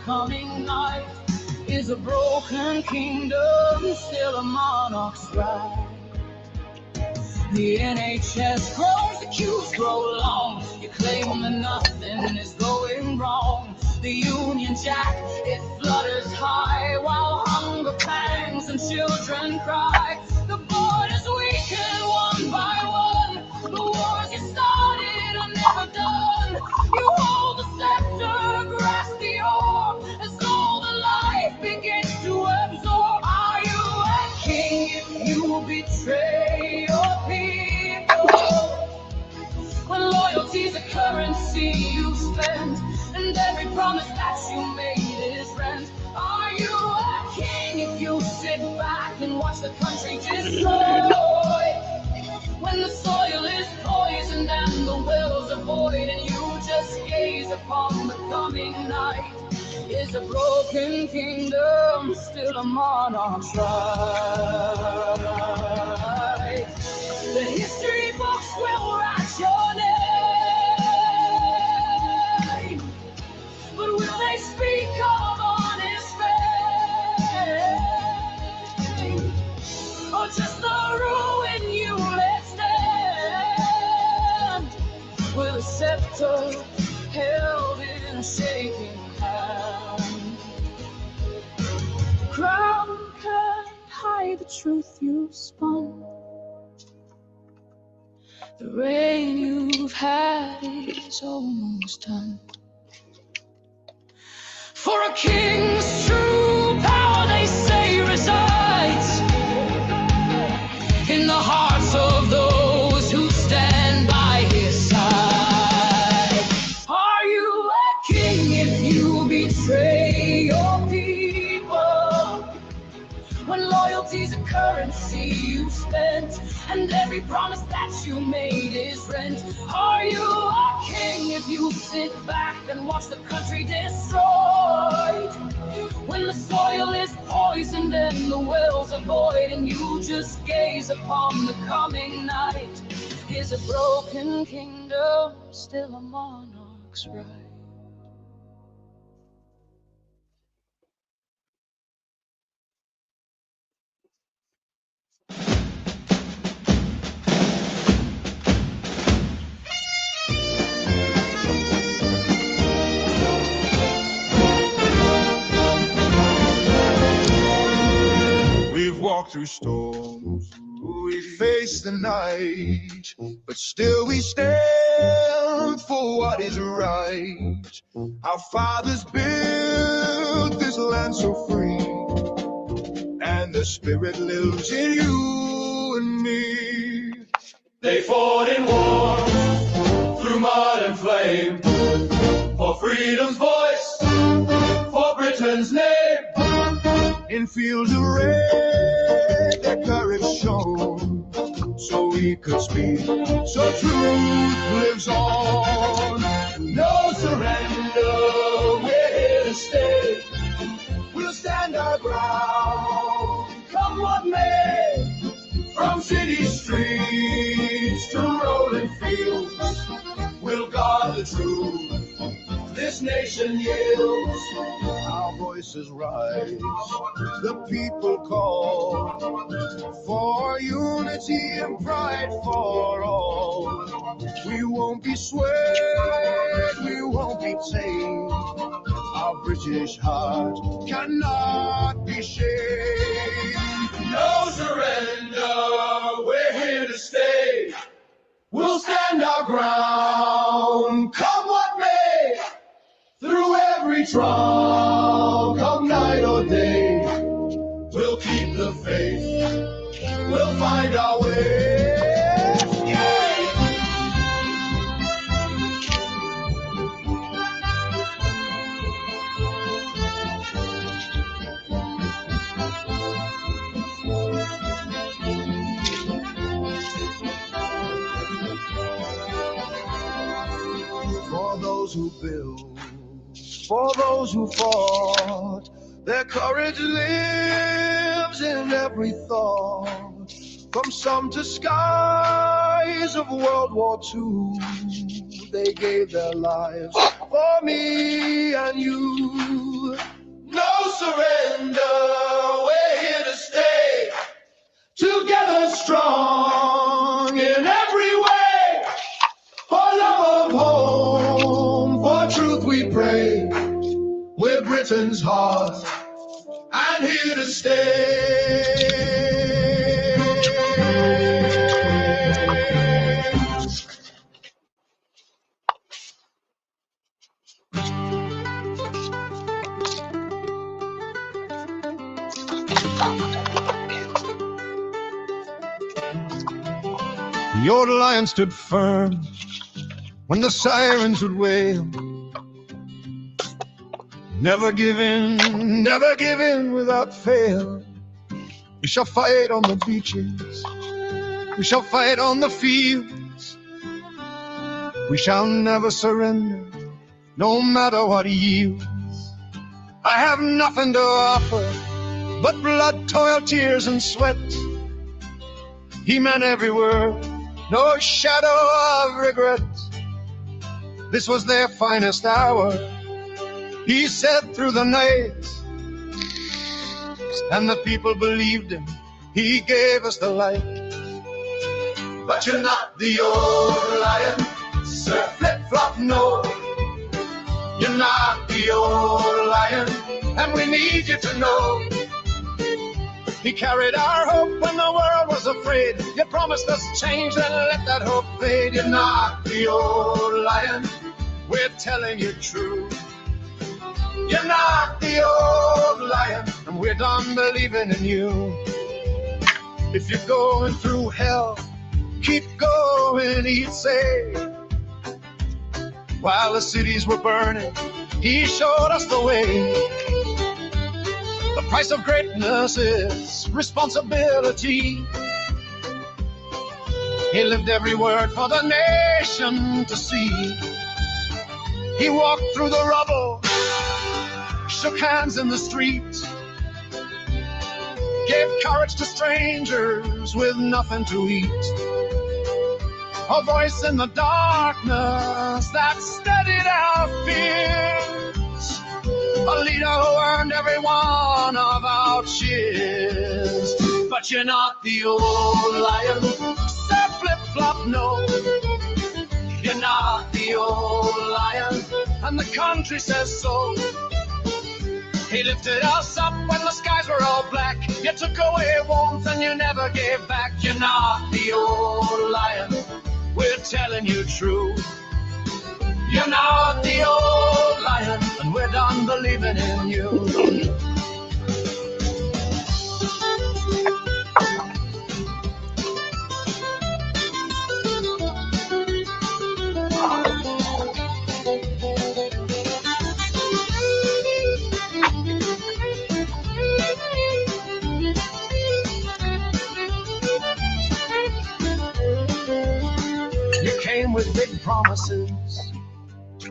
coming night is a broken kingdom, still a monarch's ride. The NHS grows, the queues grow long. You claim that nothing is going wrong. The Union Jack, it flutters high while hunger pangs and children cry. The borders weaken one by one. The wars you started are never done. You hold the scepter, grasp the orb as all the life begins to absorb. Are you a king if you betray your people? When loyalty's a currency you spend, and every promise that you made is rent. Are you a king if you sit back and watch the country destroyed? When the soil is poisoned and the wells are void, and you just gaze upon the coming night, is a broken kingdom still a monarch's right? The history books will write your name, but will they speak of honest fame, or just the ruin you let stand, with a scepter held in a shaking hand? The crown can't hide the truth you've spun. The reign you've had is almost done. For a king's true power, they say, resides in the hearts of those who stand by his side. Are you a king if you betray your people? When loyalty's a currency you spent, and every promise that you made is rent. Are you a king if you sit back and watch the country destroyed? When the soil is poisoned and the wells are void, and you just gaze upon the coming night, is a broken kingdom still a monarch's right? We've walked through storms, we faced the night, but still we stand for what is right. Our fathers built this land so free, and the spirit lives in you and me. They fought in war, through mud and flame, for freedom's voice, for Britain's name. In fields of red, their courage shone, so we could speak, so truth lives on. No surrender, we're here to stay. We'll stand our ground, come what may. From city streets to rolling fields, we'll guard the truth this nation yields. Our voices rise, the people call for unity and pride for all. We won't be swayed, we won't be tamed. Our British heart cannot be shamed. No surrender, we're here to stay. We'll stand our ground, come what may. Through every trial, come night or day, we'll keep the faith, we'll find our way. For those who build, for those who fought, their courage lives in every thought. From some to skies of World War II, they gave their lives for me and you. No surrender, we're here to stay. Together strong in every way. For love of home, for truth we pray. We're Britain's heart and here to stay. The old lion stood firm when the sirens would wail. Never give in without fail. We shall fight on the beaches, we shall fight on the fields. We shall never surrender, no matter what yields. I have nothing to offer but blood, toil, tears, and sweat. He meant every word, no shadow of regret. This was their finest hour, he said through the night, and the people believed him. He gave us the light. But you're not the old lion, Sir Flip-Flop, no. You're not the old lion, and we need you to know. He carried our hope when the world was afraid. You promised us change, then let that hope fade. You're not the old lion, we're telling you true. you're not the old lion, And we're done believing in you. If you're going through hell, keep going, he'd say. While the cities were burning, he showed us the way. The price of greatness is responsibility. He lived every word for the nation to see. He walked through the rubble, shook hands in the street, gave courage to strangers with nothing to eat. A voice in the darkness that steadied our fears. A leader who earned every one of our cheers. But you're not the old lion, Sir Flip-Flop, no. You're not the old lion, and the country says so. He lifted us up when the skies were all black. You took away warmth and you never gave back. You're not the old lion, we're telling you true. You're not the old lion, and we're done believing in you. You came with big promises,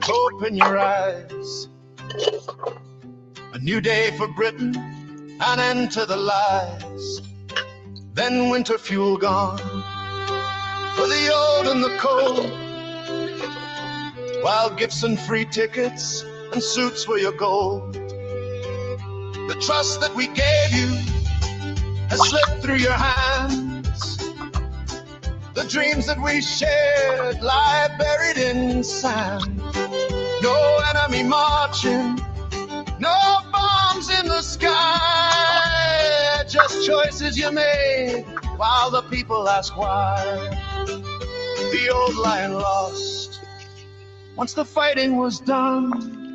hope in your eyes. A new day for Britain, an end to the lies. Then winter fuel gone for the old and the cold. While gifts and free tickets and suits were your gold. The trust that we gave you has slipped through your hands. The dreams that we shared lie buried in sand. No enemy marching, no bombs in the sky. Just choices you made while the people ask why. The old lion lost once the fighting was done,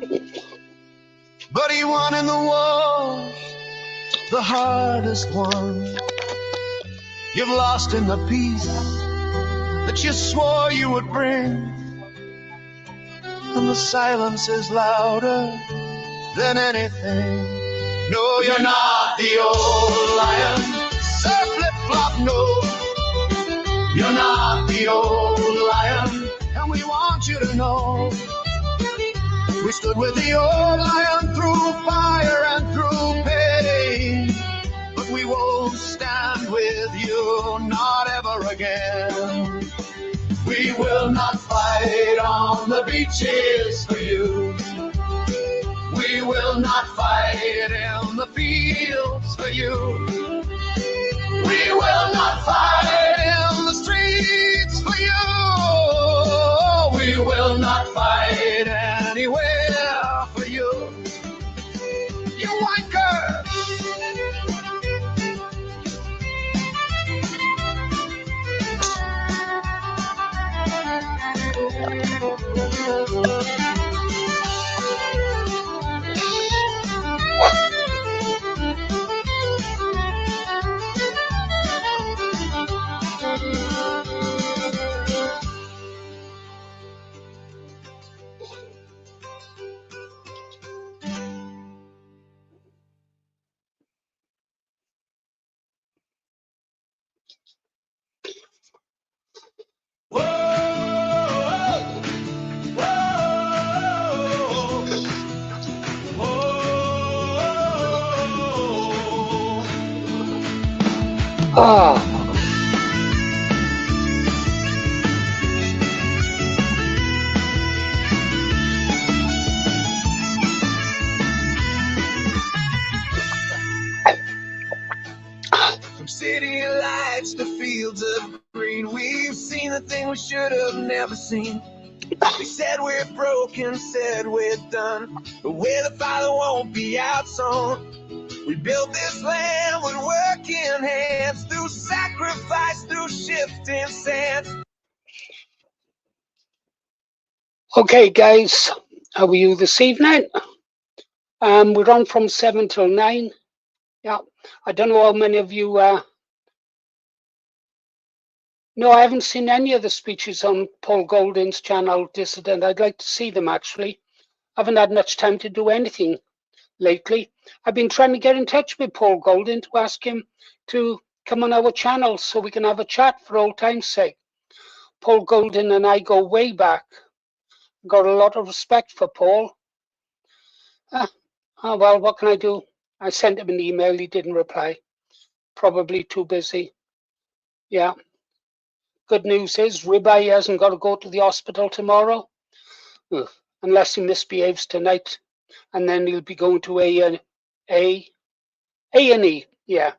but he won in the war, the hardest one. You've lost in the peace that you swore you would bring, and the silence is louder than anything. No, you're not the old lion, Sir Flip-Flop, no. You're not the old lion, and we want you to know. We stood with the old lion through fire and through pain, but we won't stand with you, not ever again. We will not fight on the beaches for you. We will not fight in the fields for you. We will not fight in the streets for you. We will not fight anywhere for you. You wanker! From city lights to fields of green, we've seen the thing we should have never seen. They said we're broken, said we're done, but where the Father won't be outsown. We built this land with working hands, through sacrifice, through shifting sands. Okay, guys, how are you this evening? We're on from 7 till 9. Yeah, I don't know how many of you. No, I haven't seen any of the speeches on Paul Golding's channel, Dissident. I'd like to see them, actually. I haven't had much time to do anything lately. I've been trying to get in touch with Paul Golding to ask him to come on our channel so we can have a chat for old time's sake. Paul Golding and I go way back. Got a lot of respect for Paul. Oh, well, what can I do? I sent him an email. He didn't reply. Probably too busy. Yeah. Good news is Ribeye hasn't got to go to the hospital tomorrow. Ugh. Unless he misbehaves tonight. And then he'll be going to A&E. Yeah.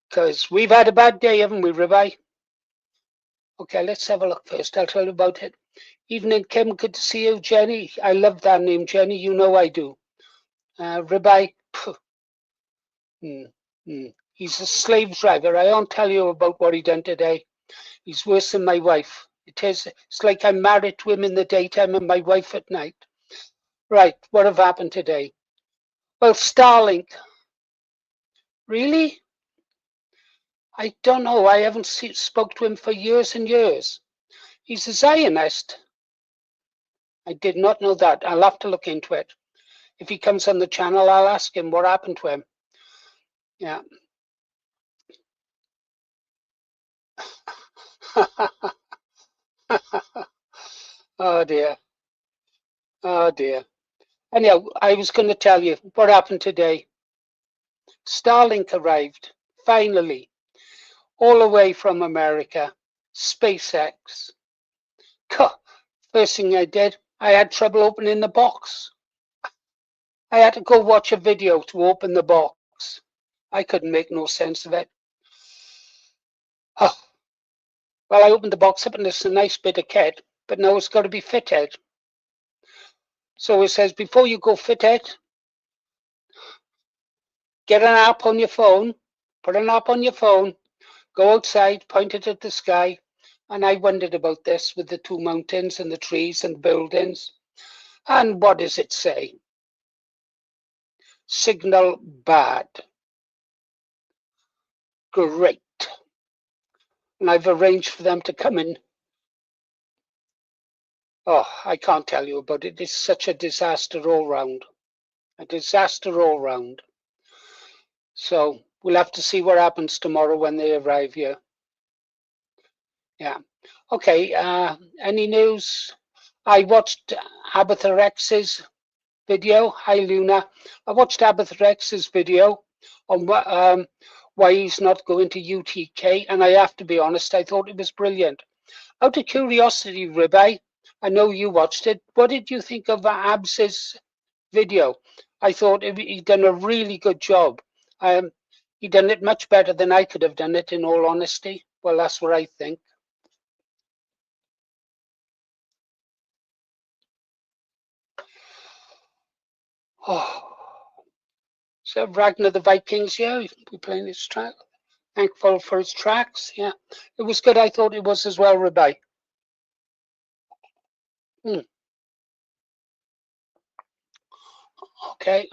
Because we've had a bad day, haven't we, Ribeye? Okay, let's have a look first. I'll tell you about it. Evening, Kim. Good to see you. Jenny. I love that name, Jenny. You know I do. Ribeye. He's a slave driver. I won't tell you about what he done today. He's worse than my wife. It's like I'm married to him in the daytime and my wife at night. Right, what have happened today? Well, Starlink. Really? I don't know. I haven't spoke to him for years and years. He's a Zionist. I did not know that. I'll have to look into it. If he comes on the channel, I'll ask him what happened to him. Yeah. Oh dear. Oh dear. Anyhow, I was going to tell you what happened today. Starlink arrived, finally, all the way from America. SpaceX. First thing I did, I had trouble opening the box. I had to go watch a video to open the box. I couldn't make no sense of it. Oh. Well, I opened the box up and it's a nice bit of kit, but now it's got to be fitted. So it says, before you go fit it, get an app on your phone, put an app on your phone, go outside, point it at the sky. And I wondered about this with the two mountains and the trees and buildings. And what does it say? Signal bad. Great. And I've arranged for them to come in. Oh, I can't tell you about it. It's such a disaster all round. A disaster all round. So we'll have to see what happens tomorrow when they arrive here. Yeah. Okay. Any news? I watched Abatha Rex's video. Hi, Luna. I watched Abatha Rex's video on why he's not going to UTK, and I have to be honest, I thought it was brilliant. Out of curiosity, Ribeye, I know you watched it. What did you think of Abs's video? I thought he'd done a really good job. He done it much better than I could have done it, in all honesty. Well, that's what I think. Oh, so Ragnar the Vikings, yeah, we playing his track. Thankful for his tracks, yeah. It was good. I thought it was as well, Ribeye. Okay.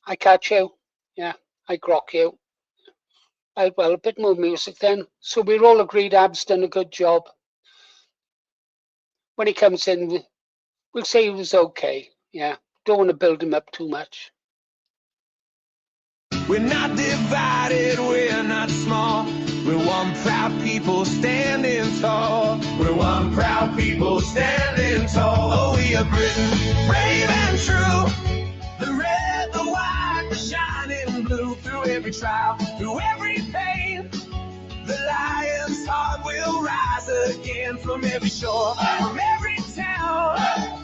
I catch you. Yeah, I grok you. Well, a bit more music then. So we're all agreed Ab's done a good job. When he comes in, we'll say he was okay. Yeah, don't want to build him up too much. We're not divided, we're not small. We're one proud people standing tall. We're one proud people standing tall. Oh, we are Britain, brave and true. The red, the white, the shining blue. Through every trial, through every pain, the lion's heart will rise again. From every shore, from every town,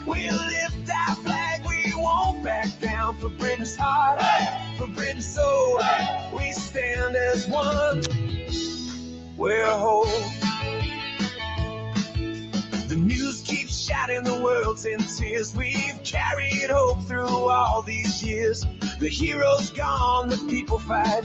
we'll lift our flag, we won't back down. For Britain's heart, for Britain's soul, we stand as one. We're whole. The news keeps shouting, the world's in tears. We've carried hope through all these years. The heroes gone, the people fight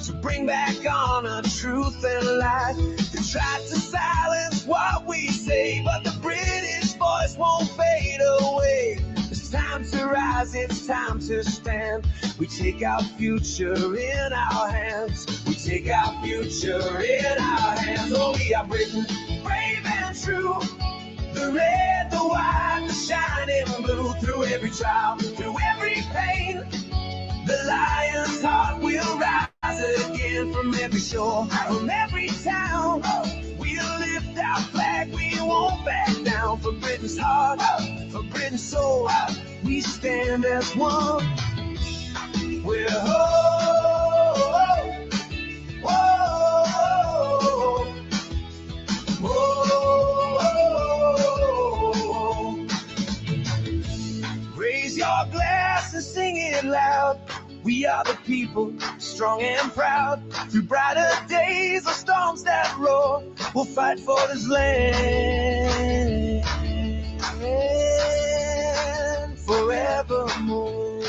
to bring back honor, truth and light. They tried to silence what we say, but the British voice won't fade away. It's time to rise, it's time to stand. We take our future in our hands. We take our future in our hands. Oh, we are Britain, brave and true. The red, the white, the shining blue. Through every trial, through every pain, the lion's heart will rise again. From every shore, from every town, we'll lift our flag, we won't back down. For Britain's heart, for Britain's soul, we stand as one. We're whole. Whoa, whoa, whoa. Raise your glass and sing it loud. We are the people, strong and proud. Through brighter days or storms that roar, we'll fight for this land forevermore.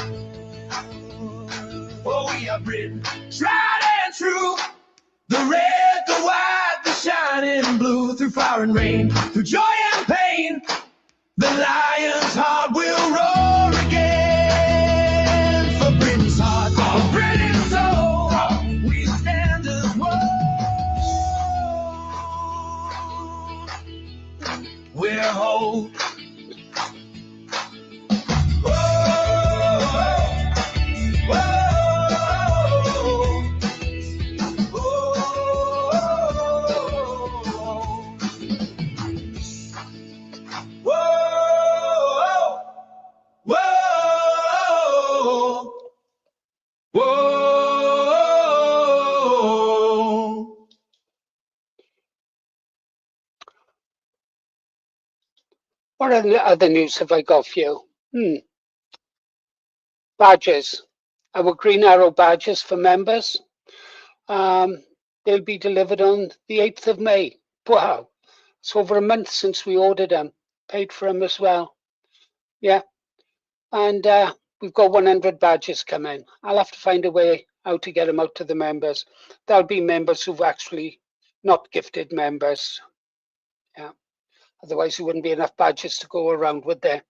Oh, we are Britain, Tried and true. The red, the white, the shining blue. Through fire and rain, through joy and pain, the lion's heart will roar again. For Britain's heart, for Britain's soul, we stand as one. We're whole. What other news have I got for you? Badges. Our Green Arrow badges for members. They'll be delivered on the 8th of May. Wow. It's over a month since we ordered them. Paid for them as well. Yeah. And we've got 100 badges coming. I'll have to find a way how to get them out to the members. There'll be members who've actually not gifted members. Yeah. Otherwise, there wouldn't be enough badges to go around, would there?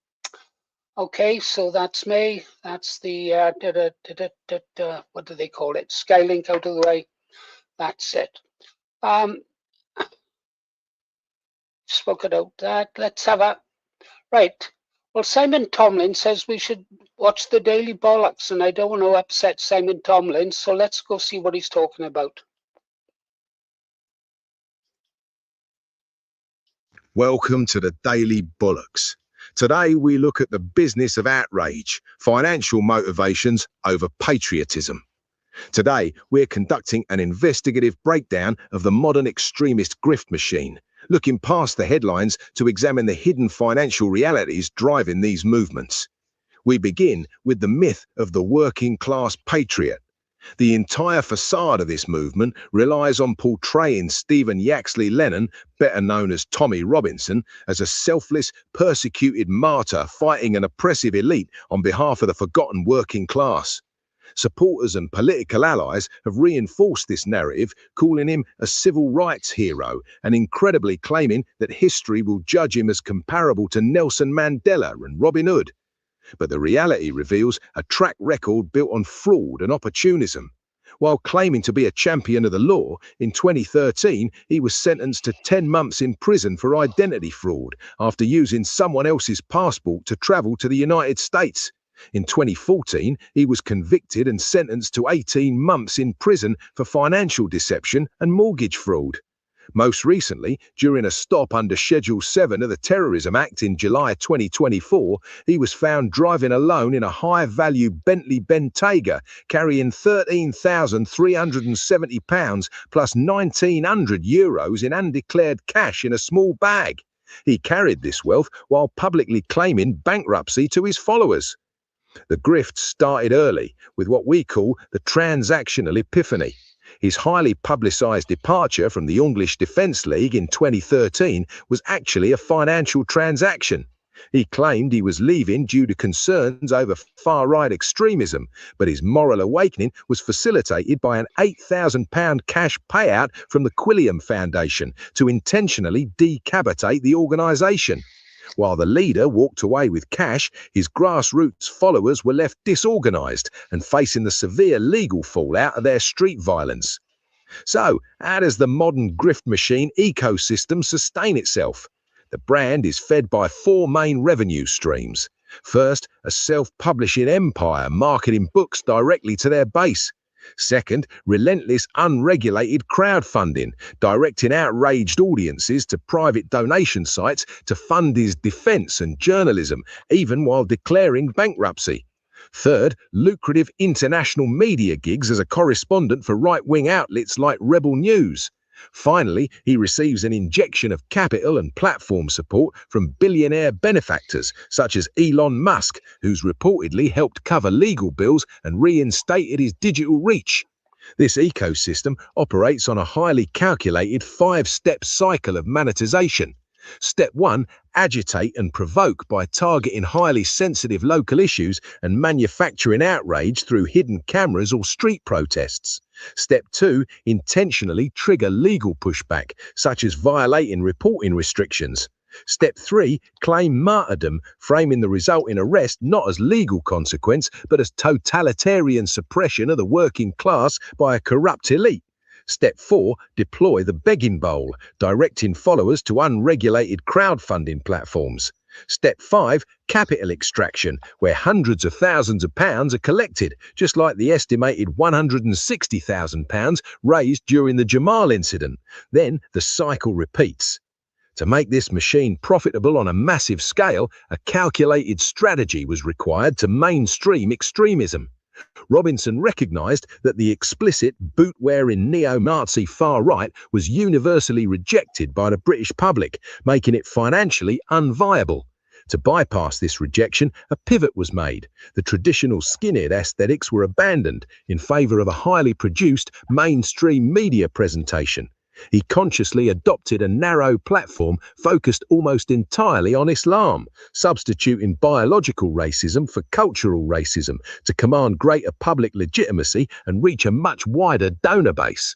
Okay, so that's May. That's the, what do they call it? Skylink out of the way. That's it. Spoken out that. Let's have a, right. Well, Simon Tomlin says we should watch the Daily Bollocks, and I don't want to upset Simon Tomlin, so let's go see what he's talking about. Welcome to the Daily Bollocks. Today we look at the business of outrage, financial motivations over patriotism. Today we're conducting an investigative breakdown of the modern extremist grift machine, looking past the headlines to examine the hidden financial realities driving these movements. We begin with the myth of the working class patriot. The entire facade of this movement relies on portraying Stephen Yaxley Lennon, better known as Tommy Robinson, as a selfless, persecuted martyr fighting an oppressive elite on behalf of the forgotten working class. Supporters and political allies have reinforced this narrative, calling him a civil rights hero and incredibly claiming that history will judge him as comparable to Nelson Mandela and Robin Hood. But the reality reveals a track record built on fraud and opportunism. While claiming to be a champion of the law, in 2013 he was sentenced to 10 months in prison for identity fraud after using someone else's passport to travel to the United States. In 2014, he was convicted and sentenced to 18 months in prison for financial deception and mortgage fraud. Most recently, during a stop under Schedule 7 of the Terrorism Act in July 2024, he was found driving alone in a high-value Bentley Bentayga, carrying £13,370 plus €1,900 in undeclared cash in a small bag. He carried this wealth while publicly claiming bankruptcy to his followers. The grift started early with what we call the transactional epiphany. His highly publicised departure from the English Defence League in 2013 was actually a financial transaction. He claimed he was leaving due to concerns over far-right extremism, but his moral awakening was facilitated by an £8,000 cash payout from the Quilliam Foundation to intentionally decapitate the organisation. While the leader walked away with cash, his grassroots followers were left disorganised and facing the severe legal fallout of their street violence. So, how does the modern grift machine ecosystem sustain itself? The brand is fed by 4 main revenue streams. First, a self-publishing empire marketing books directly to their base. Second, relentless, unregulated crowdfunding, directing outraged audiences to private donation sites to fund his defence and journalism, even while declaring bankruptcy. Third, lucrative international media gigs as a correspondent for right-wing outlets like Rebel News. Finally, he receives an injection of capital and platform support from billionaire benefactors such as Elon Musk, who's reportedly helped cover legal bills and reinstated his digital reach. This ecosystem operates on a highly calculated 5-step cycle of monetization. Step 1, agitate and provoke by targeting highly sensitive local issues and manufacturing outrage through hidden cameras or street protests. Step 2, intentionally trigger legal pushback, such as violating reporting restrictions. Step 3, claim martyrdom, framing the resulting arrest not as legal consequence, but as totalitarian suppression of the working class by a corrupt elite. Step 4, deploy the begging bowl, directing followers to unregulated crowdfunding platforms. Step 5, capital extraction, where hundreds of thousands of pounds are collected, just like the estimated £160,000 raised during the Jamal incident. Then the cycle repeats. To make this machine profitable on a massive scale, a calculated strategy was required to mainstream extremism. Robinson recognised that the explicit boot-wearing neo-Nazi far-right was universally rejected by the British public, making it financially unviable. To bypass this rejection, a pivot was made. The traditional skinhead aesthetics were abandoned in favour of a highly produced mainstream media presentation. He consciously adopted a narrow platform focused almost entirely on Islam, substituting biological racism for cultural racism to command greater public legitimacy and reach a much wider donor base.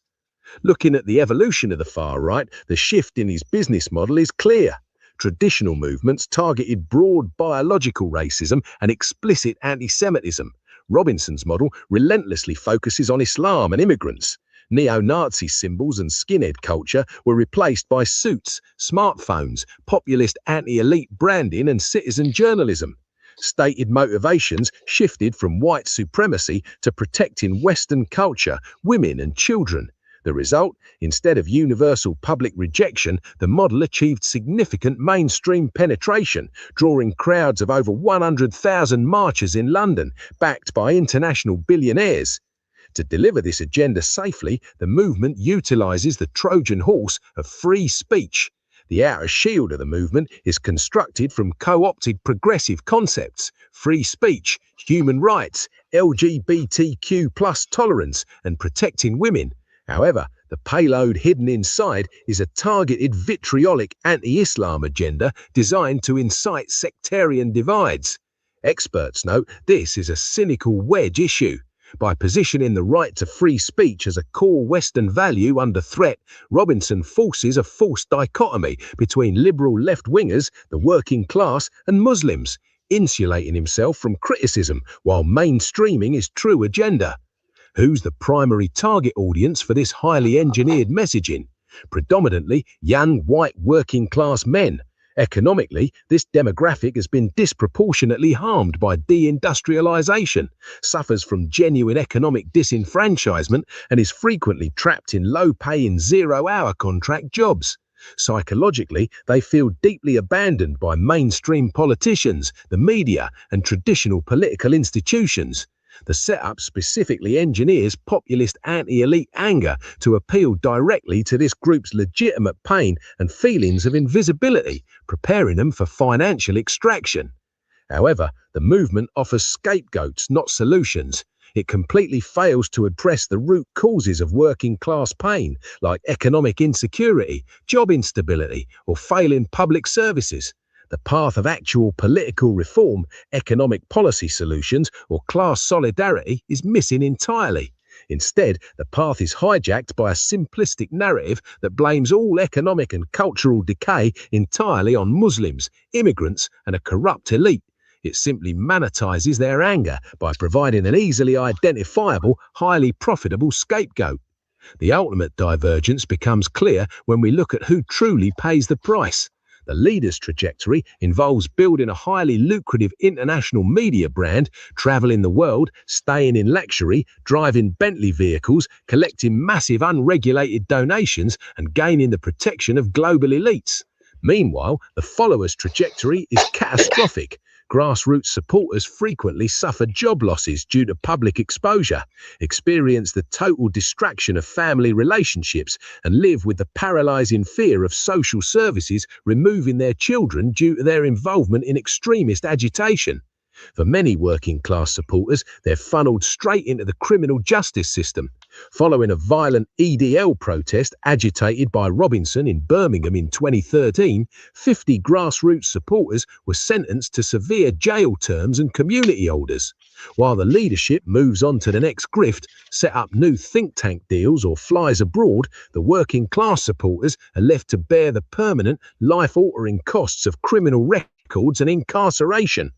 Looking at the evolution of the far right, the shift in his business model is clear. Traditional movements targeted broad biological racism and explicit anti-Semitism. Robinson's model relentlessly focuses on Islam and immigrants. Neo-Nazi symbols and skinhead culture were replaced by suits, smartphones, populist anti-elite branding and citizen journalism. Stated motivations shifted from white supremacy to protecting Western culture, women and children. The result, instead of universal public rejection, the model achieved significant mainstream penetration, drawing crowds of over 100,000 marchers in London, backed by international billionaires. To deliver this agenda safely, the movement utilises the Trojan horse of free speech. The outer shield of the movement is constructed from co-opted progressive concepts, free speech, human rights, LGBTQ plus tolerance, and protecting women. However, the payload hidden inside is a targeted vitriolic anti-Islam agenda designed to incite sectarian divides. Experts note this is a cynical wedge issue. By positioning the right to free speech as a core Western value under threat, Robinson forces a false dichotomy between liberal left-wingers, the working class, and Muslims, insulating himself from criticism while mainstreaming his true agenda. Who's the primary target audience for this highly engineered messaging? Predominantly young white working class men. Economically, this demographic has been disproportionately harmed by deindustrialization, suffers from genuine economic disenfranchisement, and is frequently trapped in low-paying zero-hour contract jobs. Psychologically, they feel deeply abandoned by mainstream politicians, the media, and traditional political institutions. The setup specifically engineers populist anti-elite anger to appeal directly to this group's legitimate pain and feelings of invisibility, preparing them for financial extraction. However, the movement offers scapegoats, not solutions. It completely fails to address the root causes of working class pain, like economic insecurity, job instability, or failing public services. The path of actual political reform, economic policy solutions, or class solidarity is missing entirely. Instead, the path is hijacked by a simplistic narrative that blames all economic and cultural decay entirely on Muslims, immigrants, and a corrupt elite. It simply monetizes their anger by providing an easily identifiable, highly profitable scapegoat. The ultimate divergence becomes clear when we look at who truly pays the price. The leader's trajectory involves building a highly lucrative international media brand, traveling the world, staying in luxury, driving Bentley vehicles, collecting massive unregulated donations, and gaining the protection of global elites. Meanwhile, the follower's trajectory is catastrophic. Grassroots supporters frequently suffer job losses due to public exposure, experience the total distraction of family relationships, and live with the paralyzing fear of social services removing their children due to their involvement in extremist agitation. For many working class supporters, they're funneled straight into the criminal justice system. Following a violent EDL protest agitated by Robinson in Birmingham in 2013, 50 grassroots supporters were sentenced to severe jail terms and community orders. While the leadership moves on to the next grift, set up new think tank deals or flies abroad, the working class supporters are left to bear the permanent, life-altering costs of criminal records and incarceration.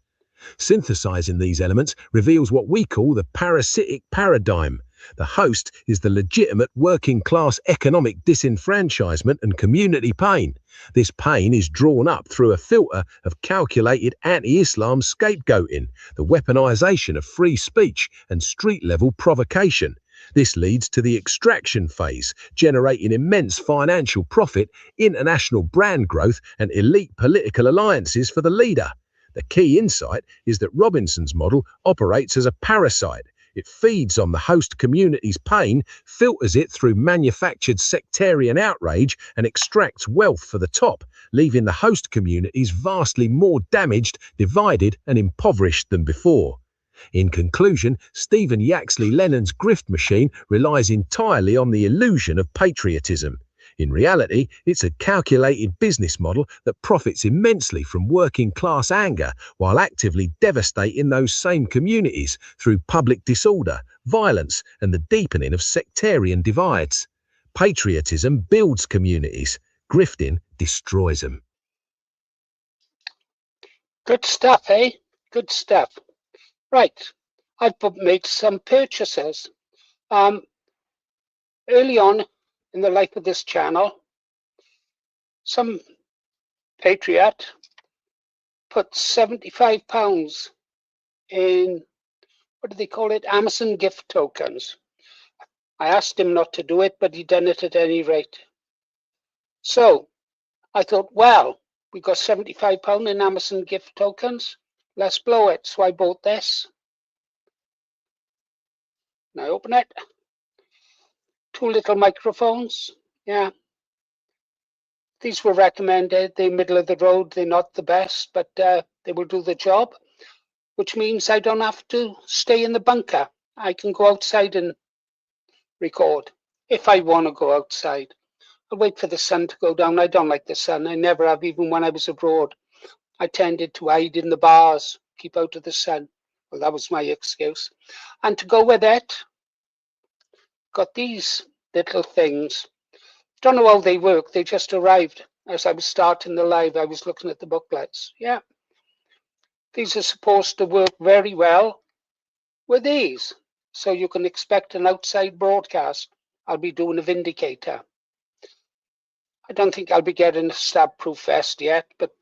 Synthesizing these elements reveals what we call the parasitic paradigm. The host is the legitimate working class economic disenfranchisement and community pain. This pain is drawn up through a filter of calculated anti-Islam scapegoating, the weaponization of free speech, and street-level provocation. This leads to the extraction phase, generating immense financial profit, international brand growth, and elite political alliances for the leader. The key insight is that Robinson's model operates as a parasite. It feeds on the host community's pain, filters it through manufactured sectarian outrage, and extracts wealth for the top, leaving the host communities vastly more damaged, divided, and impoverished than before. In conclusion, Stephen Yaxley Lennon's grift machine relies entirely on the illusion of patriotism. In reality, it's a calculated business model that profits immensely from working class anger while actively devastating those same communities through public disorder, violence, and the deepening of sectarian divides. Patriotism builds communities. Grifting destroys them. Good stuff, eh? Good stuff. Right, I've made some purchases. Early on in the life of this channel, some patriot put £75 in, what do they call it, Amazon gift tokens. I asked him not to do it, but he done it at any rate. So I thought, well, we got £75 in Amazon gift tokens. Let's blow it. So I bought this. Now open it. 2 little microphones. Yeah. These were recommended. They're middle of the road. They're not the best, but they will do the job, which means I don't have to stay in the bunker. I can go outside and record if I want to go outside. I'll wait for the sun to go down. I don't like the sun. I never have, even when I was abroad. I tended to hide in the bars, keep out of the sun. Well, that was my excuse. And to go with it, got these little things. Don't know how they work. They just arrived. As I was starting the live, I was looking at the booklets. Yeah. These are supposed to work very well with these. So you can expect an outside broadcast. I'll be doing a Vindicator. I don't think I'll be getting a stab-proof vest yet, but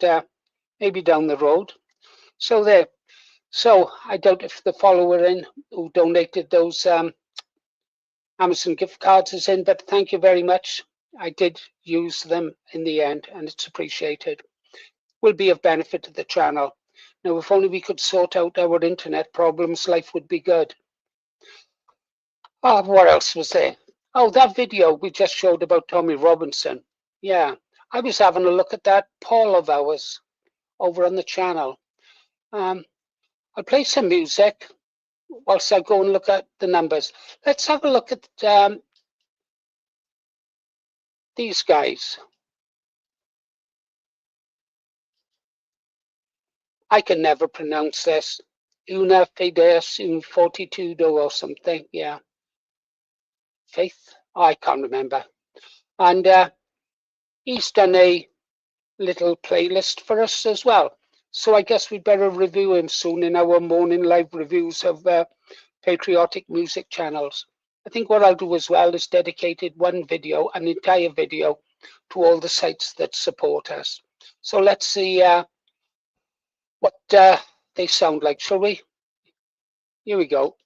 maybe down the road. So there. So I doubt if the follower in who donated those Amazon gift cards is in, but thank you very much. I did use them in the end, and it's appreciated. Will be of benefit to the channel. Now, if only we could sort out our internet problems, life would be good. Oh, what else was there? Oh, that video we just showed about Tommy Robinson. Yeah, I was having a look at that poll of ours over on the channel. I'll play some music whilst I go and look at the numbers. Let's have a look at these guys. I can never pronounce this. Una Fides in 42 or something. Yeah. Faith? Oh, I can't remember. And he's done a little playlist for us as well. So I guess we'd better review him soon in our morning live reviews of patriotic music channels. I think what I'll do as well is dedicated one video, an entire video, to all the sites that support us. So let's see what they sound like, shall we? Here we go.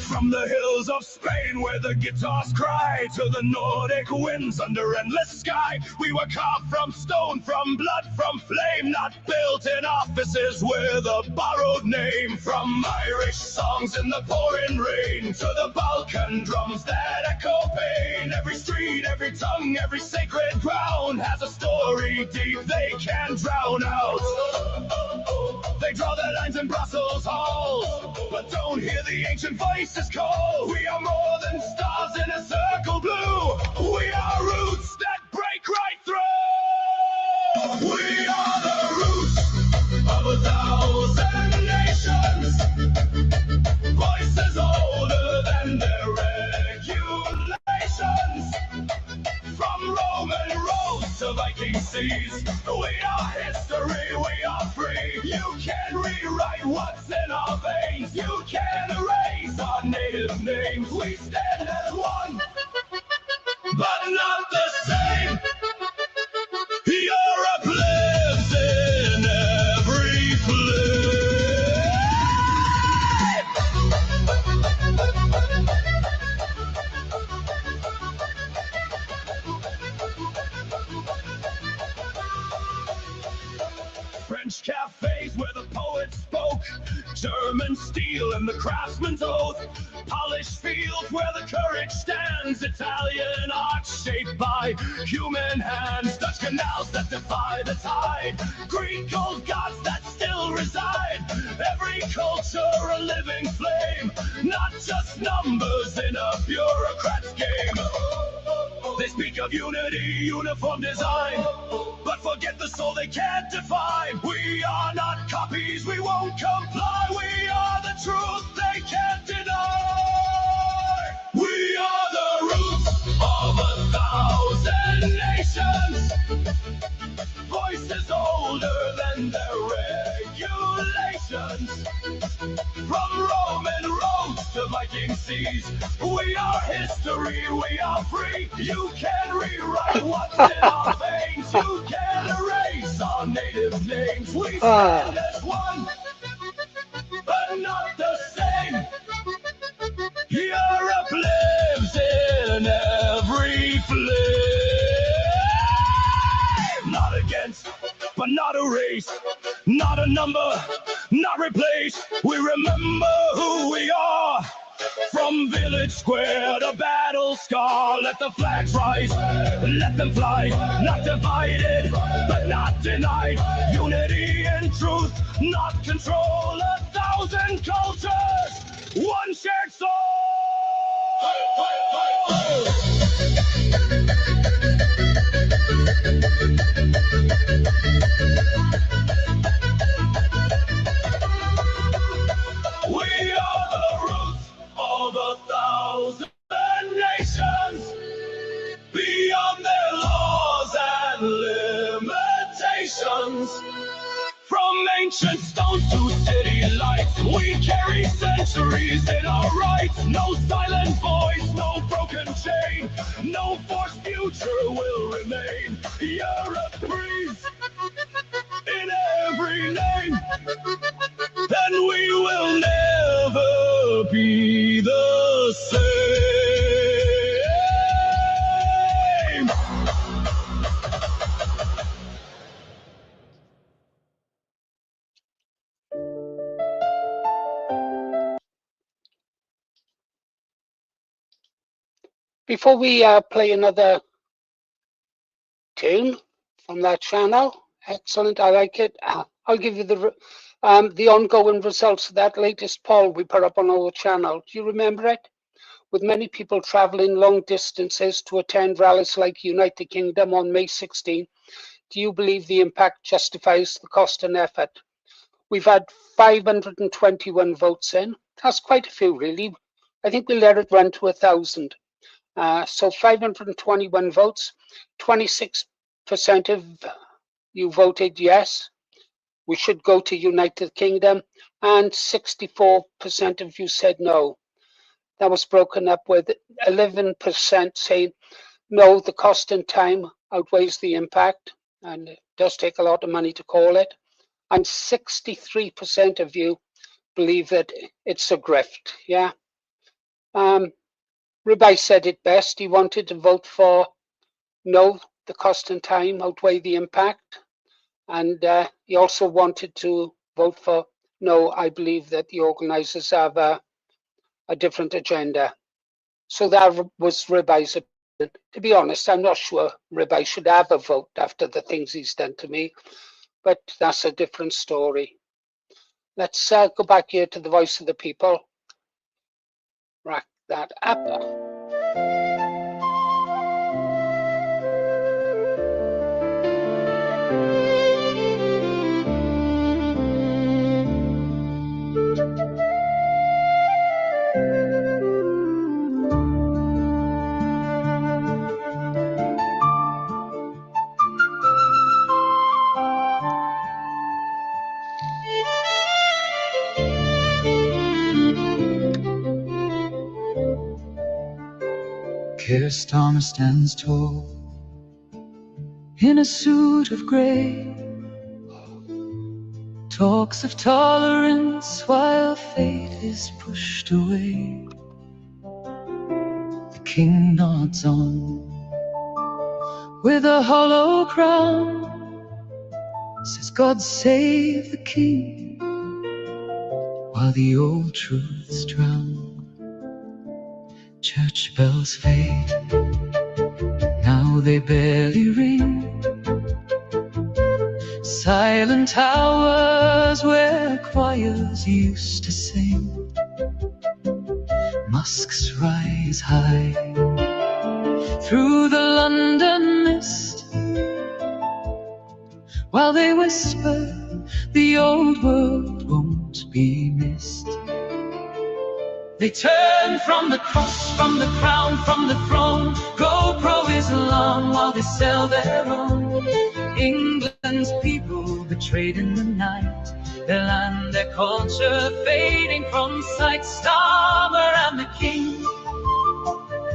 From the hills of Spain where the guitars cry to the Nordic winds under endless sky, we were carved from stone, from blood, from flame, not built in offices with a borrowed name. From Irish songs in the pouring rain to the Balkan drums that echo pain, every street, every tongue, every sacred ground has a story deep they can't drown out. They draw their lines in Brussels halls, but don't hear the ancient voices call. We are more than stars in a circle blue. We are roots that break right through. We are the roots of 1,000 nations. Voices older than their regulations. From Roman roads to Viking seas, we are history, we are free. You can rewrite what's in our veins. You can erase our native names. We stand as one, but not the same. Europe lives in every flame. French cafes where the poets spoke, German steel and the craftsman's oath, polished fields where the courage stands, Italian art shaped by human hands, Dutch canals that defy the tide, Greek old gods that still reside, every culture a living flame, not just numbers in a bureaucrat's game. They speak of unity, uniform design, but forget the soul they can't define. We are not copies, we won't comply. We are the truth they can't deny. We are the roots of 1,000 nations. Voices older than their regulations. From Roman roads to Viking seas, we are history, we are free. You can rewrite what's in our veins. You can erase our native names. We stand as one, but not the same. flame. Not against, but not erased. Not a number, not replaced. We remember who we are. From village square to battle scar, let the flags rise, let them fly. Not divided, but not denied. Unity and truth, not control. 1,000 cultures, one shared soul. We are the roots of 1,000 nations, beyond their laws and limitations. From ancient stones to city lights, we carry centuries in our rights. No silent voice, no broken chain, no forced future will remain. Europe breathes in every name, then we will never be the same. Before we play another tune from that channel, excellent, I like it. I'll give you the ongoing results of that latest poll we put up on our channel. Do you remember it? With many people travelling long distances to attend rallies like United Kingdom on May 16, do you believe the impact justifies the cost and effort? We've had 521 votes in. That's quite a few, really. I think we'll let it run to 1,000. So 521 votes, 26% of you voted yes, we should go to United Kingdom, and 64% of you said no. That was broken up with 11% saying no, the cost and time outweighs the impact, and it does take a lot of money to call it. And 63% of you believe that it's a grift. Yeah. Ribai said it best. He wanted to vote for no, the cost and time outweigh the impact. And he also wanted to vote for no, I believe that the organizers have a different agenda. So that was Ribai's opinion. To be honest, I'm not sure Ribai should have a vote after the things he's done to me, but that's a different story. Let's go back here to the voice of the people. Rack that up. Keir Starmer stands tall in a suit of grey, talks of tolerance while fate is pushed away. The king nods on with a hollow crown, says God save the king, while the old truths drown. Church bells fade, now they barely ring. Silent hours where choirs used to sing. Musks rise high through the London mist, while they whisper the old world won't be missed. They turn from the cross, from the crown, from the throne. GoPro is along while they sell their own. England's people betrayed in the night, their land, their culture fading from sight. Starmer and the king,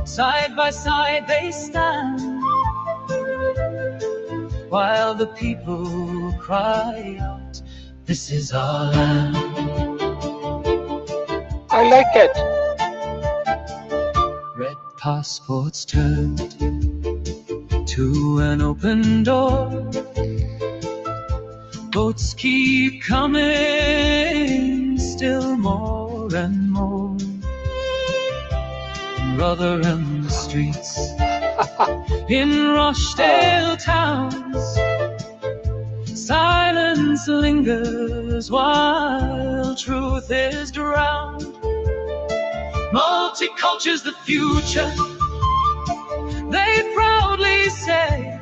side by side they stand, while the people cry out, this is our land. I like it. Red passports turned to an open door. Boats keep coming, still more and more. Brother, in the streets, in Rochdale towns, silence lingers while truth is drowned. Multiculture's the future, they proudly say,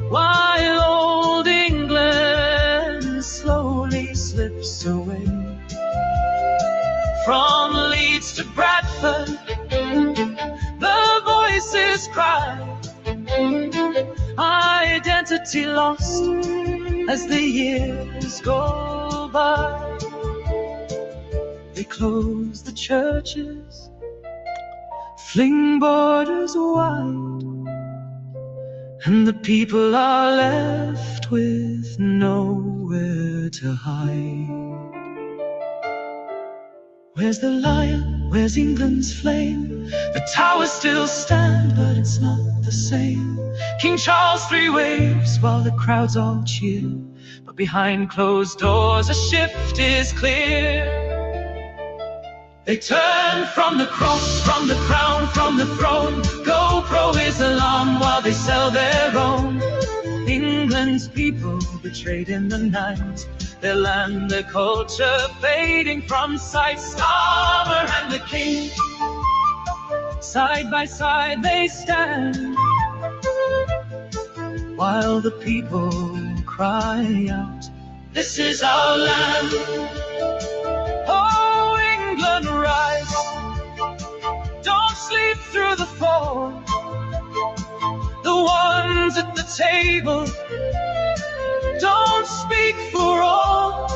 while old England slowly slips away. From Leeds to Bradford, the voices cry, identity lost as the years go by. They close the churches, fling borders wide, and the people are left with nowhere to hide. Where's the lion? Where's England's flame? The towers still stand, but it's not the same. King Charles III waves while the crowds all cheer, but behind closed doors a shift is clear. They turn from the cross, from the crown, from the throne. Go pro-Islam while they sell their own. England's people betrayed in the night, their land, their culture fading from sight. Starmer and the king, side by side they stand, while the people cry out, this is our land. Oh, England, rise, don't sleep through the fall. The ones at the table don't speak for all.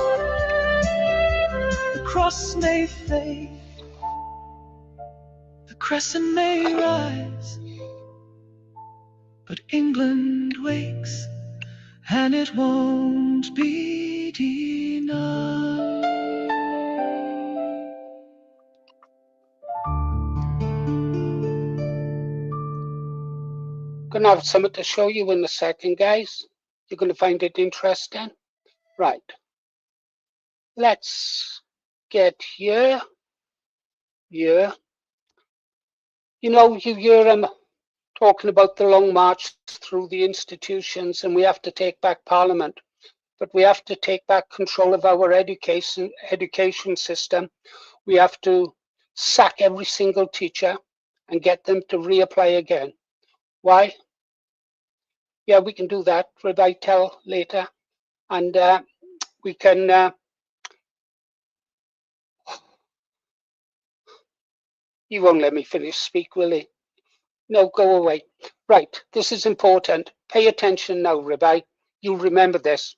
The cross may fade, the crescent may rise, but England wakes, and it won't be denied. Gonna have something to show you in a second, guys. You're gonna find it interesting. Right. Let's get here. Here. You know, you hear them talking about the long march through the institutions, and we have to take back Parliament, but we have to take back control of our education system. We have to sack every single teacher and get them to reapply again. Why? Yeah, we can do that, tell later, and we can. You won't let me finish speak, will he? No, go away. Right, this is important. Pay attention now, Rabbi. You'll remember this.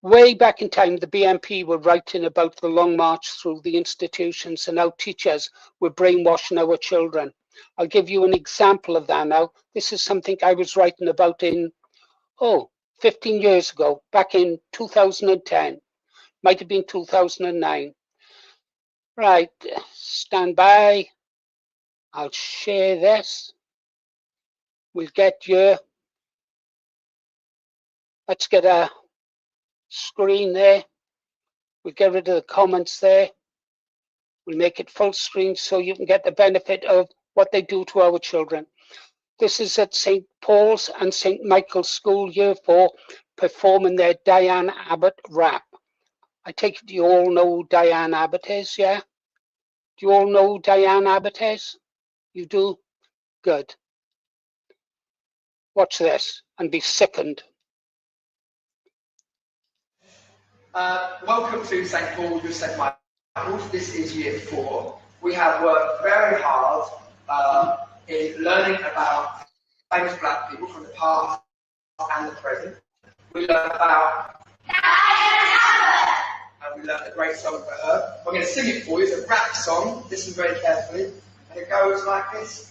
Way back in time, the BNP were writing about the long march through the institutions and how teachers were brainwashing our children. I'll give you an example of that now. This is something I was writing about in, 15 years ago, back in 2010. Might have been 2009. Right, stand by. I'll share this. We'll get you. Let's get a screen there. We'll get rid of the comments there. We'll make it full screen so you can get the benefit of what they do to our children. This is at St. Paul's and St. Michael's School, Year 4, performing their Diane Abbott rap. I take it you all know who Diane Abbott is, yeah? Do you all know who Diane Abbott is? You do? Good. Watch this and be sickened. Welcome to St. Paul's with St. Michael's. This is Year 4. We have worked very hard in learning about famous black people from the past and the present. We learned about and we learned a great song for her. I'm going to sing it for you. It's a rap song. Listen very carefully. And it goes like this.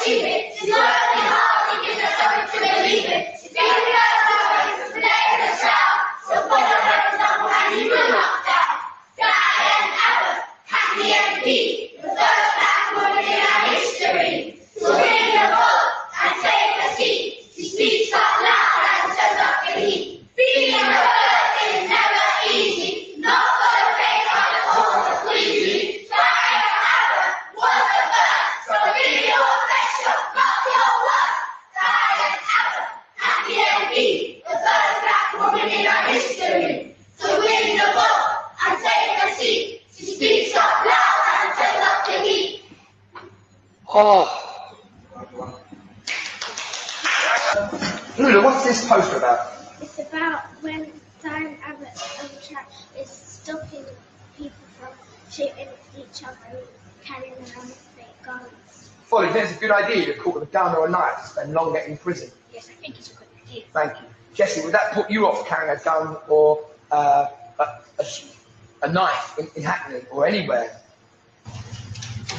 achieve it. She's working hard, it gives us something to believe in. She's giving us stories, today is a shout. So put your hands up and you will not doubt. Diane Abbott, happy MP, the first black woman in our history. So read the book and take a seat. She speaks out loud and turns up the heat. Being a bird is never easy. Not for the faint of the cause of squeezy. Diane Abbott was the first. So give your best shot, not your worst. Diane Abbott, happy MP, the first black woman in our history. So read the book and take a seat. She speaks out loud and turns up the heat. Oh, Lula, what's this poster about? It's about when Diane Abbott is stopping people from shooting each other and carrying around their guns. Folly, do you think it's a good idea to caught with a gun or a knife to spend longer in prison? Yes, I think it's a good idea. Thank you. Jesse, would that put you off carrying a gun or a knife in Hackney or anywhere?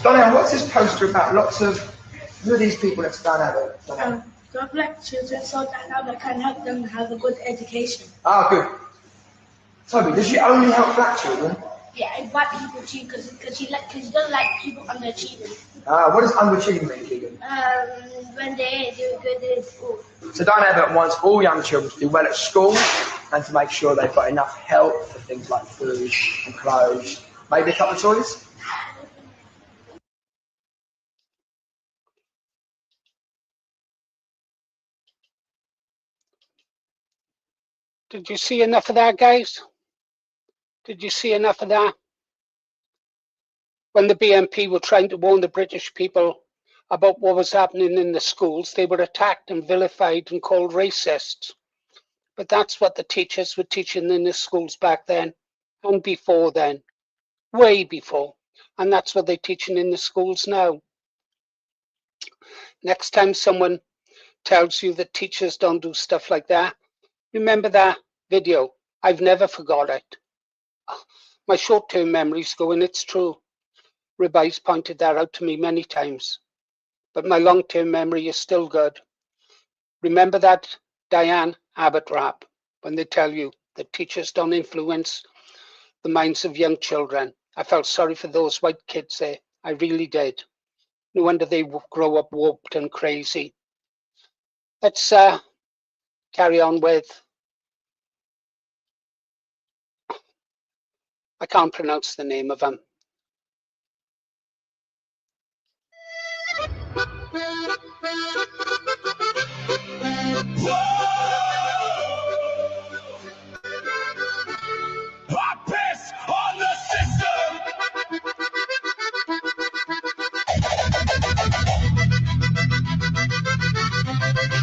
Donnell, what's this poster about? Who are these people next to Diane Abbott? Donnell? For black children so that Abbott can help them have a good education. Ah, good. Toby, does she only help black children? Yeah, and white people too, because she doesn't like people underachieving. Ah, what does underachieving mean, Keegan? When they do good in school. So Diane Abbott wants all young children to do well at school and to make sure they've got enough help for things like food and clothes, maybe a couple of toys. did you see enough of that, guys? Did you see enough of that? When the BNP were trying to warn the British people about what was happening in the schools, they were attacked and vilified and called racists. But that's what the teachers were teaching in the schools back then and before then, way before. And that's what they're teaching in the schools now. Next time someone tells you that teachers don't do stuff like that, remember that video. I've never forgot it. My short-term memories go, and it's true. Ribey's pointed that out to me many times. But my long-term memory is still good. Remember that Diane Abbott rap when they tell you that teachers don't influence the minds of young children. I felt sorry for those white kids there. I really did. No wonder they grow up warped and crazy. Let's carry on with, I can't pronounce the name of him. I piss on the system.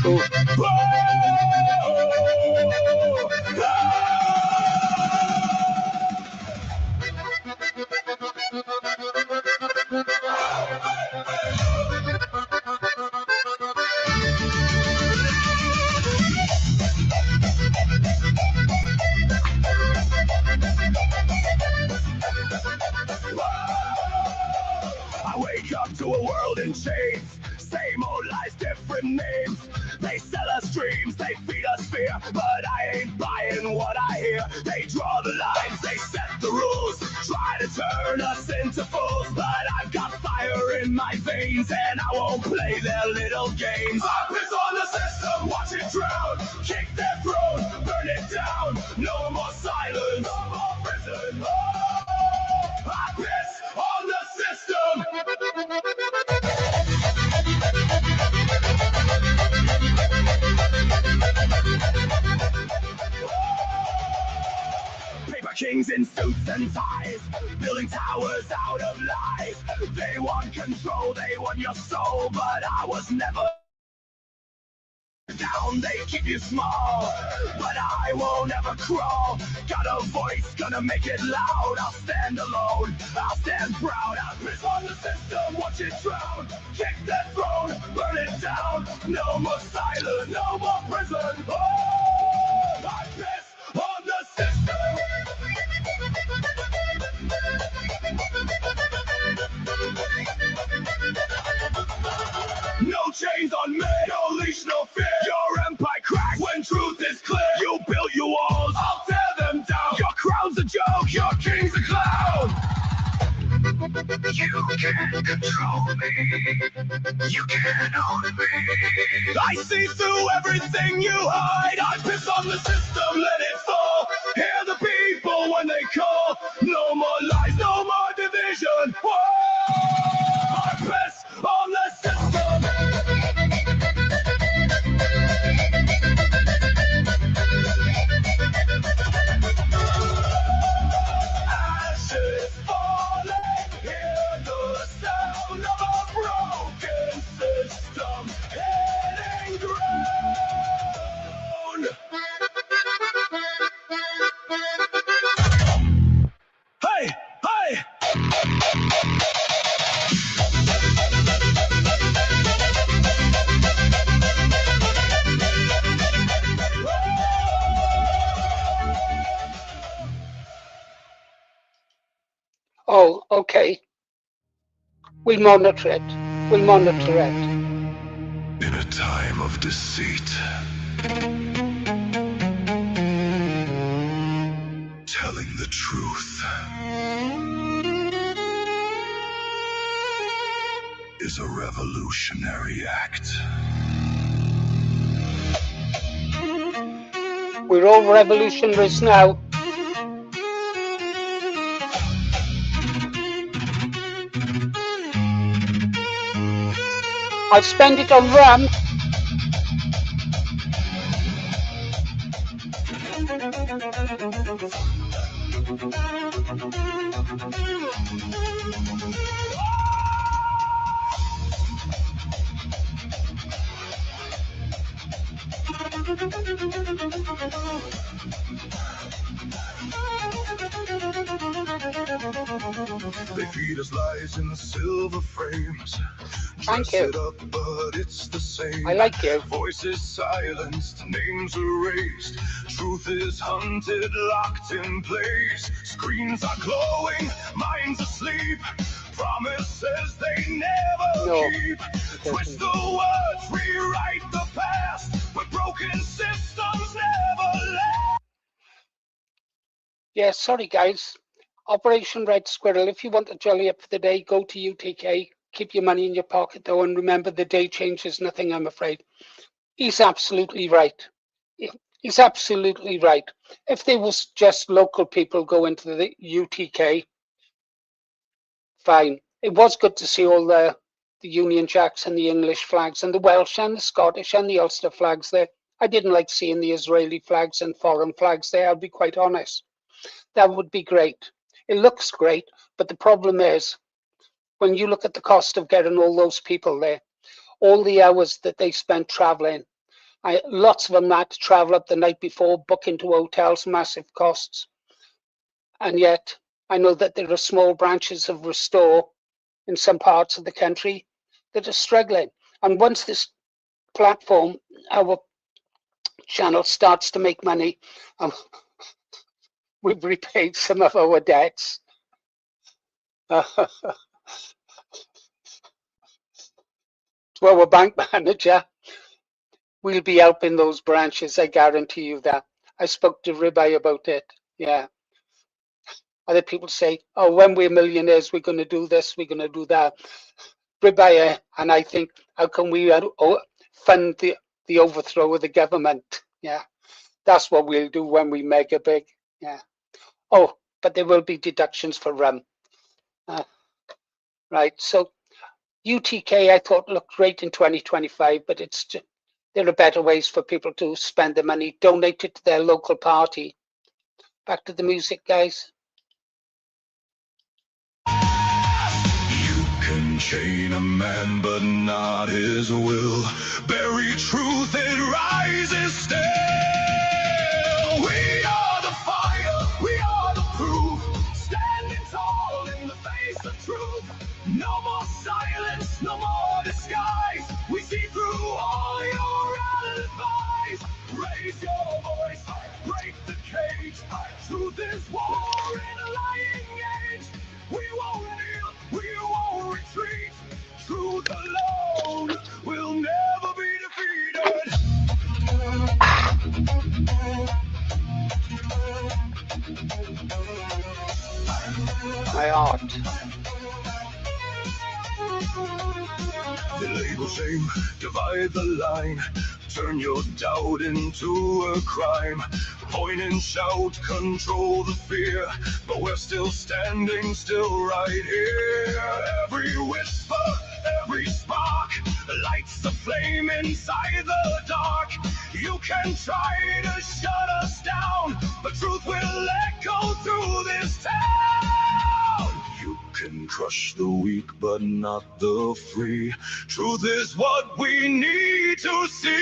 True. I wake up to a world in chains. Same old lies, different names. They sell us dreams, they feed us fear, but I ain't buying what I hear. They draw the lines, they set the rules, try to turn us into fools, but I've got fire in my veins and I won't play their little games. I piss on the system, watch it drown, kick their throne, burn it down. No more silence, no more prison. Oh, I piss on the system. Paper kings in suits and ties, building towers out of lies. They want control, they want your soul, but I was never down, they keep you small, but I won't ever crawl. Got a voice, gonna make it loud. I'll stand alone, I'll stand proud. I'll piss on the system, watch it drown. Kick that throne, burn it down. No more silence, no more prison. Oh, I piss on the system. No chains on me, no leash, no fear. Your empire cracks when truth is clear. You built your walls, I'll tear them down. Your crown's a joke, your king's a clown. You can't control me. You can't own me. I see through everything you hide. I piss on the system, let it fall. Hear the people when they call. No more lies, no more division. Whoa! I piss on the system. Ashes falling, hear the sound of a broken system hitting ground. Hey, hey! Oh, okay. We'll monitor it. We'll monitor it. In a time of deceit, telling the truth is a revolutionary act. We're all revolutionaries now. I'll spend it on rum. They feed us lies in silver frames. Thank you. Dress it up, but it's the same. I like you. Voices silenced, names erased. Truth is hunted, locked in place. Screens are glowing, minds asleep. Promises they never keep. Twist the words, rewrite the past. But broken systems never last. Yeah, sorry guys. Operation Red Squirrel, if you want to jolly up for the day, go to UTK. Keep your money in your pocket though, and remember the day changes nothing, I'm afraid. He's absolutely right. He's absolutely right. If there was just local people going to the UTK, fine. It was good to see all the Union Jacks and the English flags and the Welsh and the Scottish and the Ulster flags there. I didn't like seeing the Israeli flags and foreign flags there, I'll be quite honest. That would be great. It looks great, but the problem is, when you look at the cost of getting all those people there, all the hours that they spent traveling, lots of them had to travel up the night before, book into hotels, massive costs. And yet, I know that there are small branches of Restore in some parts of the country that are struggling. And once this platform, our channel, starts to make money, we've repaid some of our debts. To our bank manager, we'll be helping those branches, I guarantee you that. I spoke to Ribeye about it, yeah. Other people say, oh, when we're millionaires, we're going to do this, we're going to do that. Ribeye, and I think, how can we fund the overthrow of the government? Yeah, that's what we'll do when we mega big, yeah. Oh, but there will be deductions for rum. Right, so UTK I thought looked great in 2025, but there are better ways for people to spend their money, donate it to their local party. Back to the music, guys. You can chain a man, but not his will. Bury truth, it rises still. We are the fire, we are the proof. Standing tall in the face of truth. No more silence, no more disguise. We see through all your alibis. Raise your voice, break the cage. Truth is war in a lying age. We won't kneel, we won't retreat. Truth alone will not. They label shame, divide the line, turn your doubt into a crime. Point and shout, control the fear, but we're still standing still right here. Every whisper, every spark lights the flame inside the dark. You can try to shut us down, but truth will echo through this town. You can crush the weak, but not the free. Truth is what we need to see.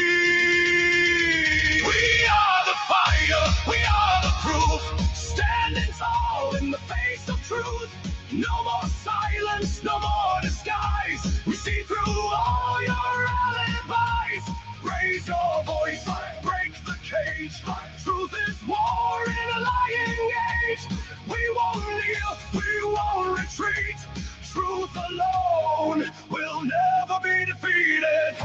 We are the fire, we are the proof, standing tall in the face of truth. No more silence, no more disguise. We see through all your alibis. Raise your voice, break the cage. Truth is war in a lying age. We won't kneel, we won't retreat. Truth alone will never be defeated.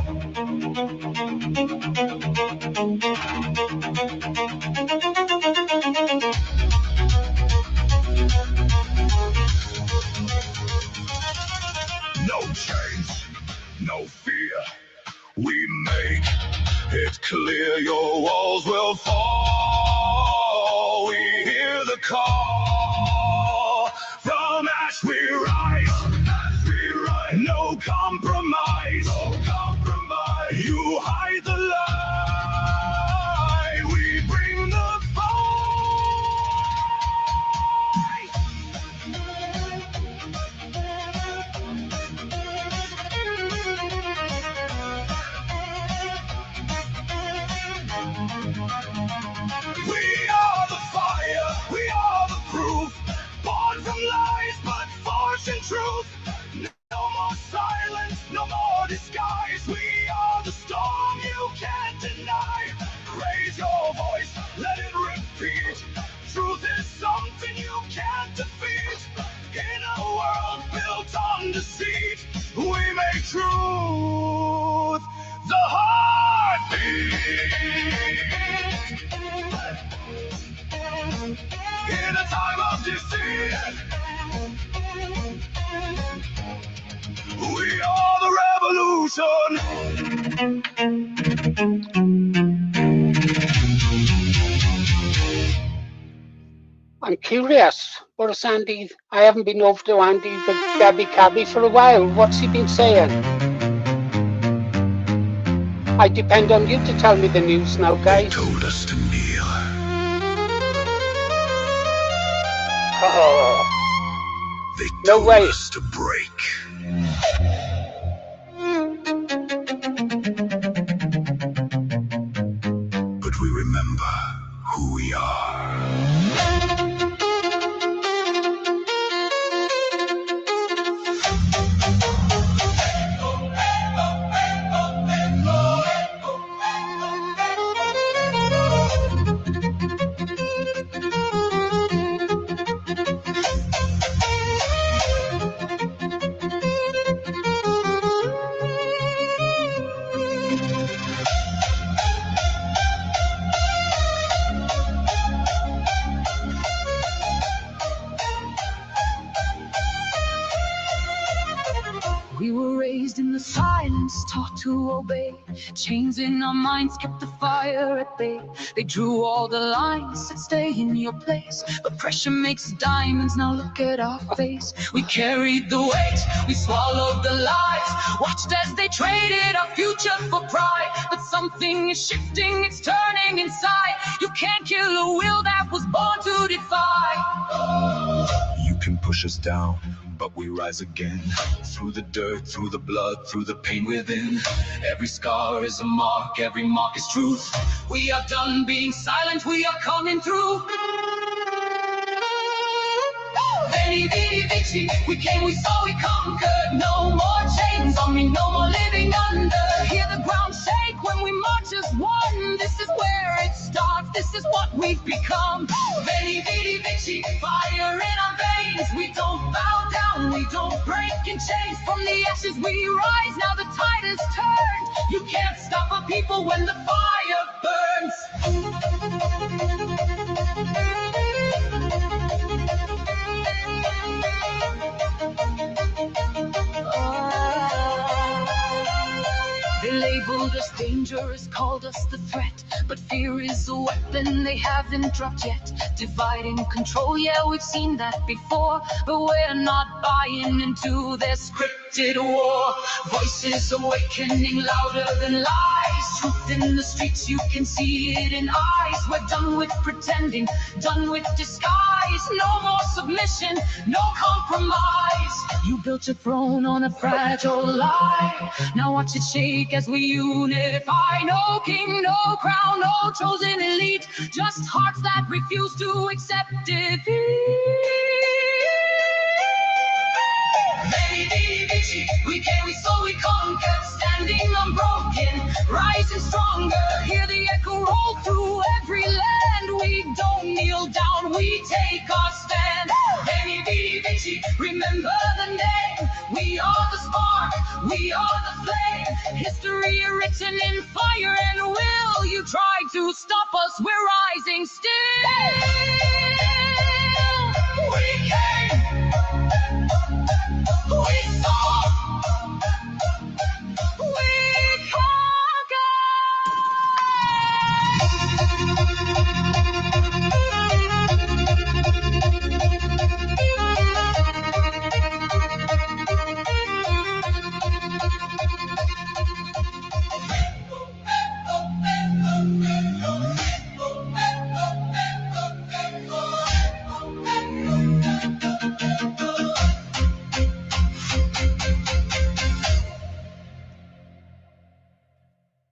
No change, no fear. We make it clear your walls will fall. We hear the call. From ash we rise. No compromise. You hide the lie. We bring the fight. We are the fire, we are the proof, born from lies but forged in truth. No more silence, no more disguise. We are the storm you can't deny. Raise your voice, let it repeat. Truth is something you can't defeat. In a world built on deceit, we make truth the heartbeat. In a time of deceit, we are the revolution. I'm curious. What is Andy? I haven't been over to Andy the Gabby Cabby for a while. What's he been saying? I depend on you to tell me the news now, guys. They told us to kneel. Oh, They no told way. us to break. But we remember who we are. We were raised in the silence, taught to obey. Chains in our minds kept the fire at bay. They drew all the lines, said stay in your place. But pressure makes diamonds, now look at our face. We carried the weight, we swallowed the lies. Watched as they traded our future for pride. But something is shifting, it's turning inside. You can't kill a will that was born to defy. You can push us down, but we rise again. Through the dirt, through the blood, through the pain within. Every scar is a mark, every mark is truth. We are done being silent, we are coming through. Veni, vidi, vici, we came, we saw, we conquered. No more chains on me, no more living under. Hear the ground shake when we march as one. This is where it starts, this is what we've become. Veni, vidi, vici, fire in our veins. We don't bow down, we don't break in chains. From the ashes we rise, now the tide has turned. You can't stop a people when the fire burns. They labeled us dangerous, called us the threat. But fear is a weapon they haven't dropped yet. Divide and control, yeah, we've seen that before. But we're not buying into their scripted war. Voices awakening louder than lies. Truth in the streets, you can see it in eyes. We're done with pretending, done with disguise. No more submission, no compromise. You built your throne on a fragile lie. Now watch it shake as we unify. No king, no crown, no chosen elite. Just hearts that refuse to accept defeat. Baby, bitchy, we came, we saw, we conquered. Standing unbroken, rising stronger. Hear the echo roll through every land. We don't kneel down, we take our stand. Baby, bitchy, remember the name. We are the spark, we are the flame. History written in fire and will. You tried to stop us, we're rising still. We came, we saw, we conquered.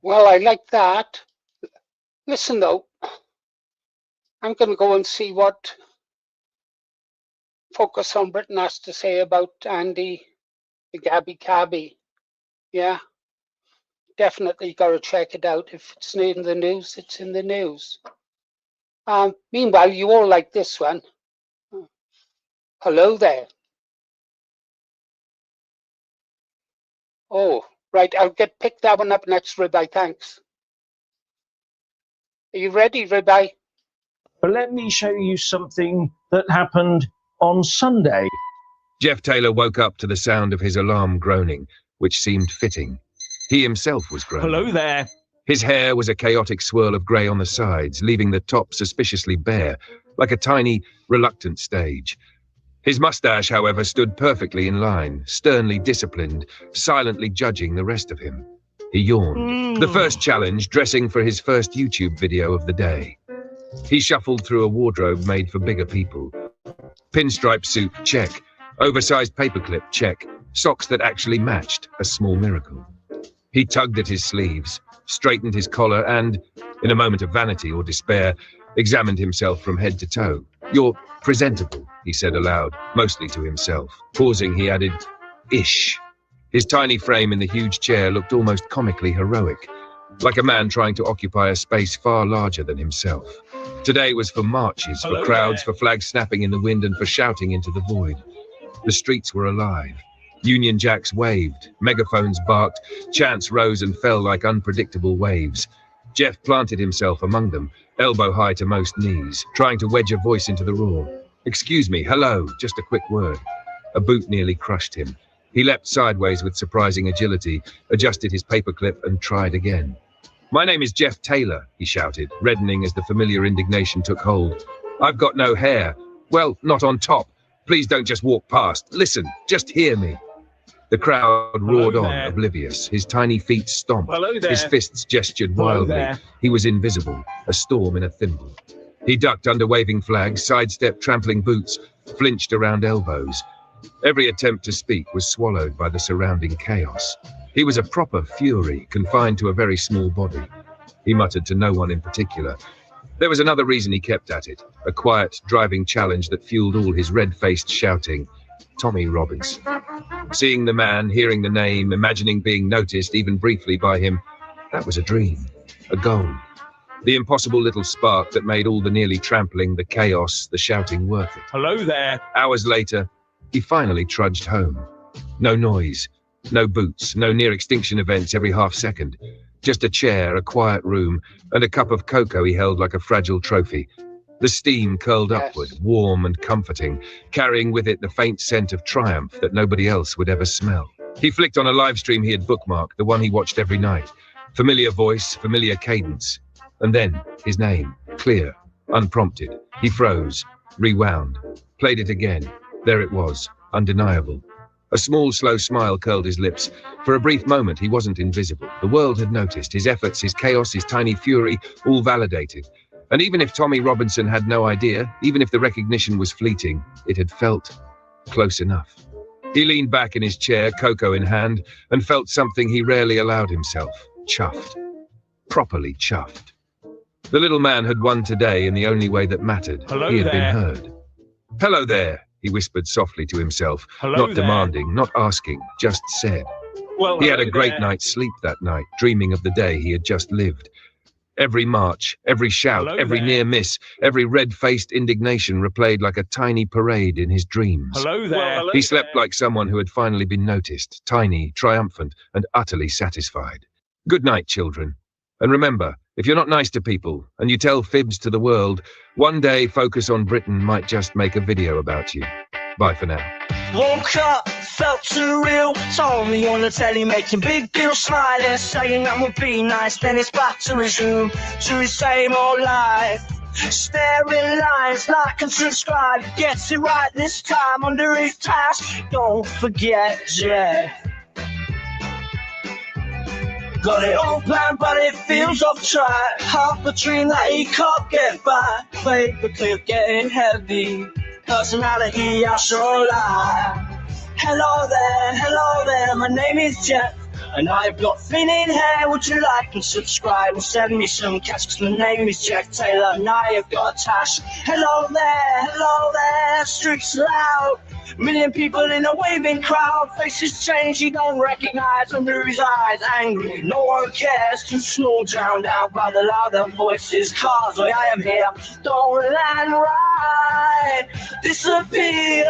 Well, I like that. Listen, though, I'm going to go and see what Focus on Britain has to say about Andy, the Gabby Cabby. Yeah, definitely got to check it out. If it's in the news, it's in the news. Meanwhile, you all like this one. Hello there. Oh, right, I'll pick that one up next, Ribeye, thanks. Are you ready, Ribeye? But let me show you something that happened on Sunday. Jeff Taylor woke up to the sound of his alarm groaning, which seemed fitting. He himself was groaning. Hello there. His hair was a chaotic swirl of grey on the sides, leaving the top suspiciously bare, like a tiny, reluctant stage. His mustache, however, stood perfectly in line, sternly disciplined, silently judging the rest of him. He yawned. The first challenge, dressing for his first YouTube video of the day. He shuffled through a wardrobe made for bigger people. Pinstripe suit, check. Oversized paperclip, check. Socks that actually matched, a small miracle. He tugged at his sleeves, straightened his collar and, in a moment of vanity or despair, examined himself from head to toe. "You're presentable," he said aloud, mostly to himself. Pausing, he added, "ish." His tiny frame in the huge chair looked almost comically heroic, like a man trying to occupy a space far larger than himself. Today was for marches, for crowds, for flags snapping in the wind and for shouting into the void. The streets were alive. Union Jacks waved, megaphones barked, chants rose and fell like unpredictable waves. Jeff planted himself among them, elbow high to most knees, trying to wedge a voice into the roar. "Excuse me, hello," just a quick word. A boot nearly crushed him. He leapt sideways with surprising agility, adjusted his paperclip and tried again. "My name is Jeff Taylor," he shouted, reddening as the familiar indignation took hold. "I've got no hair. Well, not on top. Please don't just walk past. Listen, just hear me." The crowd roared on, oblivious. His tiny feet stomped. His fists gestured wildly. He was invisible, a storm in a thimble. He ducked under waving flags, sidestepped trampling boots, flinched around elbows. Every attempt to speak was swallowed by the surrounding chaos. He was a proper fury, confined to a very small body. He muttered to no one in particular. There was another reason he kept at it, a quiet, driving challenge that fueled all his red-faced shouting. Tommy Robinson. Seeing the man, hearing the name, imagining being noticed, even briefly by him, that was a dream, a goal. The impossible little spark that made all the nearly trampling, the chaos, the shouting worth it. Hello there. Hours later, he finally trudged home. No noise, no boots, no near-extinction events every half second. Just a chair, a quiet room, and a cup of cocoa he held like a fragile trophy. The steam curled upward, warm and comforting, carrying with it the faint scent of triumph that nobody else would ever smell. He flicked on a live stream he had bookmarked, the one he watched every night. Familiar voice, familiar cadence. And then, his name, clear, unprompted. He froze, rewound, played it again. There it was, undeniable. A small, slow smile curled his lips. For a brief moment, he wasn't invisible. The world had noticed his efforts, his chaos, his tiny fury, all validated. And even if Tommy Robinson had no idea, even if the recognition was fleeting, it had felt close enough. He leaned back in his chair, cocoa in hand, and felt something he rarely allowed himself. Chuffed. Properly chuffed. The little man had won today in the only way that mattered. Hello he had there. been heard. Hello there, he whispered softly to himself, Hello not there. demanding, not asking, just said. Well, He had a hello great there. night's sleep that night, dreaming of the day he had just lived. Every march, every shout, Hello every there. near miss, every red-faced indignation replayed like a tiny parade in his dreams. Hello there. Well, hello He slept there. like someone who had finally been noticed, tiny, triumphant, and utterly satisfied. Good night, children. And remember, if you're not nice to people, and you tell fibs to the world, one day Focus on Britain might just make a video about you. Bye for now. Woke up, felt too real. Saw me on the telly making big deal, smiling, saying that would be nice. Then it's back to resume to his same old life. Staring lines, like and subscribe. Gets it right this time under his task. Don't forget Jeff. Got it all planned, but it feels off track. Half the dream that he can't get back. Paper clip getting heavy. Personality, I sure lie. Hello there, my name is Jeff. And I've got thinning hair, would you like and subscribe? Or send me some cash, cause my name is Jeff Taylor and I have got a tash. Hello there, streets loud. Million people in a waving crowd. Faces change, you don't recognize under his eyes. Angry, no one cares. Too slow, drowned out by the louder voices. Cars, I am here, don't land right. Disappears.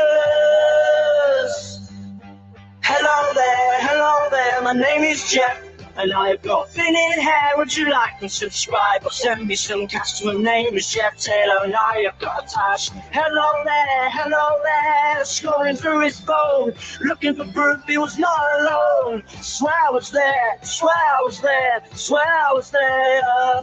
Hello there, my name is Jeff. And I've got thinning hair, would you like and subscribe? Or send me some cash, my name is Jeff Taylor and I have got a tash. Hello there, scrolling through his phone. Looking for proof he was not alone. Swear I was there.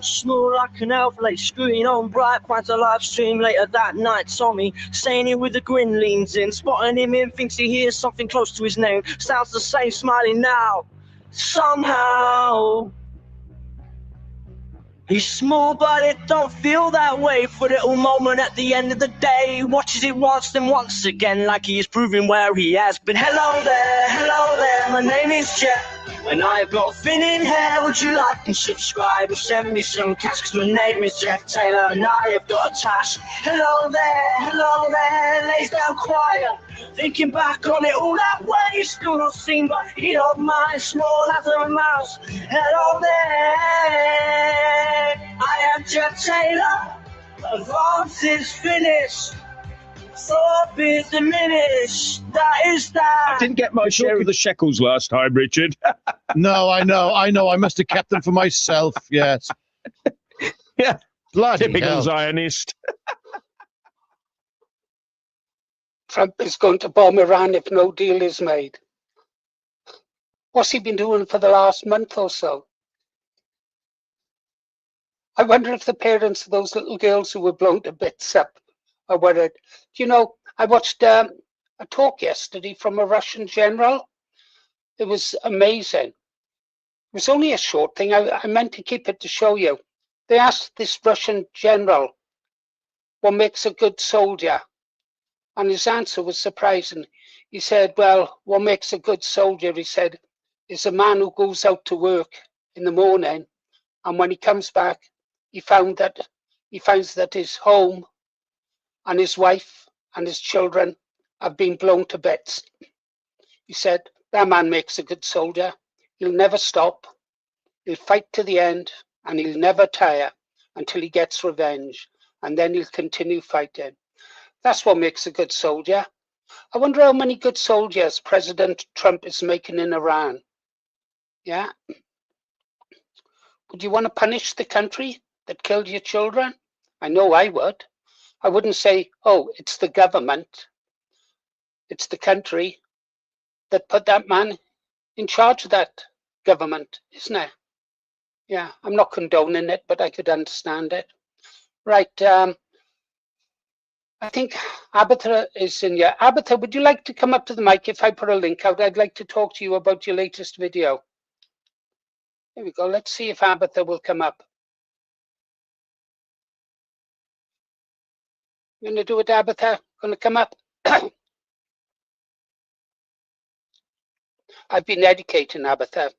Snore like an elf, late screen on bright. Finds a live stream later that night. Saw me saying it with a grin, leans in. Spotting him in, thinks he hears something close to his name. Sounds the same, smiling now. Somehow he's small, but it don't feel that way. For a little moment at the end of the day, watches it once, then once again, like he is proving where he has been. Hello there, my name is Jeff. And I've got thinning hair, would you like and subscribe? Or send me some cash, cause my name is Jeff Taylor and I have got a tash. Hello there, lays down quiet. Thinking back on it all that way, it's still not seen, but he don't mind, small as a mouse. Hello there, I am Jeff Taylor. Advance is finished. Stop is diminished. That is that. I didn't get my share of the shekels last time, Richard. No, I know. I must have kept them for myself. Yes. Yeah. Bloody Typical hell. Zionist. Trump is going to bomb Iran if no deal is made. What's he been doing for the last month or so? I wonder if the parents of those little girls who were blown to bits up are worried. You know, I watched a talk yesterday from a Russian general. It was amazing. It was only a short thing. I meant to keep it to show you. They asked this Russian general what makes a good soldier. And his answer was surprising. He said, well, what makes a good soldier, he said, is a man who goes out to work in the morning, and when he comes back, he finds that his home and his wife and his children have been blown to bits. He said, that man makes a good soldier. He'll never stop. He'll fight to the end, and he'll never tire until he gets revenge, and then he'll continue fighting. That's what makes a good soldier. I wonder how many good soldiers President Trump is making in Iran. Yeah? Would you want to punish the country that killed your children? I know I would. I wouldn't say, oh, it's the government. It's the country that put that man in charge of that government, isn't it? Yeah, I'm not condoning it, but I could understand it. Right. I think Abatha is in here. Abatha, would you like to come up to the mic if I put a link out? I'd like to talk to you about your latest video. There we go. Let's see if Abatha will come up. You going to do it, Abatha? Going to come up? I've been educating Abatha.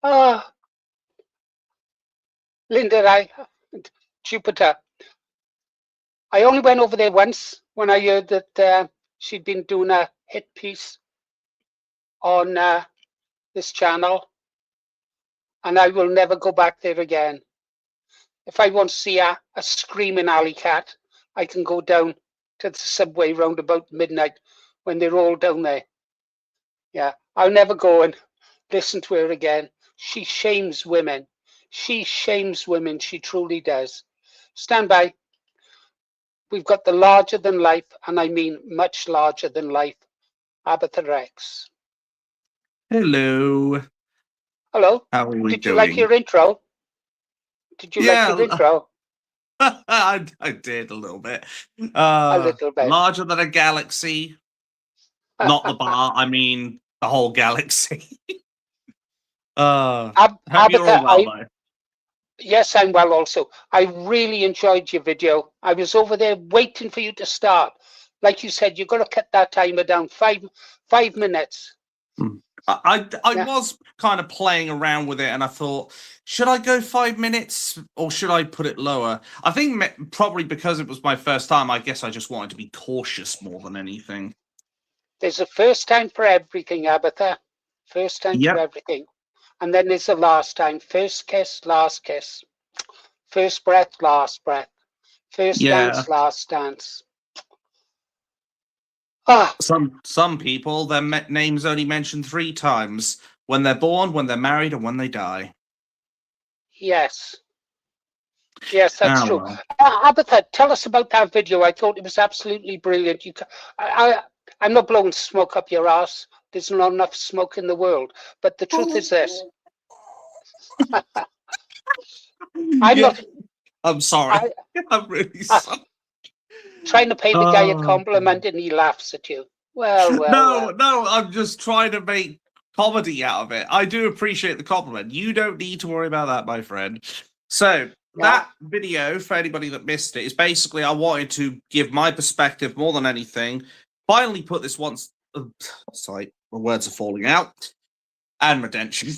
Oh, Linda, Jupiter. I only went over there once when I heard that she'd been doing a hit piece on this channel, and I will never go back there again. If I want to see a screaming alley cat, I can go down to the subway round about midnight when they're all down there. Yeah, I'll never go and listen to her again. She shames women. She shames women. She truly does. Stand by. We've got the larger than life, and I mean much larger than life, Abatha Rex. Hello. Hello. How are we Did doing? you like your intro? Did you like your intro? I did a little bit. A little bit. Larger than a galaxy. Not the bar, I mean the whole galaxy. Hope you're all well, though. Yes, I'm well also. I really enjoyed your video. I was over there waiting for you to start. Like you said, you've got to cut that timer down 5 minutes. I was kind of playing around with it, and I thought, should I go 5 minutes or should I put it lower? I think probably because it was my first time, I guess I just wanted to be cautious more than anything. There's a first time for everything, Abatha. First time for everything. And then there's a last time. First kiss, last kiss. First breath, last breath. First dance, last dance. Some people, their names only mentioned 3 times. When they're born, when they're married, and when they die. Yes. Yes, that's true. Well. Abatha, tell us about that video. I thought it was absolutely brilliant. I'm not blowing smoke up your ass. There's not enough smoke in the world. But the truth is this. I'm sorry. I'm really sorry. Trying to pay the guy a compliment and he laughs at you. Well. No, I'm just trying to make comedy out of it. I do appreciate the compliment. You don't need to worry about that, my friend. So that video, for anybody that missed it, is basically I wanted to give my perspective more than anything. Finally put this once. Sorry, my words are falling out. And redemption.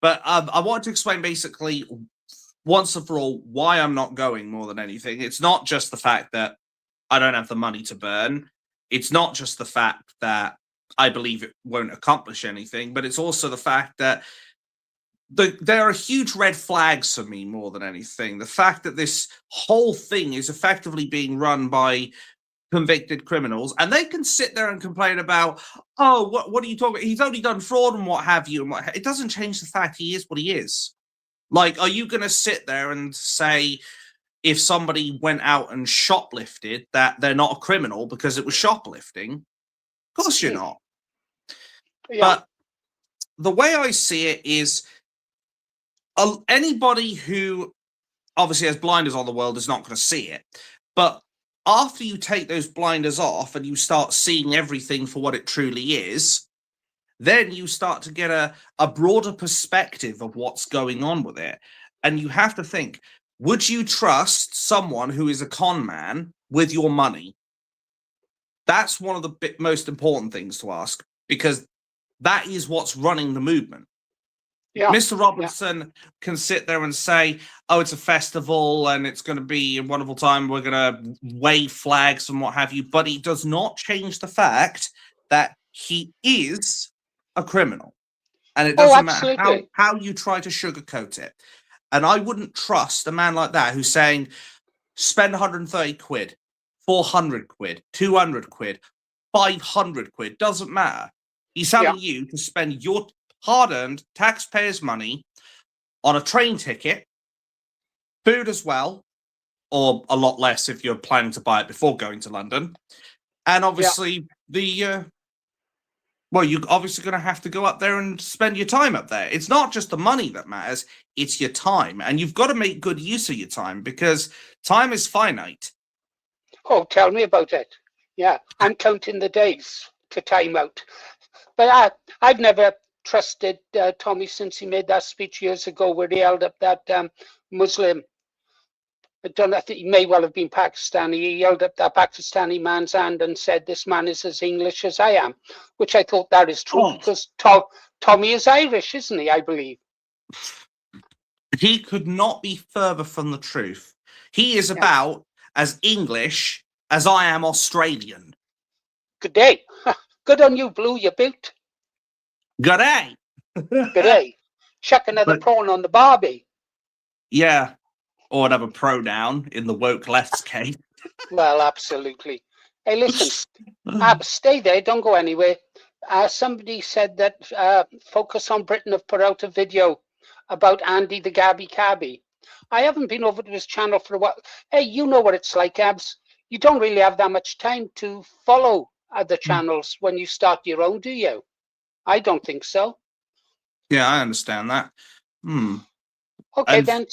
But I wanted to explain basically once and for all why I'm not going more than anything. It's not just the fact that I don't have the money to burn. It's not just the fact that I believe it won't accomplish anything, but it's also the fact that there are huge red flags for me more than anything. The fact that this whole thing is effectively being run by convicted criminals, and they can sit there and complain about, oh, what are you talking about? He's only done fraud and what have you. And it doesn't change the fact he is what he is. Like, are you going to sit there and say if somebody went out and shoplifted that they're not a criminal because it was shoplifting? Of course you're not. Yeah. But the way I see it is anybody who obviously has blinders on the world is not going to see it. But after you take those blinders off and you start seeing everything for what it truly is, then you start to get a broader perspective of what's going on with it. And you have to think, would you trust someone who is a con man with your money? That's one of the most important things to ask, because that is what's running the movement. Yeah. Mr. Robertson can sit there and say, oh, it's a festival and it's going to be a wonderful time. We're going to wave flags and what have you. But it does not change the fact that he is a criminal. And it doesn't matter how you try to sugarcoat it. And I wouldn't trust a man like that who's saying, spend 130 quid, 400 quid, 200 quid, 500 quid. Doesn't matter. He's telling you to spend your hard-earned taxpayers' money on a train ticket food as well, or a lot less if you're planning to buy it before going to London. And obviously well, you're obviously going to have to go up there and spend your time up there. It's not just the money that matters, it's your time. And you've got to make good use of your time because time is finite. Oh, tell me about it. Yeah, I'm counting the days to time out. But I've never trusted Tommy since he made that speech years ago where he held up that Muslim. I don't know, I think he may well have been Pakistani. He held up that Pakistani man's hand and said, "This man is as English as I am," which I thought that is true because Tommy is Irish, isn't he? I believe. He could not be further from the truth. He is about as English as I am Australian. Good day. Good on you, Blue, you built. Good day. Good day. Chuck another prawn on the barbie. Yeah. Or another pronoun in the woke left's case. Well, absolutely. Hey, listen, stay there, don't go anywhere. Somebody said that Focus on Britain have put out a video about Andy the Gabby Cabby. I haven't been over to his channel for a while. Hey, you know what it's like, Abs. You don't really have that much time to follow other channels when you start your own, do you? I don't think so. Yeah, I understand that. Okay, then.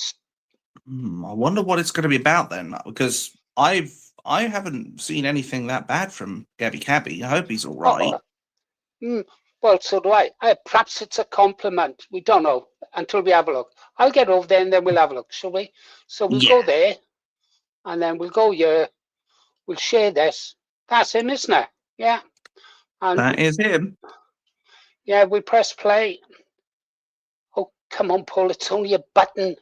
I wonder what it's going to be about then, because I haven't seen anything that bad from Gabby Cabby. I hope he's all right. Well, so do I. Perhaps it's a compliment. We don't know until we have a look. I'll get over there and then we'll have a look, shall we? So we'll go there, and then we'll go here. We'll share this. That's him, isn't it? Yeah. And that is him. Yeah, we press play. Oh, come on, Paul. It's only a button.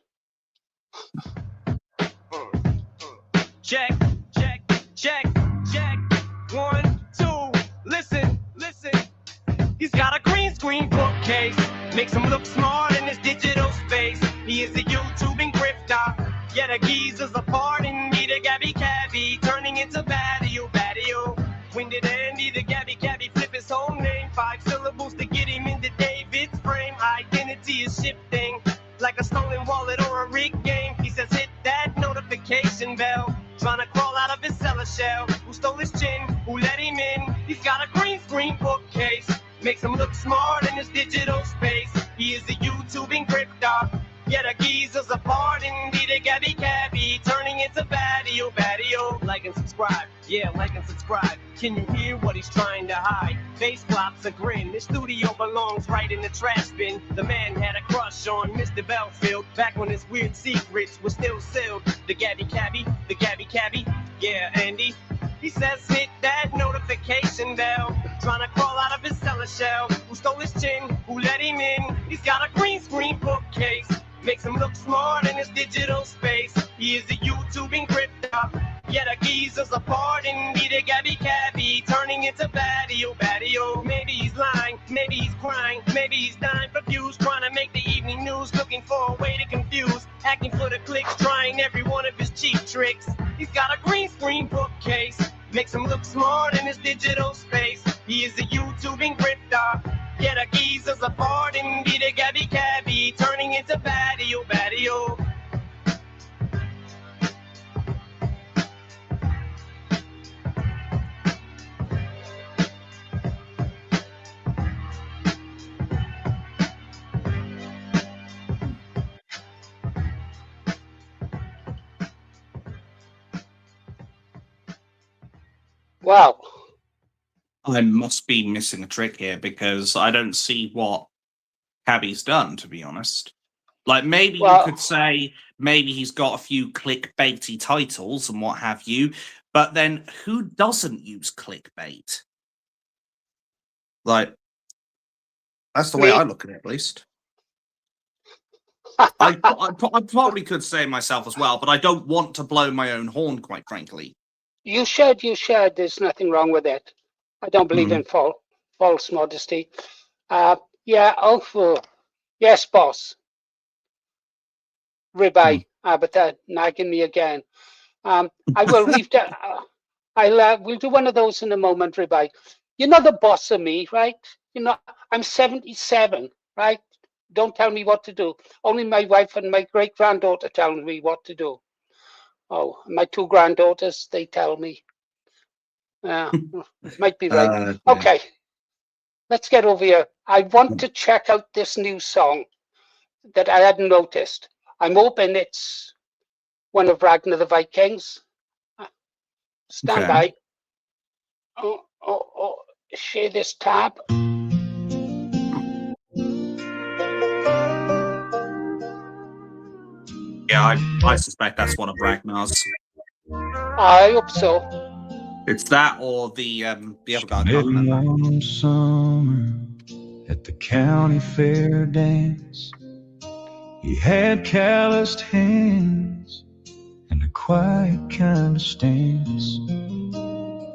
Check, check, check, check. 1, 2. Listen, listen. He's got a green screen bookcase. Makes him look smart in his digital space. He is a YouTubing grifter. Yet a geezer's a pardon me to Gabby Cabby, turning into baddie. When did Andy the Gabby Cabby flip his whole name? 5 syllables to get him into David's frame. Identity is shifting like a stolen wallet or a rigged game. He says hit that notification bell. Trying to crawl out of his cellar shell. Who stole his chin? Who let him in? He's got a green screen bookcase. Makes him look smart in his digital space. He is a YouTubing grifter. Yet a geezer's a pardon. Indeed a Gabby Cabby, turning into baddie. Like and subscribe. Yeah, like and subscribe. Can you hear what he's trying to hide? Face flops a grin. This studio belongs right in the trash bin. The man had a crush on Mr. Belfield back when his weird secrets were still sealed. The Gabby Cabby. Yeah, Andy. He says hit that notification bell. Trying to crawl out of his cellar shell. Who stole his chin? Who let him in? He's got a green screen bookcase. Makes him look smart in his digital space. He is a YouTubing grifter. Yet a geezer's a pardon. Be the Gabby Cabby, turning into baddie. Maybe he's lying, maybe he's crying, maybe he's dying for views, trying to make the evening news, looking for a way to confuse, acting for the clicks, trying every one of his cheap tricks. He's got a green screen bookcase. Makes him look smart in his digital space. He is a YouTubing grifter. Yet a geezer's a pardon. Be the Gabby Cabby, turning into baddie. Wow. I must be missing a trick here because I don't see what Cabby's done, to be honest. Like, maybe you could say maybe he's got a few clickbaity titles and what have you, but then who doesn't use clickbait? Like, that's the way I look at it, at least. I probably could say myself as well, but I don't want to blow my own horn, quite frankly. You should. There's nothing wrong with it. I don't believe in false modesty. Yes, boss. Ribeye, but that nagging me again. I will. We'll do one of those in a moment, Ribeye. You're not the boss of me, right? I'm 77, right? Don't tell me what to do. Only my wife and my great-granddaughter tell me what to do. Oh, my 2 granddaughters, they tell me. Might be right. Okay, let's get over here. I want to check out this new song that I hadn't noticed. I'm hoping it's one of Ragnar the Vikings. Stand by. Share this tab. Yeah, I suspect that's one of Ragnar's. I hope so. It's that or the other guy. One summer at the county fair dance, he had calloused hands and a quiet kind of stance.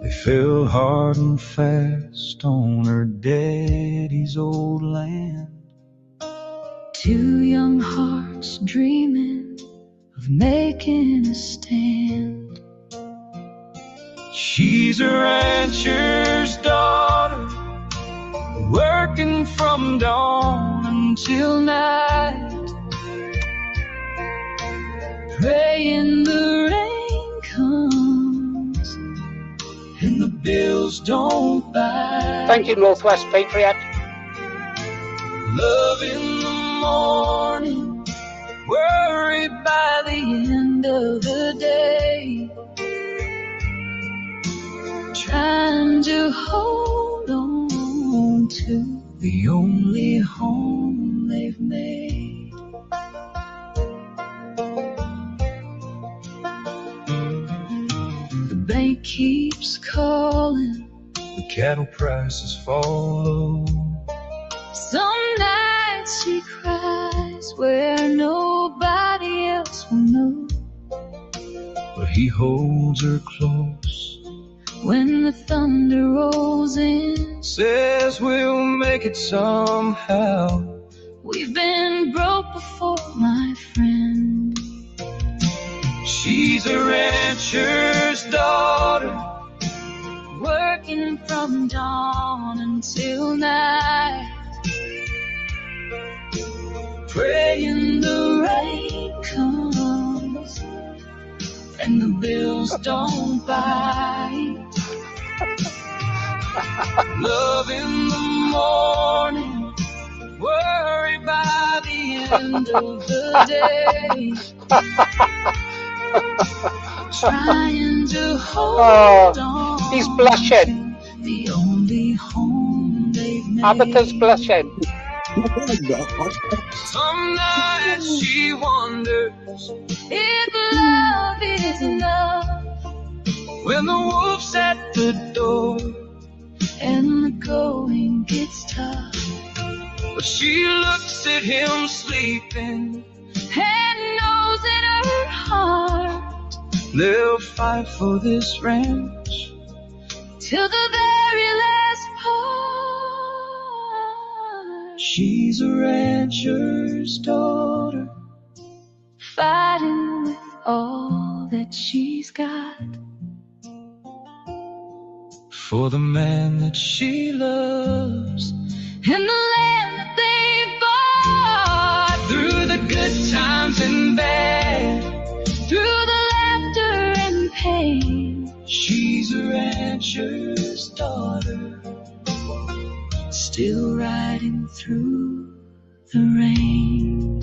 They fell hard and fast on her daddy's old land. 2 young hearts dreaming of making a stand. She's a rancher's daughter, working from dawn until night, praying the rain comes and the bills don't bite. Thank you, Northwest Patriot. Love in the morning, worry by the end of the day, trying to hold on to the only home they've made. The bank keeps calling, the cattle prices follow. Some nights she cries where nobody else will know, but he holds her close when the thunder rolls in. Says we'll make it somehow. We've been broke before, my friend. She's a rancher's daughter, working from dawn until night, praying the rain comes and the bills don't bite. Love in the morning, worry by the end of the day, trying to hold on. He's blushing. The only home they've made. Abatha's blushing. Some nights she wonders if love is enough when the wolf's at the door and the going gets tough. But she looks at him sleeping and knows in her heart they'll fight for this ranch till the very last part. She's a rancher's daughter, fighting with all that she's got for the man that she loves and the land that they bought. Through the good times and bad, through the laughter and pain, she's a rancher's daughter, still riding through the rain.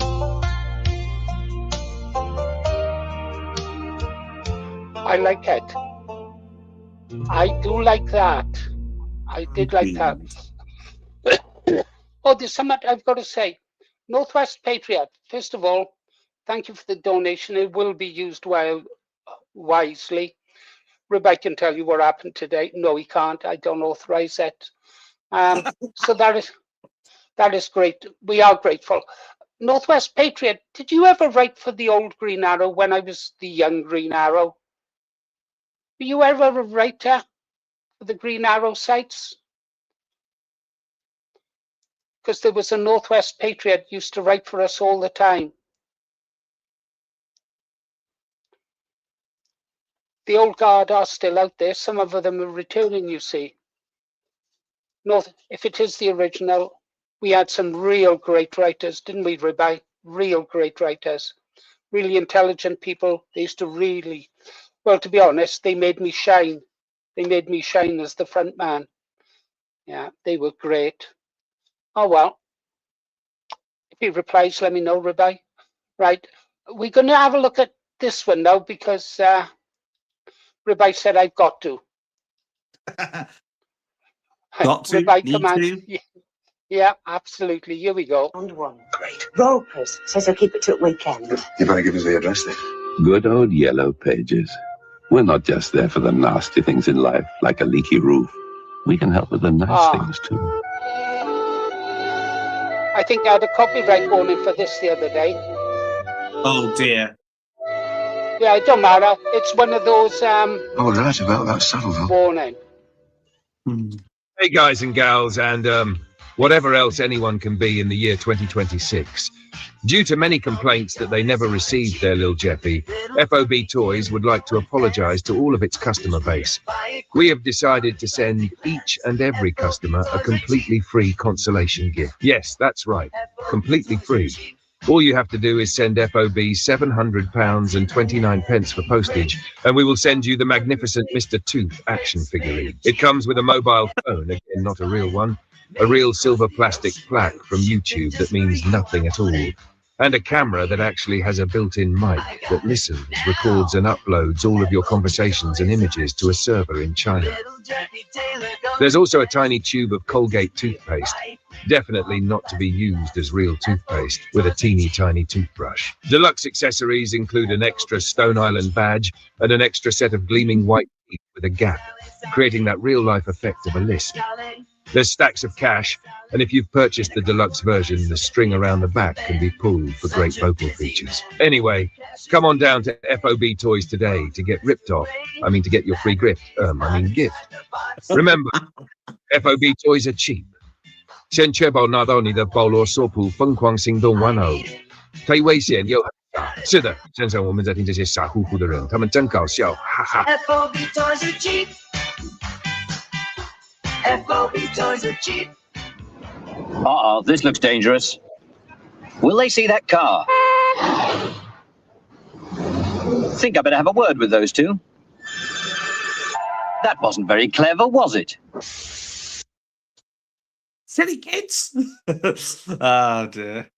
I like it. I do like that. I did like that. Oh, there's something I've got to say. Northwest Patriot, first of all, thank you for the donation. It will be used wisely. Ribby can tell you what happened today. No, he can't. I don't authorize it. So that is great. We are grateful. Northwest Patriot, did you ever write for the old Green Arrow when I was the young Green Arrow? Were you ever a writer for the Green Arrow sites? Because there was a Northwest Patriot used to write for us all the time. The old guard are still out there. Some of them are returning, you see. If it is the original, We had some real great writers, didn't we, Ribai? Real great writers. Really intelligent people. They used to really, well, to be honest, they made me shine. They made me shine as the front man. Yeah, they were great. Oh, well. If he replies, let me know, Ribai. Right. We're going to have a look at this one now because Ribai said I've got to. Got to, Ribai, need come on. to. Yeah, absolutely. Here we go. Great. Ropers says he'll keep it till weekend. You better give us the address then. Good old Yellow Pages. We're not just there for the nasty things in life, like a leaky roof. We can help with the nice things too. I think I had a copyright warning for this the other day. Oh dear. Yeah, it don't matter. It's one of those Oh, right, about that saddle, though. warning. Hey guys and gals and whatever else anyone can be in the year 2026. Due to many complaints that they never received their Lil Jeffy, FOB Toys would like to apologise to all of its customer base. We have decided to send each and every customer a completely free consolation gift. Yes, that's right, completely free. All you have to do is send FOB £700 and 29 pence for postage, and we will send you the magnificent Mr. Tooth action figurine. It comes with a mobile phone, again, not a real one, a real silver plastic plaque from YouTube that means nothing at all, and a camera that actually has a built-in mic that listens, records and uploads all of your conversations and images to a server in China. There's also a tiny tube of Colgate toothpaste, definitely not to be used as real toothpaste, with a teeny tiny toothbrush. Deluxe accessories include an extra Stone Island badge and an extra set of gleaming white teeth with a gap, creating that real-life effect of a lisp. There's stacks of cash, and if you've purchased the deluxe version, the string around the back can be pulled for great vocal features. Anyway, come on down to FOB Toys today to get ripped off. To get your free gift. Remember, FOB Toys are cheap. 先确保拿到你的保罗索普疯狂行动玩偶，忒危险又很傻。是的，先生，我们在听这些傻乎乎的人，他们真搞笑，哈哈。FOB Toys are cheap. FOB Toys are cheap. Uh-oh, this looks dangerous. Will they see that car? Think I better have a word with those two. That wasn't very clever, was it? Silly kids. Oh dear.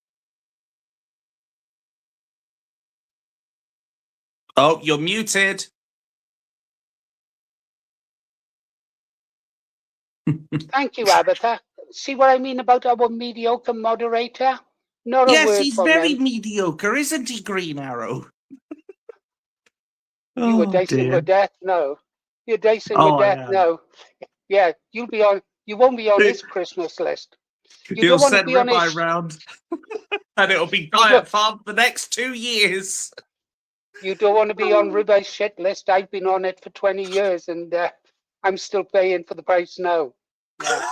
Oh, you're muted. Thank you, Abatha. See what I mean about our mediocre moderator? Not a yes, word he's from very him. mediocre, isn't he, Green Arrow? You were dicing with death? No. You're dicing with death? No. Yeah, you won't be on his Christmas list. You'll send Ribeye round, and it'll be Diet Farm for the next 2 years. You don't want to be on Ribeye's shit list. I've been on it for 20 years, and I'm still paying for the price now. Yeah.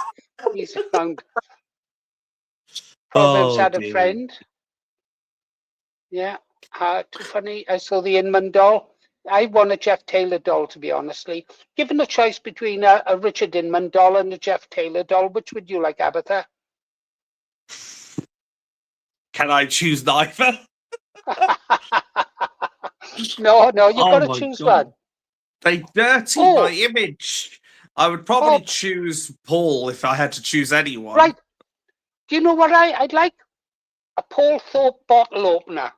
He's found. Proverbs had a friend. Yeah, too funny. I saw the Inman doll. I want a Jeff Taylor doll, to be honestly. Given a choice between a Richard Inman doll and a Jeff Taylor doll, which would you like, Abatha? Can I choose neither? No, you've got to choose one. They dirty my image. I would probably choose Paul if I had to choose anyone. Right. Do you know what I'd like? A Paul Thorpe bottle opener.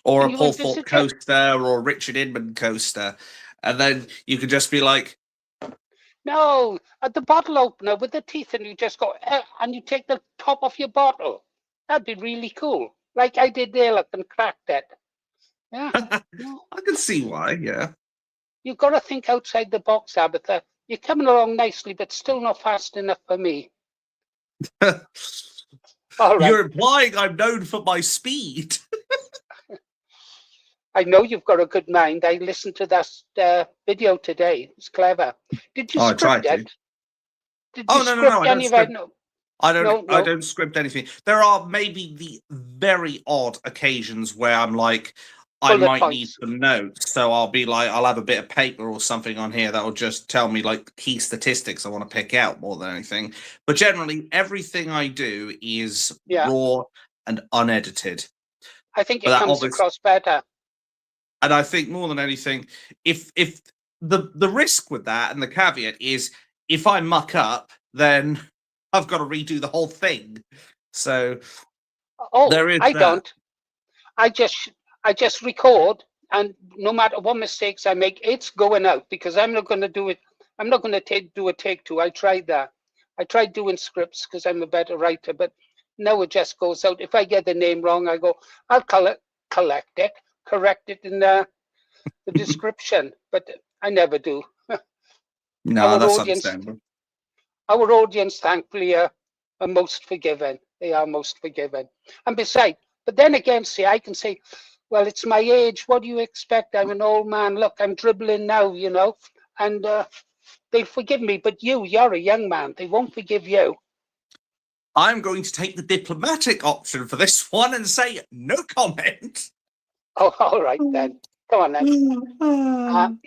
Or a Paul Thorpe coaster or a Richard Inman coaster. And then you could just be like... No, the bottle opener with the teeth, and you just go, and you take the top off your bottle. That'd be really cool. Like I did there, look, and cracked it. Yeah. I can see why, yeah. You've got to think outside the box, Abatha. You're coming along nicely, but still not fast enough for me. All right. You're implying I'm known for my speed. I know you've got a good mind. I listened to that video today. It's clever. Did you script it? Did you script any of it? No. I don't script anything. There are maybe the very odd occasions where I'm like, I might need some notes. So I'll be like, I'll have a bit of paper or something on here that will just tell me like key statistics I want to pick out more than anything. But generally, everything I do is raw and unedited. I think it comes across better. And I think more than anything, if the risk with that and the caveat is if I muck up, then I've got to redo the whole thing. So there is don't. I just record, and no matter what mistakes I make, it's going out because I'm not going to do it. I'm not going to do a take two. I tried that. I tried doing scripts because I'm a better writer, but now it just goes out. If I get the name wrong, I go, I'll correct it in the description, but I never do. No, that's understandable. Our audience, thankfully, are most forgiving. They are most forgiving. And besides, but then again, see, I can say, well, it's my age. What do you expect? I'm an old man. Look, I'm dribbling now, you know, and they'll forgive me. But you're a young man. They won't forgive you. I'm going to take the diplomatic option for this one and say no comment. Oh, all right then. Come on then.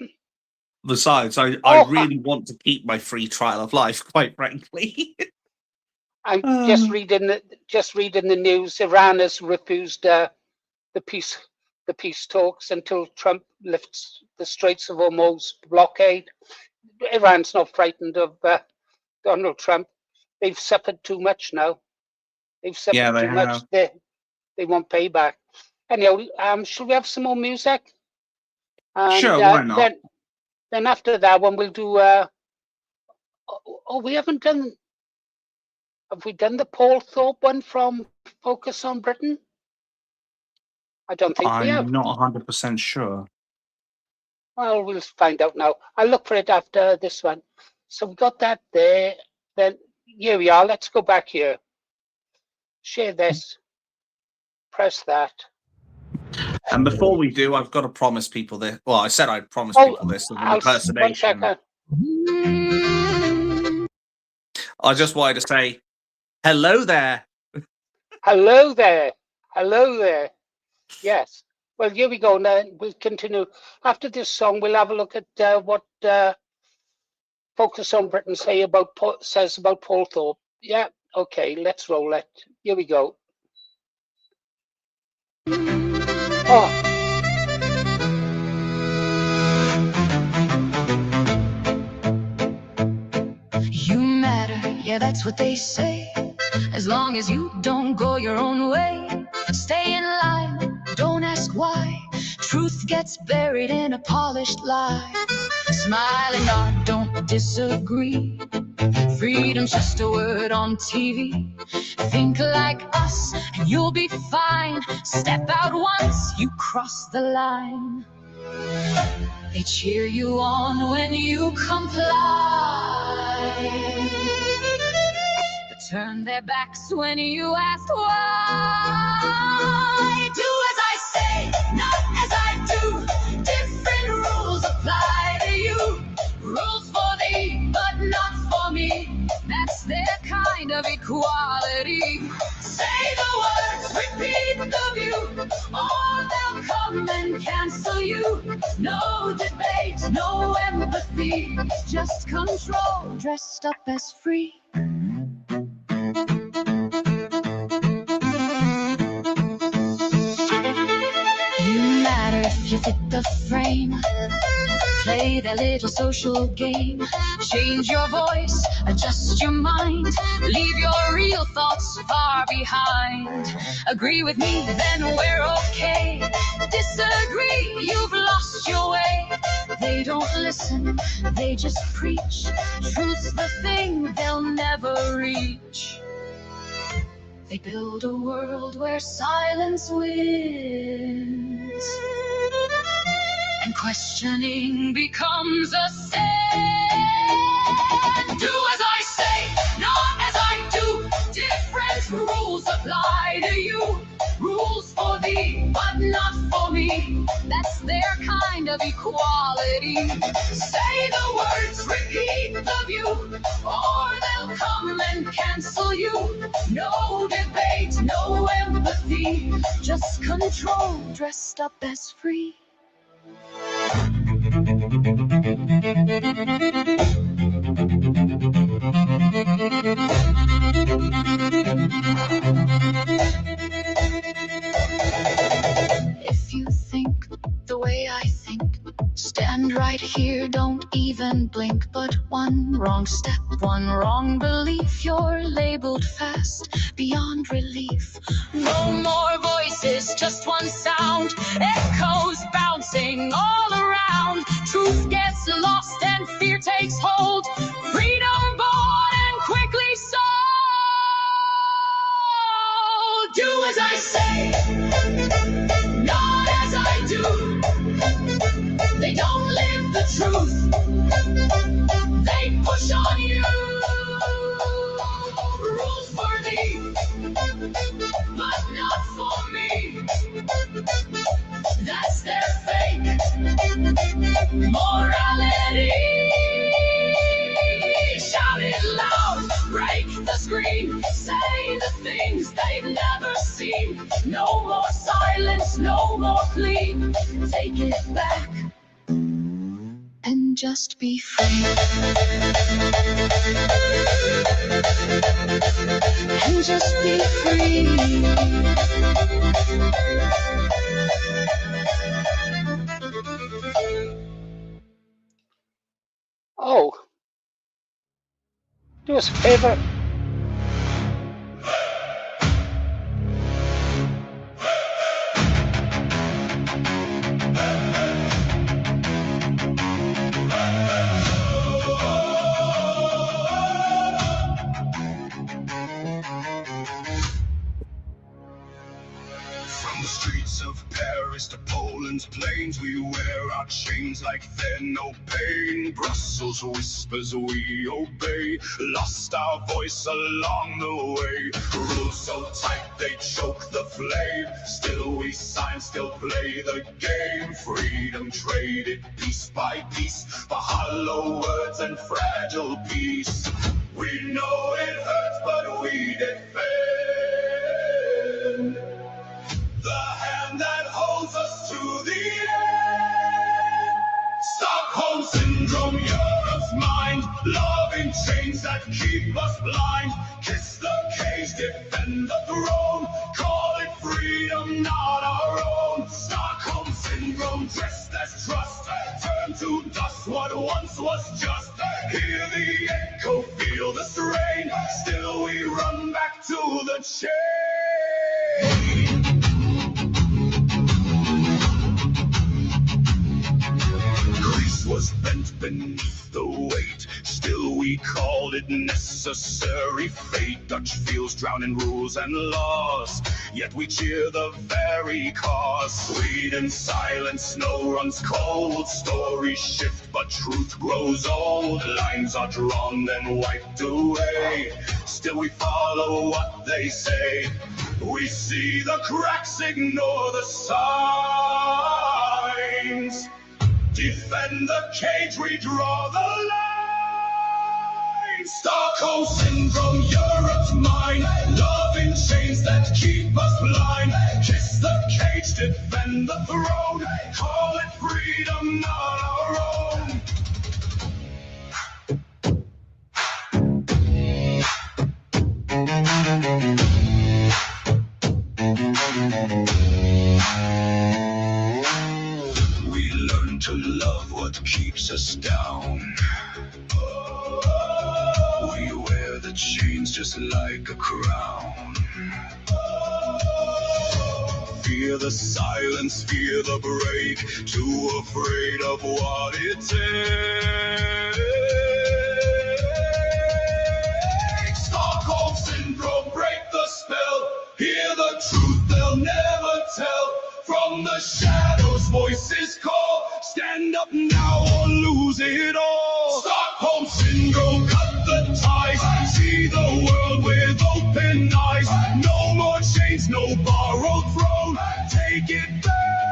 Besides, I really want to keep my free trial of life, quite frankly. I'm just reading the news. Iran has refused the peace talks until Trump lifts the Straits of Hormuz blockade. Iran's not frightened of Donald Trump. They've suffered too much now. They've suffered too much. They want payback. Anyhow, should we have some more music? And, sure, why not? Then after that one, we'll do. We haven't done. Have we done the Paul Thorpe one from Focus on Britain? I don't think we have. I'm not 100% sure. Well, we'll find out now. I'll look for it after this one. So we got that there. Then here we are. Let's go back here. Share this. Press that. And before we do, I've got to promise people this. Well, I said I'd promise people this. Impersonation. 1 second. I just wanted to say, hello there. Hello there. Hello there. Yes. Well, here we go. Now we'll continue. After this song, we'll have a look at what Focus on Britain says about Paul Thorpe. Yeah. Okay. Let's roll it. Here we go. Oh. You matter, yeah, that's what they say. As long as you don't go your own way, stay in line, don't ask why. Truth gets buried in a polished lie. Smile and nod, don't disagree. Freedom's just a word on TV. Think like us and you'll be fine. Step out once, you cross the line. They cheer you on when you comply, but turn their backs when you ask why. Do as I say, not as I do. Different rules apply to you. Rules for thee, but not for me. That's their kind of equality. Say the words, repeat the view, or they'll come and cancel you. No debate, no empathy, just control dressed up as free. You matter if you fit the frame. Play that little social game. Change your voice, adjust your mind. Leave your real thoughts far behind. Agree with me, then we're okay. Disagree, you've lost your way. They don't listen, they just preach. Truth's the thing they'll never reach. They build a world where silence wins, and questioning becomes a sin. Do as I say, not as I do. Different rules apply to you. Rules for thee, but not for me. That's their kind of equality. Say the words, repeat the view, or they'll will come and cancel you. No debate, no empathy, just control dressed up as free. If you think the way I think, stand right here, don't even blink. But one wrong step, one wrong belief, you're labeled fast beyond relief. No more voices, just one sound, echoes bouncing all around. Truth gets lost and fear takes hold, freedom born and quickly sold. Do as I say, not as I do. They don't live the truth, they push on you. Rules for thee, but not for me. That's their fake morality. Shout it loud, break the screen, say the things they've never seen. No more silence, no more plea. Take it back and just be free. And just be free. Oh, do us a favor. From the streets of Paris to Poland's plains, we wear our chains like they're no pain. Brussels whispers, we obey. Lost our voice along the way. Rules so tight they choke the flame. Still we sign, still play the game. Freedom traded piece by piece for hollow words and fragile peace. We know it hurts, but we defend the hand that holds us to the end. Stockholm Syndrome, Europe's mind. Love in chains that keep us blind. Kiss the cage, defend the throne. Call it freedom, not our own. Stockholm Syndrome, dressed as trust. Turn to dust what once was just. Hear the echo, feel the strain. Still we run back to the chain. Greece was bent beneath the weight, still we called it necessary fate. Dutch fields drown in rules and laws, yet we cheer the very cause. Sweden silence, snow runs cold, stories shift but truth grows old. Lines are drawn then wiped away, still we follow what they say. We see the cracks, ignore the signs. Defend the cage, we draw the line. Stockholm Syndrome, Europe's mine. Love in chains that keep us blind. Kiss the cage, defend the throne. Call it freedom, not our own. We learn to love what keeps us down. We wear the chains just like a crown. Fear the silence, fear the break, too afraid of what it takes. Stockholm Syndrome, break the spell. Hear the truth they'll never tell. From the shadows, voices call. Stand up now or lose it all. Stockholm Syndrome, cut the ties. See the world with open eyes. No more chains, no borrowed throne. Take it back,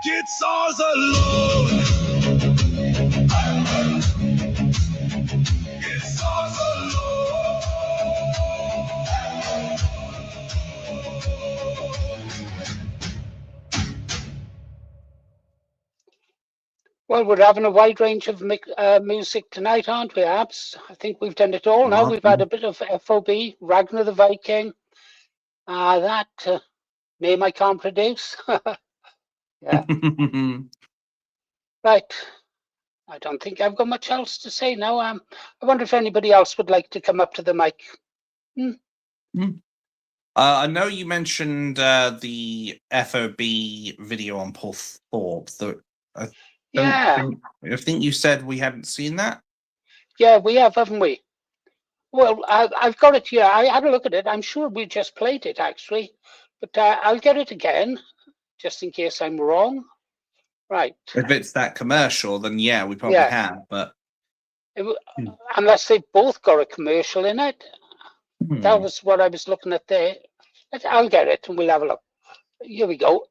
it's ours alone. It's ours alone. Well, we're having a wide range of music tonight, aren't we, Abs? I think we've done it all now. We've had a bit of FOB, Ragnar the Viking, that name I can't produce. Yeah. Right. I don't think I've got much else to say now. I wonder if anybody else would like to come up to the mic. I know you mentioned the FOB video on Paul Thorpe. I think you said we hadn't seen that. Yeah, we have, haven't we? Well, I've got it here. I had a look at it. I'm sure we just played it, actually. But I'll get it again, just in case I'm wrong. Right. If it's that commercial, then yeah, we probably have. But unless they both got a commercial in it. That was what I was looking at there. I'll get it and we'll have a look. Here we go.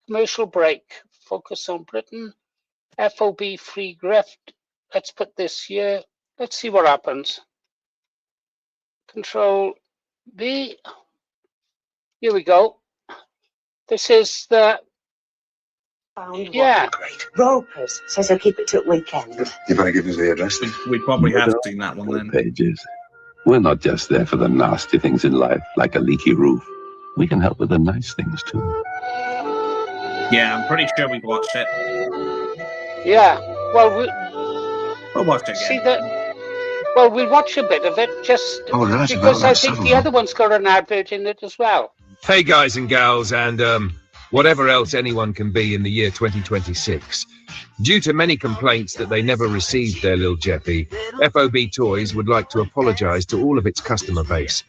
Commercial break. Focus on Britain. FOB free grift. Let's put this here. Let's see what happens. Control B. Here we go. This is the. Yeah. Ropers says he'll keep it till weekend. You better give us the address. We probably have seen that one then. Pages. We're not just there for the nasty things in life, like a leaky roof. We can help with the nice things too. Yeah, I'm pretty sure we've watched it. Yeah. Well, we'll watch it again. See that? Well, we'll watch a bit of it just because I think the other one's got an advert in it as well. Hey guys and gals and whatever else anyone can be in the year 2026. Due to many complaints that they never received their Lil Jeppy, FOB Toys would like to apologise to all of its customer base.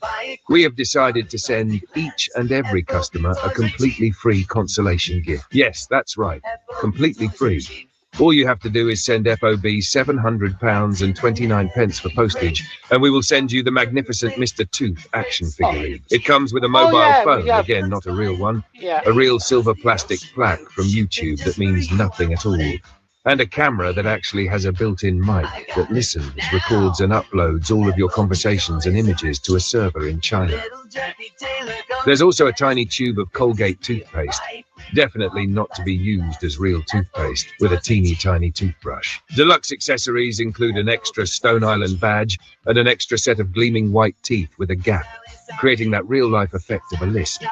We have decided to send each and every customer a completely free consolation gift. Yes, that's right, completely free. All you have to do is send FOB £700 and 29 pence for postage, and we will send you the magnificent Mr. Tooth action figurine. It comes with a mobile phone, again, not a real one, a real silver plastic plaque from YouTube that means nothing at all, and a camera that actually has a built-in mic that listens, records and uploads all of your conversations and images to a server in China. There's also a tiny tube of Colgate toothpaste, definitely not to be used as real toothpaste, with a teeny tiny toothbrush. Deluxe accessories include an extra Stone Island badge and an extra set of gleaming white teeth with a gap, creating that real-life effect of a lisp.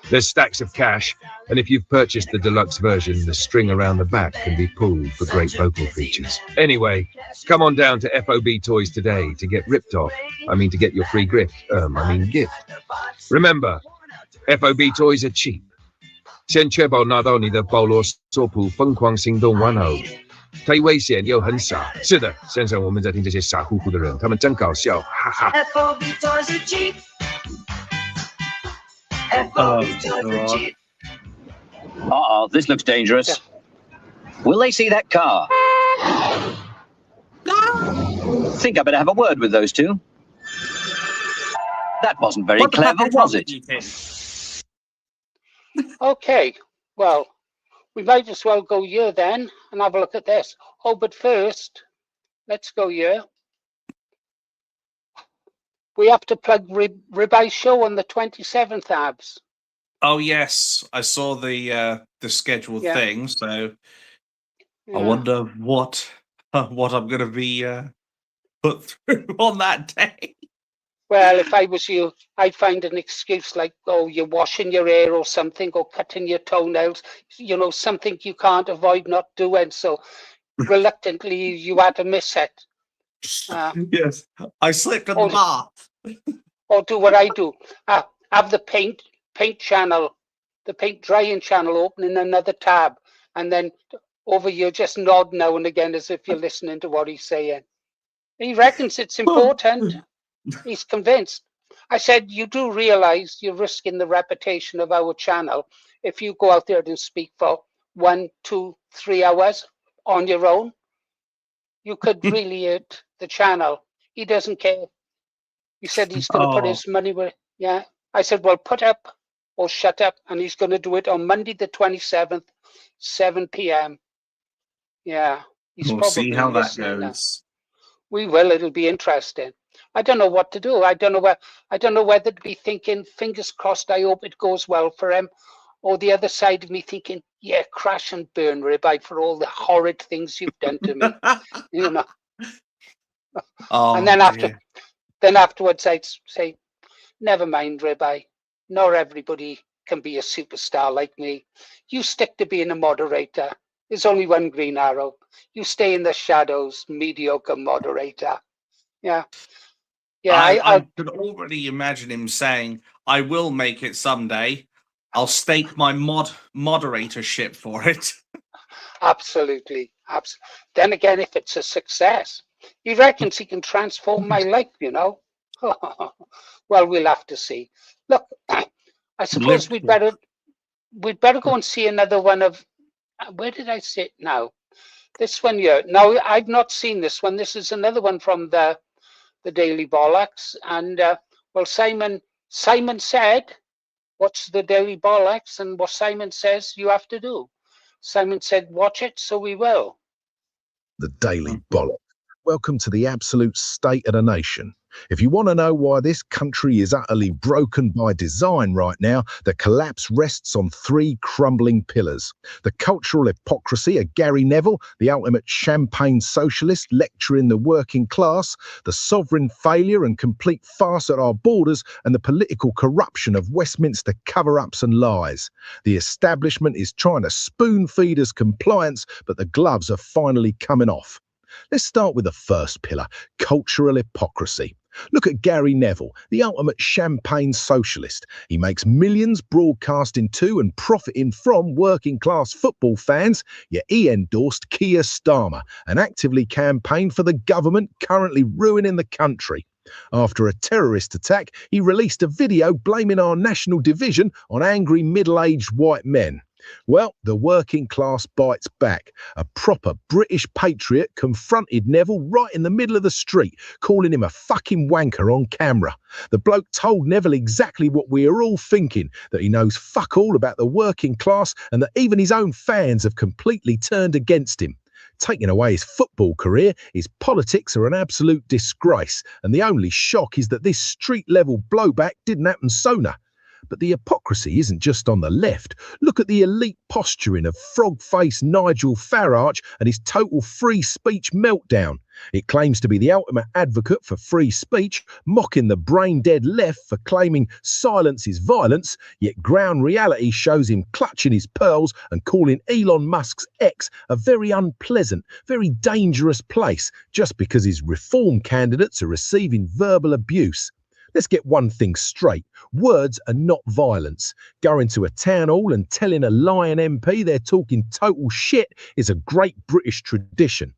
There's stacks of cash, and if you've purchased the deluxe version, the string around the back can be pulled for great vocal features. Anyway, come on down to FOB Toys today to get ripped off. To get your free gift. Remember, FOB Toys are cheap. 先确保拿到你的保罗索普疯狂行动玩偶，太危险又很傻。是的，先生，我们在听这些傻乎乎的人，他们真搞笑，哈哈。FOB Toys are cheap. FOB Toys are cheap. Uh-oh, this looks dangerous. Will they see that car? Think I better have a word with those two. That wasn't very clever, was it? Okay, well, we might as well go here then and have a look at this. Oh, but first, let's go here. We have to plug Ribeye Show on the 27th, Abs. Oh yes, I saw the scheduled thing. So I wonder what I'm going to be put through on that day. Well, if I was you, I'd find an excuse like, oh, you're washing your hair or something, or cutting your toenails. Something you can't avoid not doing. So reluctantly, you had to miss it. Yes, I slipped in the bath. Or do what I do. Have the paint channel, the paint drying channel open in another tab, and then over here just nod now and again as if you're listening to what he's saying. He reckons it's important. He's convinced. I said, you do realize you're risking the reputation of our channel if you go out there and speak for 1, 2, 3 hours on your own. You could really hurt the channel. He doesn't care. He said he's going to put his money where, I said, well, put up or shut up. And he's going to do it on Monday, the 27th, 7 p.m. Yeah. He's we'll probably see how that listening goes. Now. We will. It'll be interesting. I don't know what to do. I don't know whether to be thinking, fingers crossed, I hope it goes well for him, or the other side of me thinking, yeah, crash and burn, Ribeye, for all the horrid things you've done to me, you know. And then afterwards I'd say, never mind, Ribeye. Not everybody can be a superstar like me. You stick to being a moderator. There's only one green arrow. You stay in the shadows, mediocre moderator. Yeah. Yeah, I could already imagine him saying, I will make it someday. I'll stake my moderatorship for it. Absolutely. Then again, if it's a success, he reckons he can transform my life, you know. Well, we'll have to see. Look, I suppose we'd better go and see another one of, where did I sit now? This one here. Now, I've not seen this one. This is another one from the Daily Bollocks. And, well, Simon said, what's the Daily Bollocks? And what Simon says you have to do. Simon said, watch it, so we will. The Daily Bollocks. Welcome to the absolute state of the nation. If you want to know why this country is utterly broken by design right now, the collapse rests on 3 crumbling pillars. The cultural hypocrisy of Gary Neville, the ultimate champagne socialist lecturing the working class, the sovereign failure and complete farce at our borders, and the political corruption of Westminster cover-ups and lies. The establishment is trying to spoon-feed us compliance, but the gloves are finally coming off. Let's start with the first pillar, cultural hypocrisy. Look at Gary Neville, the ultimate champagne socialist. He makes millions broadcasting to and profiting from working class football fans, yet he endorsed Keir Starmer and actively campaigned for the government currently ruining the country. After a terrorist attack, he released a video blaming our national division on angry middle-aged white men. Well, the working class bites back. A proper British patriot confronted Neville right in the middle of the street, calling him a fucking wanker on camera. The bloke told Neville exactly what we are all thinking, that he knows fuck all about the working class and that even his own fans have completely turned against him. Taking away his football career, his politics are an absolute disgrace, and the only shock is that this street-level blowback didn't happen sooner. But the hypocrisy isn't just on the left. Look at the elite posturing of frog-faced Nigel Farage and his total free speech meltdown. It claims to be the ultimate advocate for free speech, mocking the brain-dead left for claiming silence is violence, yet ground reality shows him clutching his pearls and calling Elon Musk's X a very unpleasant, very dangerous place, just because his reform candidates are receiving verbal abuse. Let's get one thing straight. Words are not violence. Going to a town hall and telling a lying MP they're talking total shit is a great British tradition.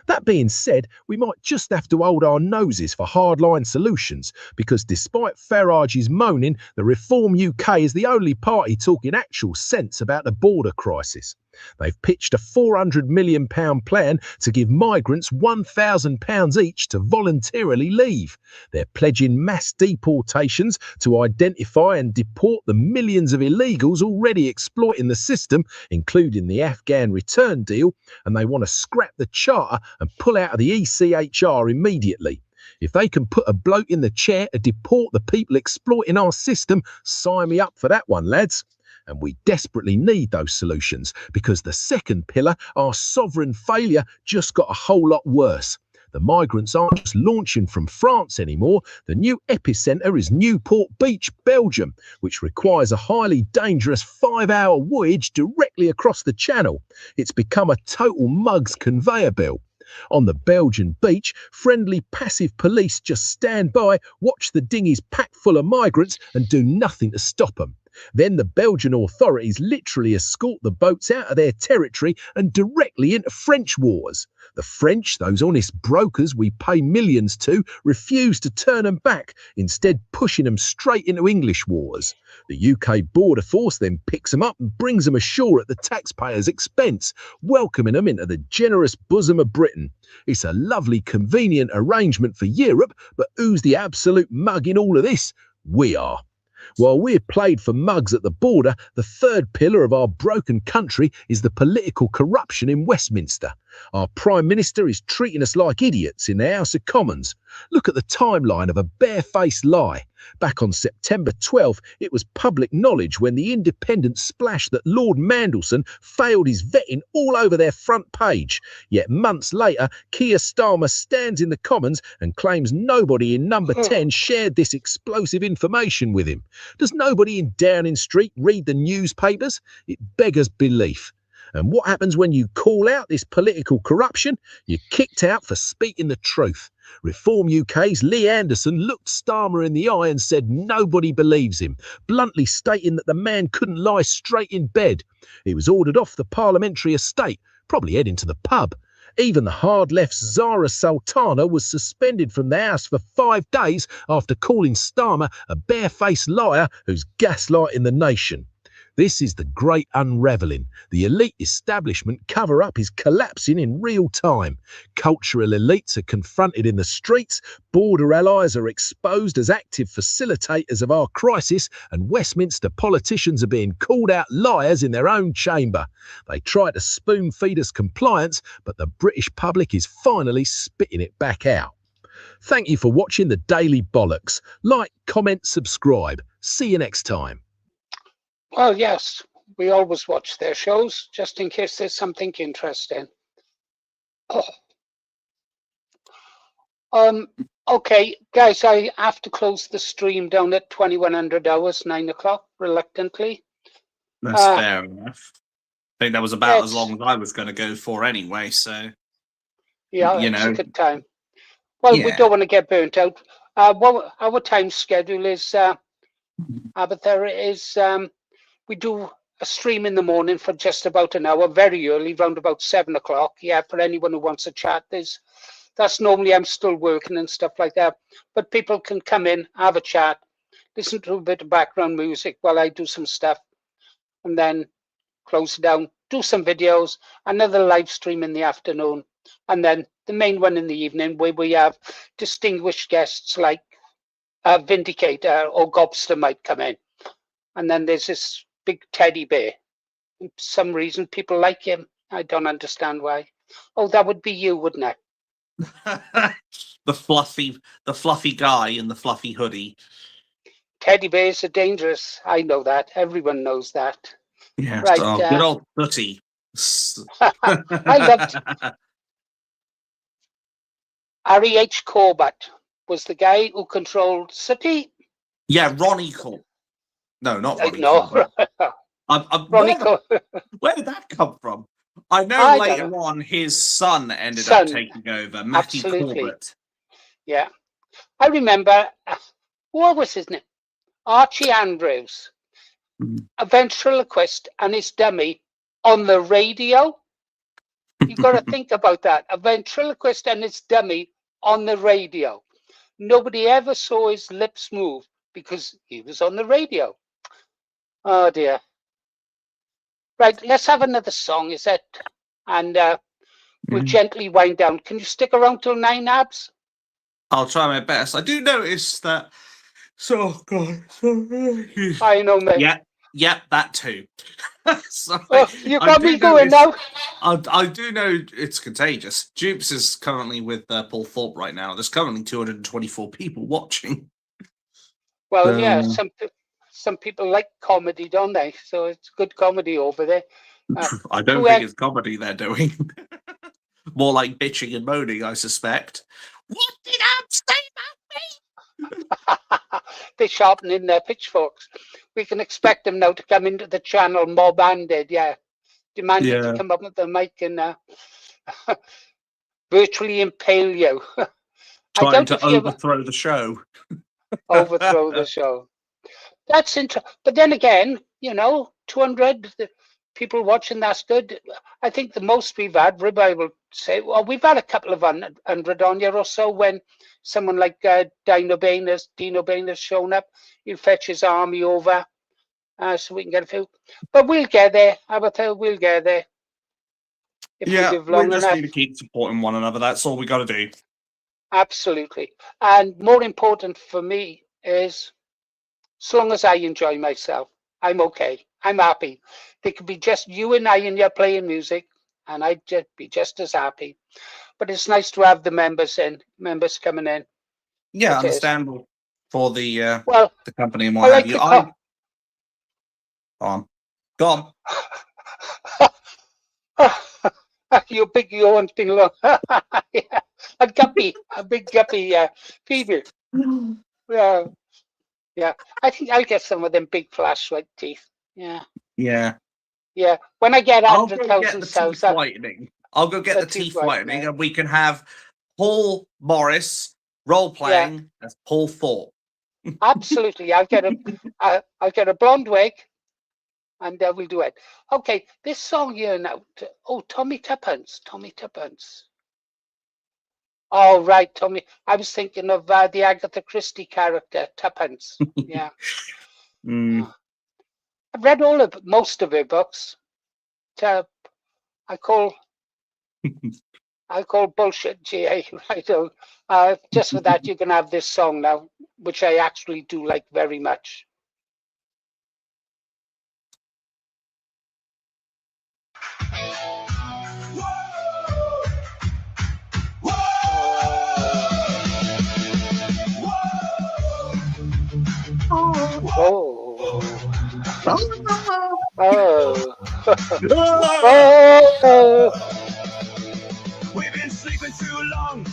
That being said, we might just have to hold our noses for hardline solutions, because despite Farage's moaning, the Reform UK is the only party talking actual sense about the border crisis. They've pitched a £400 million plan to give migrants £1,000 each to voluntarily leave. They're pledging mass deportations to identify and deport the millions of illegals already exploiting the system, including the Afghan return deal, and they want to scrap the charter and pull out of the ECHR immediately. If they can put a bloke in the chair to deport the people exploiting our system, sign me up for that one, lads. And we desperately need those solutions, because the second pillar, our sovereign failure, just got a whole lot worse. The migrants aren't just launching from France anymore. The new epicentre is Newport Beach, Belgium, which requires a highly dangerous 5-hour voyage directly across the channel. It's become a total mugs conveyor belt. On the Belgian beach, friendly passive police just stand by, watch the dinghies packed full of migrants and do nothing to stop them. Then the Belgian authorities literally escort the boats out of their territory and directly into French waters. The French, those honest brokers we pay millions to, refuse to turn them back, instead pushing them straight into English waters. The UK Border Force then picks them up and brings them ashore at the taxpayers' expense, welcoming them into the generous bosom of Britain. It's a lovely, convenient arrangement for Europe, but who's the absolute mug in all of this? We are. While we're played for mugs at the border, the third pillar of our broken country is the political corruption in Westminster. Our Prime Minister is treating us like idiots in the House of Commons. Look at the timeline of a barefaced lie. Back on September 12th, it was public knowledge when the Independent splashed that Lord Mandelson failed his vetting all over their front page. Yet months later, Keir Starmer stands in the Commons and claims nobody in number 10 shared this explosive information with him. Does nobody in Downing Street read the newspapers? It beggars belief. And what happens when you call out this political corruption? You're kicked out for speaking the truth. Reform UK's Lee Anderson looked Starmer in the eye and said nobody believes him, bluntly stating that the man couldn't lie straight in bed. He was ordered off the parliamentary estate, probably heading to the pub. Even the hard left's Zara Sultana was suspended from the House for 5 days after calling Starmer a barefaced liar who's gaslighting the nation. This is the great unravelling. The elite establishment cover-up is collapsing in real time. Cultural elites are confronted in the streets, border allies are exposed as active facilitators of our crisis, and Westminster politicians are being called out liars in their own chamber. They try to spoon-feed us compliance, but the British public is finally spitting it back out. Thank you for watching the Daily Bollocks. Like, comment, subscribe. See you next time. Well, yes, we always watch their shows, just in case there's something interesting. Okay, guys, I have to close the stream down at 2100 hours, 9 o'clock, reluctantly. That's fair enough. I think that was about as long as I was going to go for anyway, so... Yeah, it's a good time. Well, we don't want to get burnt out. What our time schedule is, Abathar, is... we do a stream in the morning for just about an hour, very early, round about 7 o'clock. Yeah, for anyone who wants to chat, that's normally I'm still working and stuff like that. But people can come in, have a chat, listen to a bit of background music while I do some stuff, and then close it down, do some videos, another live stream in the afternoon, and then the main one in the evening where we have distinguished guests like Vindicator or Gobster might come in. And then there's this big teddy bear. For some reason, people like him. I don't understand why. Oh, that would be you, wouldn't it? the fluffy guy in the fluffy hoodie. Teddy bears are dangerous. I know that. Everyone knows that. Yeah, right, good old Footy. I loved Harry H. Corbett was the guy who controlled City. Yeah, Ronnie Corbett. No, not Ronnie. No. Ronnie where did that come from? I know later on his son ended up taking over, Matthew Corbett. Yeah. I remember, what was his name? Archie Andrews, a ventriloquist and his dummy on the radio. You've got to think about that. A ventriloquist and his dummy on the radio. Nobody ever saw his lips move because he was on the radio. Oh dear. Right, let's have another song, is it? And we'll gently wind down. Can you stick around till 9, Abs? I'll try my best. I do notice that. So God. I know, mate. Yeah, that too. You got me going now. I do know it's contagious. Dupes is currently with Paul Thorpe right now. There's currently 224 people watching. Well, yeah, some people like comedy, don't they? So it's good comedy over there. I don't think it's comedy they're doing. More like bitching and moaning, I suspect. What did Ab say about me? They're sharpening their pitchforks. We can expect them now to come into the channel mob-handed, demanding to come up with the mic and virtually impale you. Trying to overthrow the show. Overthrow the show. That's interesting. But then again, 200 people watching, that's good. I think the most we've had, Ribeye will say, well, we've had a couple of 100 on here or so when someone like Dino Baner's shown up. He'll fetch his army over so we can get a few. But we'll get there. We'll get there. If we just need to keep supporting one another. That's all we got to do. Absolutely. And more important for me is, as long as I enjoy myself, I'm okay. I'm happy. There could be just you and I in here playing music. and I'd be just as happy. But it's nice to have the members coming in. Yeah, It is. understandable for the company and I what like have you. Go on. You big yawn thing long. Yeah. A guppy, a big guppy female. Yeah. Yeah. I think I'll get some of them big flash white teeth. Yeah. Yeah. Yeah. When I get I'll go 100,000 get the cells, teeth whitening. I'll go get the teeth whitening, and we can have Paul role playing as Paul Thorpe. Absolutely. I'll get a blonde wig, and we'll do it. Okay, this song here now. Tommy Tuppence. Tommy Tuppence. Oh, right, Tommy. I was thinking of the Agatha Christie character, Tuppence. Yeah. I've read most of her books. I call bullshit GA. Right. Just for that, you can have this song now, which I actually do like very much. We've been sleeping too long.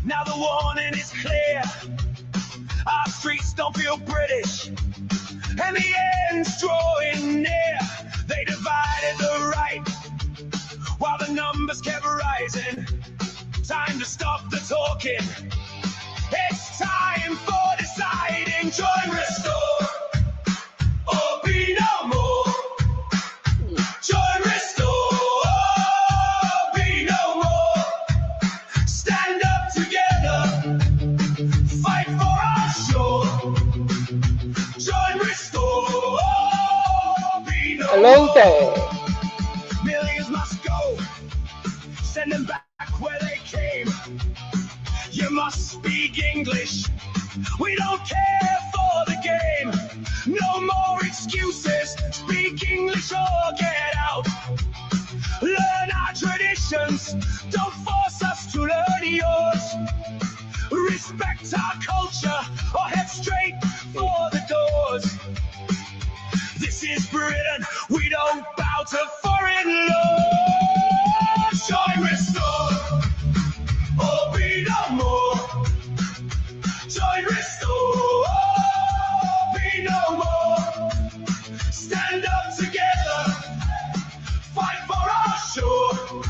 Now the warning is clear. Our streets don't feel British, and the end's drawing near. They divided the right while the numbers kept rising. Time to stop the talking. It's time for deciding. Join Restore or be no more. Join Restore or be no more. Stand up together, fight for our shore. Join Restore or be no Hello more. there. Millions must go. Send them back where they came. You must speak English. We don't care for the game. No more excuses. Speak English or get out. Learn our traditions. Don't force us to learn yours. Respect our culture or head straight for the doors. This is Britain. We don't bow to foreign laws. Join Restore or be no more. Join Restore or be no more. Stand up together, fight for our shore.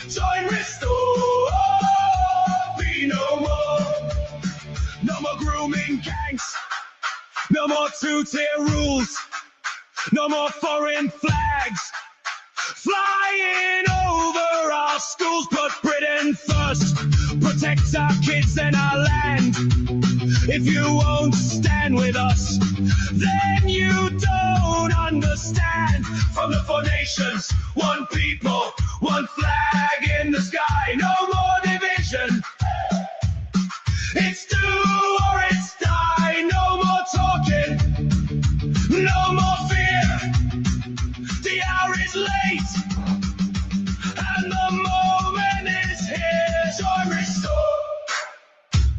Join Restore or be no more. No more grooming gangs, no more two-tier rules, no more foreign flags flying over our schools. Put Britain first, protect our kids and our land. If you won't stand with us, then you don't understand. From the 4 nations, one people, one flag in the sky. No more division. It's do or it's die. No more talking, no more fear. The hour is late, and the moment is here. Join Restore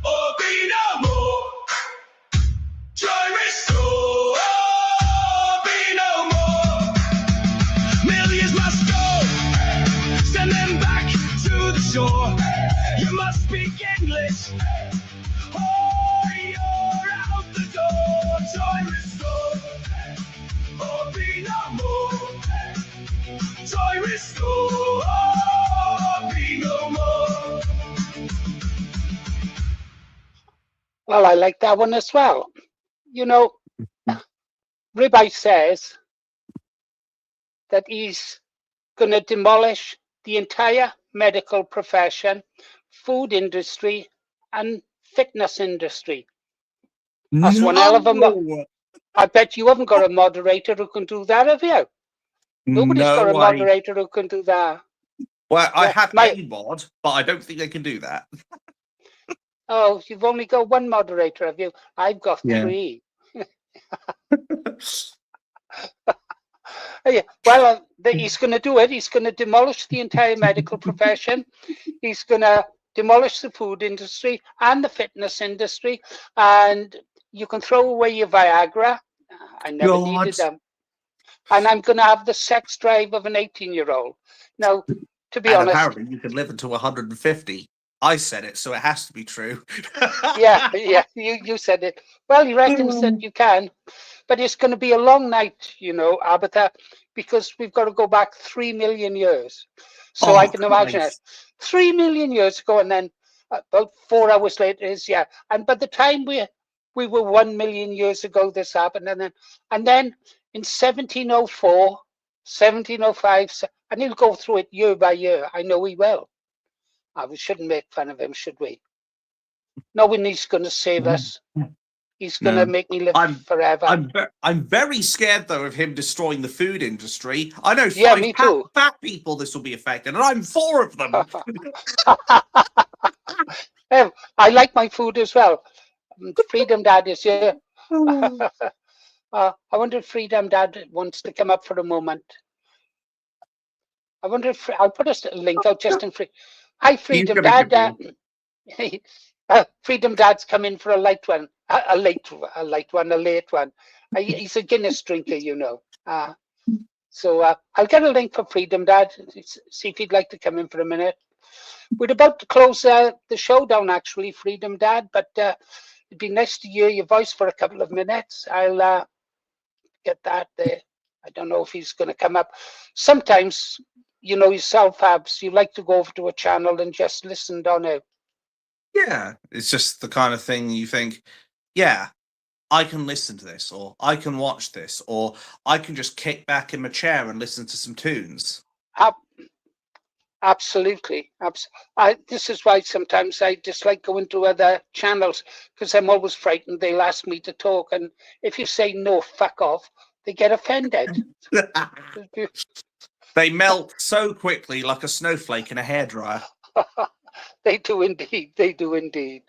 or be no more. Join Restore or be no more. Millions must go. Send them back to the shore. You must speak English or you're out the door. Join Restore or be no more. Join Restore or be no more. Well, I like that one as well. You know, Ribeye says that he's going to demolish the entire medical profession, food industry, and fitness industry. That's one hell of a. I bet you haven't got a moderator who can do that, have you? Nobody's got a moderator who can do that. Well, I have a mod, but I don't think they can do that. Oh, you've only got one moderator, have you? I've got 3. Yeah, well, he's going to do it. He's going to demolish the entire medical profession. He's going to demolish the food industry and the fitness industry. And you can throw away your Viagra. I never needed them. And I'm going to have the sex drive of an 18-year-old. Now, to be honest, apparently you can live until 150. I said it, so it has to be true. yeah, you said it. Well, he reckons that you can, but it's going to be a long night, you know, Abatha, because we've got to go back 3 million years. So I can imagine it. 3 million years ago, and then about 4 hours later is, yeah. And by the time we were 1 million years ago, this happened, and then in 1704, 1705, and he'll go through it year by year. I know he will. We shouldn't make fun of him, should we? No one is going to save us. He's going to make me live forever. I'm very scared, though, of him destroying the food industry. I know me too. fat people this will be affected, and I'm 4 of them. I like my food as well. Freedom Dad is here. I wonder if Freedom Dad wants to come up for a moment. I wonder if I'll put a link out just in free. Hi, Freedom Dad. Freedom Dad's come in for a late one. A late one. He's a Guinness drinker, you know. So I'll get a link for Freedom Dad. See if he'd like to come in for a minute. We're about to close the show down, actually, Freedom Dad, but it'd be nice to hear your voice for a couple of minutes. I'll get that there. I don't know if he's going to come up. Sometimes, you know yourself, Abs, you like to go over to a channel and just listen, don't you? Yeah, it's just the kind of thing you think, yeah, I can listen to this, or I can watch this, or I can just kick back in my chair and listen to some tunes. Absolutely. This is why sometimes I dislike going to other channels, because I'm always frightened they'll ask me to talk, and if you say no, fuck off, they get offended. They melt so quickly like a snowflake in a hairdryer. They do indeed. They do indeed.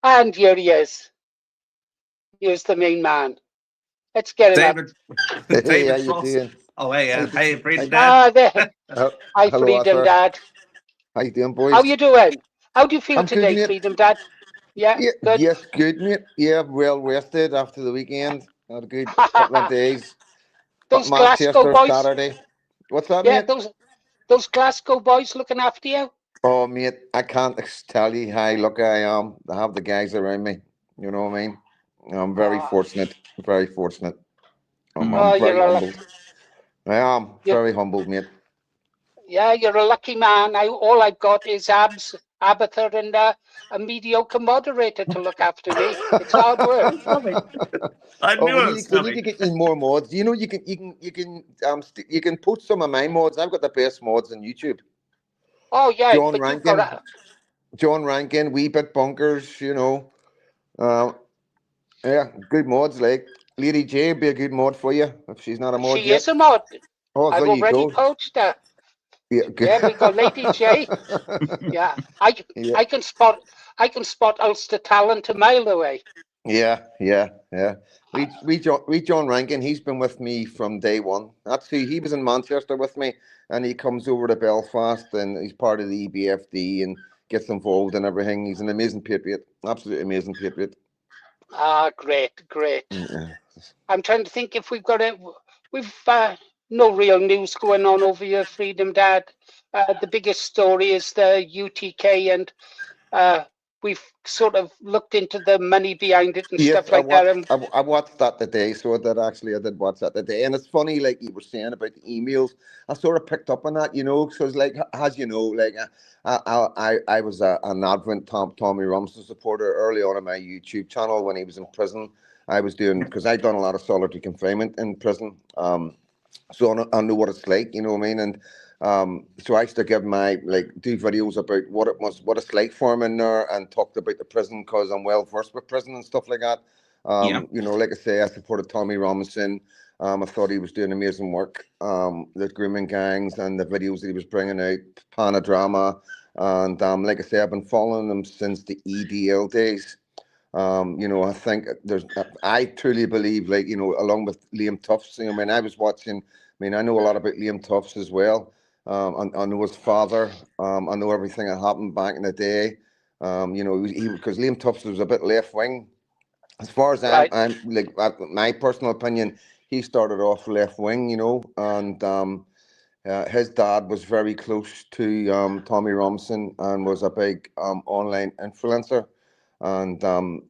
And here he is. Here's the main man. Let's get him up. Hey, how you doing? Oh, hey, Freedom Dad. There. Hi, hello, Freedom Arthur. Dad. How you doing, boys? How you doing? How do you feel I'm today, good, Freedom Dad? Yeah, good. Yes, good, mate. Yeah, well rested after the weekend. Had a good couple of days. Those Manchester Glasgow boys. Saturday. What's that, yeah, mate? Those Glasgow boys looking after you. Oh, mate, I can't tell you how lucky I am to have the guys around me. You know what I mean? I'm very fortunate. Very fortunate. I'm very humbled. I am very humbled, mate. Yeah, you're a lucky man. All I've got is Abatha, and a mediocre moderator to look after me. It's hard work. I knew it was we need to get you more mods. You know, you can put some of my mods. I've got the best mods on YouTube. Oh yeah, John Rankin, Wee Bit Bunkers. You know, yeah, good mods. Like Lady J would be a good mod for you if she's not a mod she yet. is a mod. Oh, I've already poached her. Yeah, we got Lady J. Yeah, I can spot Ulster talent a mile away. Yeah. Read John Rankin. He's been with me from day one. That's who he was in Manchester with me, and he comes over to Belfast, and he's part of the EBFD and gets involved in everything. He's an amazing patriot, absolutely amazing patriot. Great. Yeah. I'm trying to think if we've no real news going on over here, Freedom Dad. The biggest story is the UTK, and we've sort of looked into the money behind it and stuff like that. I watched that today, so I did watch that today. And it's funny, like you were saying about the emails, I sort of picked up on that, you know, because like, as you know, like I was an advent Tommy Rumsen supporter early on my YouTube channel when he was in prison. I was doing, because I'd done a lot of solitary confinement in prison. So I know what it's like, you know what I mean? And so I used to give do videos about what it's like for him in there, and talked about the prison because I'm well versed with prison and stuff like that. You know, like I say, I supported Tommy Robinson. I thought he was doing amazing work. The grooming gangs and the videos that he was bringing out, Panadrama, and like I say, I've been following him since the EDL days. You know, I think I truly believe, like, you know, along with Liam Tufts, you know, I mean, I was watching, I mean, I know a lot about Liam Tufts as well. I know his father. I know everything that happened back in the day. You know, because Liam Tufts was a bit left wing. As far as I'm like, my personal opinion, he started off left wing, you know, and his dad was very close to Tommy Robinson and was a big online influencer. And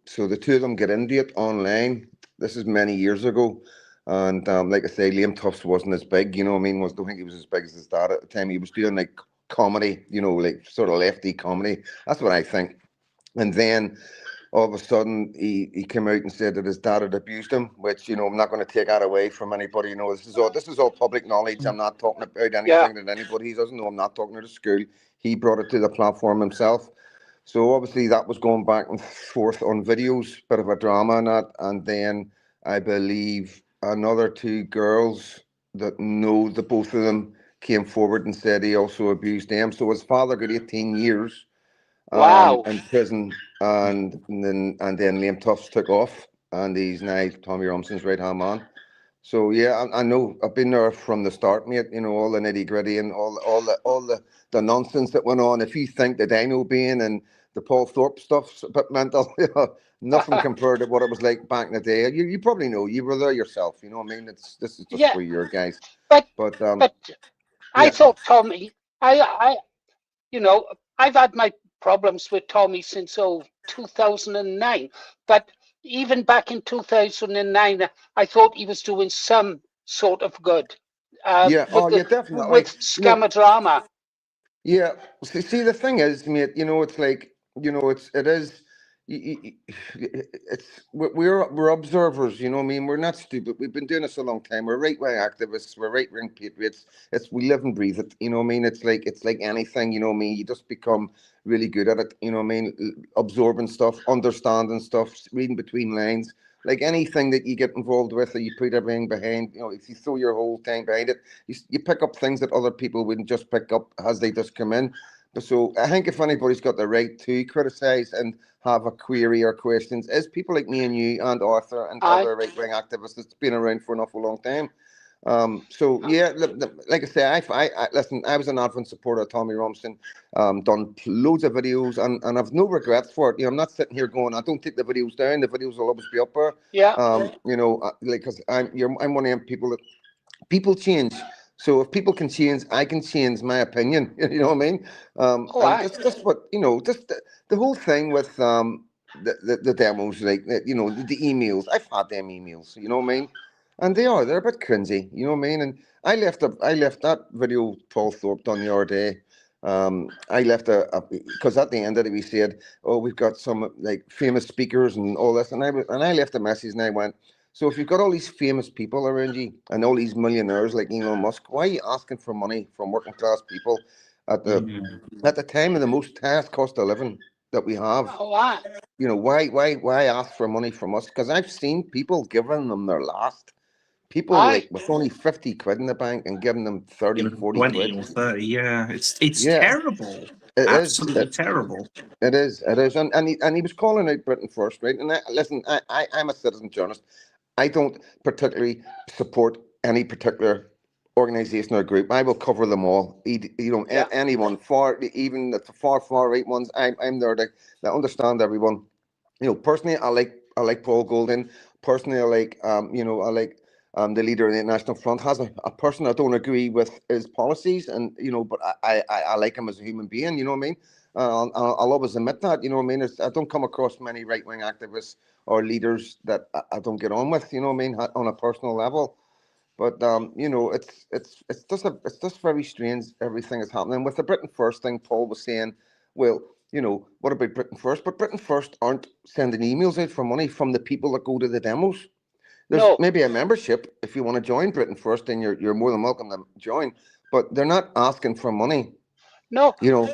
so the two of them get into it online. This is many years ago. And like I say, Liam Tufts wasn't as big, you know what I mean? Don't think he was as big as his dad at the time. He was doing like comedy, you know, like sort of lefty comedy. That's what I think. And then all of a sudden he came out and said that his dad had abused him, which, you know, I'm not going to take that away from anybody. You know, this is all public knowledge. I'm not talking about anything that anybody doesn't know. I'm not talking to the school. He brought it to the platform himself. So obviously that was going back and forth on videos, bit of a drama and that. And then I believe another two girls that know the both of them came forward and said he also abused them. So his father got 18 years in prison, and then Liam Tufts took off, and he's now Tommy Robinson's right hand man. So yeah, I know I've been there from the start, mate. You know, all the nitty gritty and all the nonsense that went on. If you think the Dino being and the Paul Thorpe stuff's a bit mental, you know, nothing compared to what it was like back in the day. You probably know, you were there yourself. You know what I mean? This is just for your guys. But yeah. I thought Tommy, you know, I've had my problems with Tommy since 2009. But even back in 2009, I thought he was doing some sort of good. Definitely. With Scammer Drama. Yeah. See, the thing is, mate, you know, it's like, you know, it is. We're observers, you know what I mean? We're not stupid. We've been doing this a long time. We're right wing activists. We're right wing patriots. We live and breathe it. You know what I mean? It's like anything. You know what I mean? You just become really good at it. You know what I mean? Absorbing stuff, understanding stuff, reading between lines. Like anything that you get involved with, or you put everything behind. You know, if you throw your whole thing behind it, you pick up things that other people wouldn't just pick up as they just come in. So I think if anybody's got the right to criticise and have a query or questions, is people like me and you and Arthur and other right-wing activists that's been around for an awful long time. So yeah, like I say, I listen. I was an advent supporter of Tommy Robinson. Done loads of videos, and I've no regrets for it. You know, I'm not sitting here going, I don't take the videos down. The videos will always be up there. You know, like, because I'm one of them people that people change. So if people can change, I can change my opinion. You know what I mean? And that's what, you know, just the whole thing with the demos, like, you know, the emails. I've had them emails. You know what I mean? And they're a bit cringy. You know what I mean? And I left that video Paul Thorpe done the other day. I left because at the end of it we said, oh, we've got some like famous speakers and all this, and I left a message and I went, so if you've got all these famous people around you and all these millionaires like Elon Musk, why are you asking for money from working class people at the time of the most highest cost of living that we have? You know, why ask for money from us? Because I've seen people giving them their last. People like with only 50 quid in the bank and giving them 30, 40 20 quid. or 30, yeah. It's terrible. Absolutely terrible. It is. And he was calling out Britain First, right? And listen, I'm a citizen journalist. I don't particularly support any particular organization or group. I will cover them all. You know, anyone, even the far right ones. I'm there to understand everyone. You know, personally, I like Paul Golding. Personally, I like the leader of the National Front. Has a person I don't agree with his policies, and you know, but I like him as a human being. You know what I mean? I'll always admit that. You know what I mean? I don't come across many right wing activists or leaders that I don't get on with. You know what I mean? On a personal level. But you know, it's just very strange. Everything is happening with the Britain First thing. Paul was saying, well, you know, what about Britain First? But Britain First aren't sending emails out for money from the people that go to the demos. There's maybe a membership if you want to join Britain First, then you're more than welcome to join. But they're not asking for money. No, you know,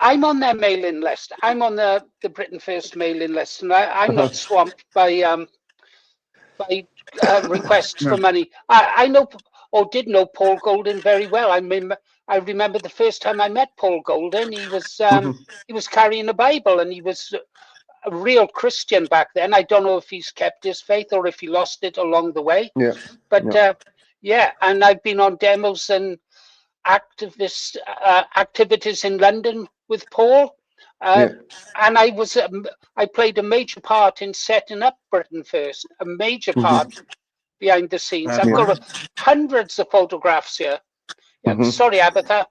I'm on their mailing list. I'm on the Britain First mailing list, and I'm not swamped by requests for money. I know, or did know Paul Golding very well. I remember the first time I met Paul Golding. He was carrying a Bible, and he was a real Christian back then. I don't know if he's kept his faith or if he lost it along the way. Yeah. But yeah, and I've been on demos and activist activities in London with Paul. And I played a major part in setting up Britain First, a major part behind the scenes. I've got hundreds of photographs here. Yeah, sorry, Abatha.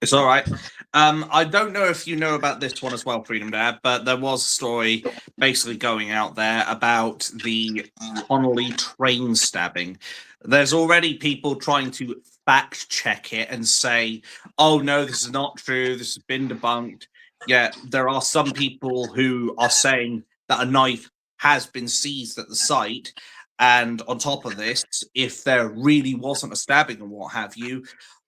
It's all right. I don't know if you know about this one as well, Freedom Dad, but there was a story basically going out there about the Connolly train stabbing. There's already people trying to fact check it and say, oh, no, this is not true. This has been debunked. Yet there are some people who are saying that a knife has been seized at the site. And on top of this, if there really wasn't a stabbing and what have you,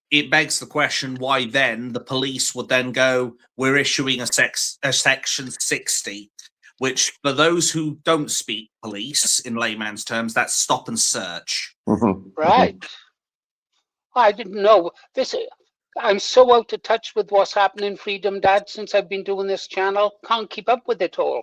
it begs the question why then the police would then go, we're issuing a section 60, which for those who don't speak police in layman's terms, that's stop and search. Right. I didn't know this. I'm so out of touch with what's happening, Freedom Dad, since I've been doing this channel. Can't keep up with it all.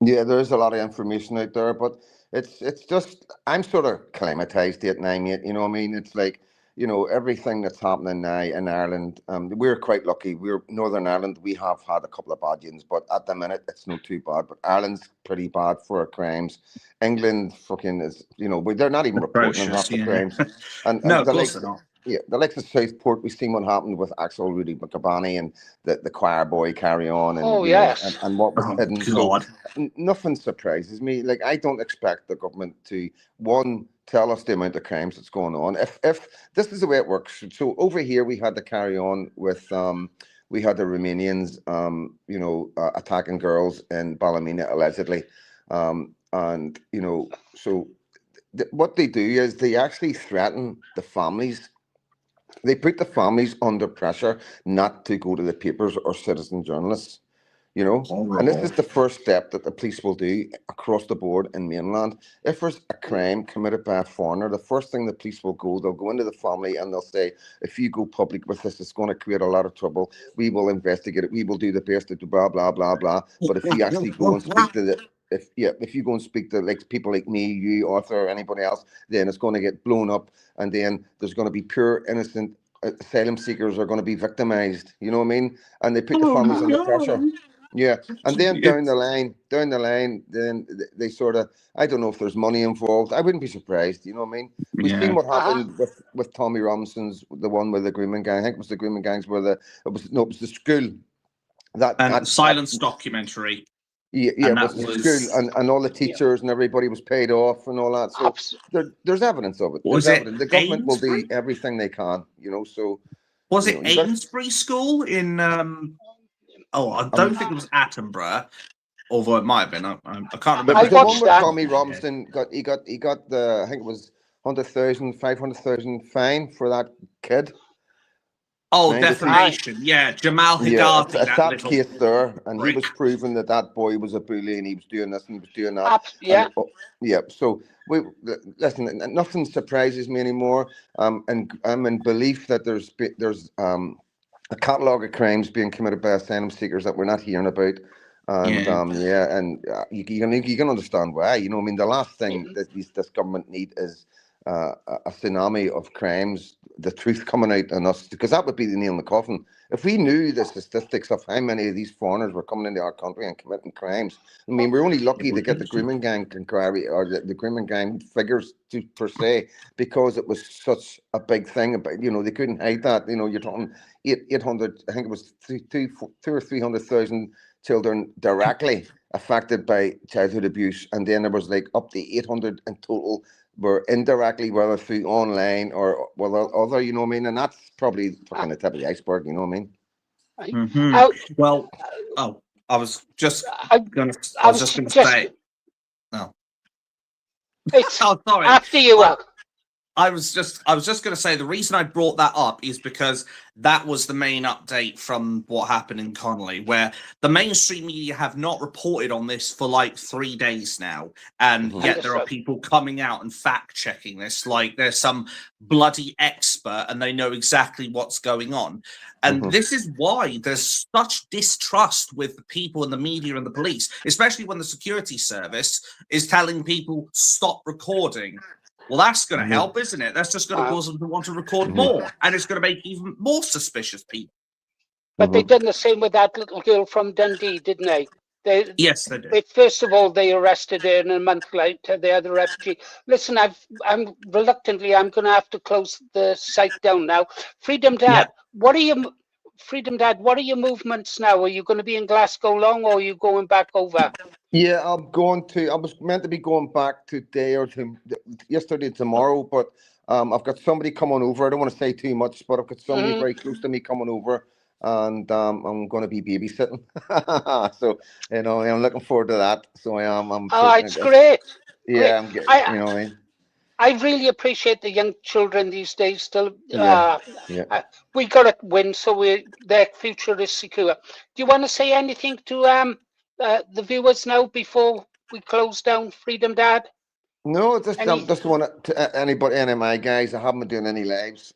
Yeah, there's a lot of information out there, but it's just I'm sort of acclimatized to it now, mate. You know what I mean? It's like, you know, everything that's happening now in Ireland, we're quite lucky. We're Northern Ireland. We have had a couple of bad ones, but at the minute it's not too bad. But Ireland's pretty bad for crimes. England fucking is, you know, they're not even reporting on half the crimes. And no, of the course likes, not. yeah, the likes of Southport, we've seen what happened with Axel Rudy McAbany and the choir boy Carry On, and oh, you know, yes. and what was hidden. God. So nothing surprises me. Like, I don't expect the government to tell us the amount of crimes that's going on. If this is the way it works. So over here we had to Carry On with we had the Romanians you know, attacking girls in Ballymena allegedly, and you know, so what they do is they actually threaten the families. They put the families under pressure not to go to the papers or citizen journalists, you know. And this is the first step that the police will do across the board in mainland. If there's a crime committed by a foreigner, the first thing the police will go, they'll go into the family and they'll say, if you go public with this, it's going to create a lot of trouble. We will investigate it. We will do the best to do blah, blah, blah, blah. But if you actually go and speak to the, if you go and speak to like people like me, you, Arthur, or anybody else, then it's going to get blown up, and then there's going to be pure innocent asylum seekers are going to be victimized. You know what I mean? And they put the families under pressure. Yeah, and then down the line, then they sort of, I don't know if there's money involved. I wouldn't be surprised. You know what I mean? We've seen what happened with Tommy Robinson's, the one with the grooming gang. I think it was the grooming gangs where it was the school that silence documentary. Yeah, it was the school, and all the teachers and everybody was paid off and all that. So there's evidence of it. There's evidence. The government will do everything they can, you know. So was it Amesbury School in? I don't think it was Attenborough, although it might have been. I can't remember. But the one where Tommy Robinson got the, I think it was 100,000, 500,000 fine for that kid. Oh, defamation. Yeah, Jamal Hidabi. Yeah, that case there, and he was proving that boy was a bully and he was doing this and he was doing that. Yeah. Yeah. So listen, nothing surprises me anymore. And I'm in belief that there's a catalogue of crimes being committed by asylum seekers that we're not hearing about. And you can understand why. You know, I mean, the last thing that this government need is a tsunami of crimes, the truth coming out on us, because that would be the nail in the coffin. If we knew the statistics of how many of these foreigners were coming into our country and committing crimes, I mean, we're only lucky to get the grooming gang inquiry or the grooming gang figures per se, because it was such a big thing. About, you know, they couldn't hide that. You know, you're talking 800, I think it was 200 or 300,000 children directly affected by childhood abuse, and then there was like up to 800 in total were indirectly, whether through online or whether other, you know what I mean? And that's probably fucking the tip of the iceberg, you know what I mean? Well, I was just going to say. No. It's sorry. After you. I was just going to say the reason I brought that up is because that was the main update from what happened in Connolly, where the mainstream media have not reported on this for like 3 days now, and yet there are people coming out and fact checking this like there's some bloody expert and they know exactly what's going on. And this is why there's such distrust with the people in the media and the police, especially when the security service is telling people stop recording. Well, that's going to help, isn't it? That's just going to cause them to want to record more, and it's going to make even more suspicious people. But they done the same with that little girl from Dundee, didn't they? Yes, they did. First of all, they arrested her, and a month later, they had the refugee. Listen, I'm reluctantly, I'm going to have to close the site down now. Freedom Dad, what are your movements now? Are you going to be in Glasgow long, or are you going back over? Yeah, I was meant to be going back today or yesterday, tomorrow, but I've got somebody coming over. I don't want to say too much, but I've got somebody very close to me coming over, and I'm going to be babysitting. So, I'm looking forward to that. So I am. It's great. Yeah, I'm getting, you know what I mean? I really appreciate the young children these days. Still, Yeah. We got to win, so their future is secure. Do you want to say anything to the viewers now before we close down, Freedom Dad? No, just want to any of my guys. I haven't been doing any lives.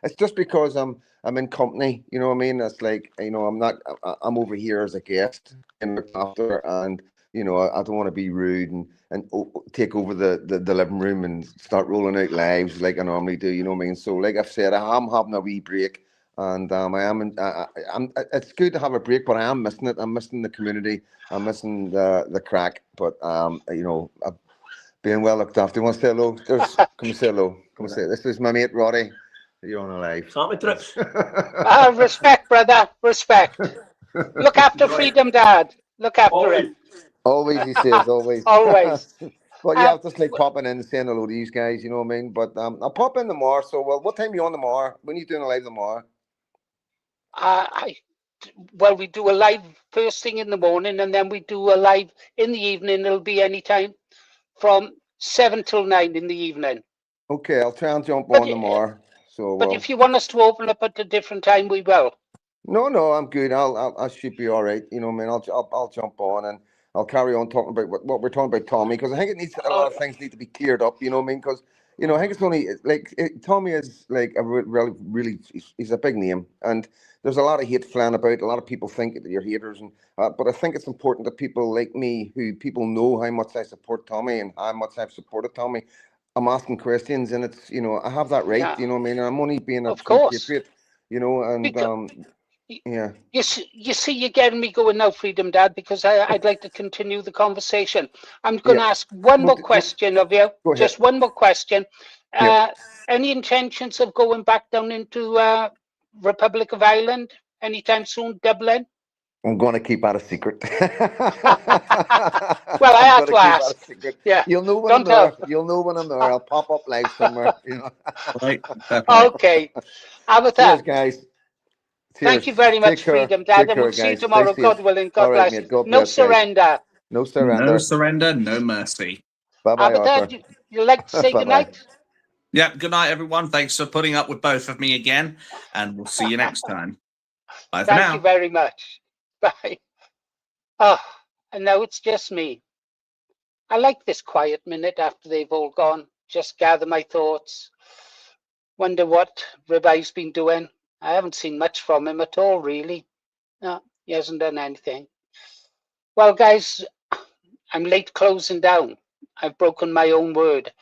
It's just because I'm in company. You know what I mean? It's like I'm over here as a guest and looked after, and I don't want to be rude and take over the living room and start rolling out lives like I normally do. You know what I mean? So, like I've said, I am having a wee break, and it's good to have a break, but I am missing it. I'm missing the community. I'm missing the crack. But being well looked after. You want to say hello? Come and say hello. Come and say. This is my mate Roddy. You're on a live. Tommy Trips. Respect, brother. Respect. Look after Freedom Dad. Look after him. Always, he says, always. Always. But yeah, I'm just like popping in and saying hello to these guys, you know what I mean? But I'll pop in tomorrow. So, what time are you on tomorrow? When are you doing a live tomorrow? Well, we do a live first thing in the morning, and then we do a live in the evening. It'll be any time from 7 till 9 in the evening. Okay, I'll try and jump on tomorrow. So, but if you want us to open up at a different time, we will. No, I'm good. I should be all right. You know what I mean? I'll jump on and I'll carry on talking about what we're talking about Tommy, because I think it needs a lot of things need to be cleared up. You know what I mean? Because I think it's only like Tommy is like a really he's a big name, and there's a lot of hate flying about. A lot of people think that you're haters, and but I think it's important that people like me, who people know how much I support Tommy and how much I've supported Tommy. I'm asking questions, and it's I have that right. You know what I mean? I'm only being a true patriot. And yeah. You see, you're getting me going now, Freedom Dad, because I'd like to continue the conversation. I'm going to ask one more question of you. Just one more question. Any intentions of going back down into Republic of Ireland anytime soon, Dublin? I'm going to keep that a secret. Well, I have to ask. Yeah. You'll know when I'm there. You'll know when I'm there. I'll pop up live somewhere. Right. Okay. How about that? Cheers, guys. Cheers. Thank you very much, Freedom Dad. And we'll see you tomorrow, God willing. God bless. Mate. God no bless, surrender. No surrender. No surrender, no mercy. Bye-bye, Arthur. You like to say goodnight? Yeah, good night, everyone. Thanks for putting up with both of me again, and we'll see you next time. Bye for now. Thank you very much. Bye. Oh, and now it's just me. I like this quiet minute after they've all gone. Just gather my thoughts. Wonder what Ribbeye's been doing. I haven't seen much from him at all, really. No, he hasn't done anything. Well, guys, I'm late closing down. I've broken my own word.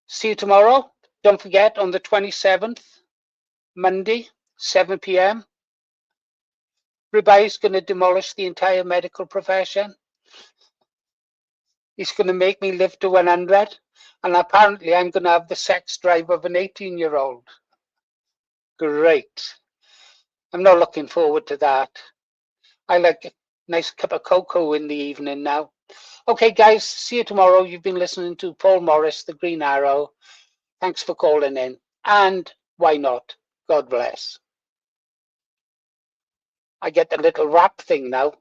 See you tomorrow. Don't forget, on the 27th, Monday, 7 p.m., Ribbeye's going to demolish the entire medical profession. He's going to make me live to 100. And apparently, I'm going to have the sex drive of an 18-year-old. Great. I'm not looking forward to that. I like a nice cup of cocoa in the evening now. Okay, guys, see you tomorrow. You've been listening to Paul Morris, the Green Arrow. Thanks for calling in. And why not? God bless. I get the little rap thing now.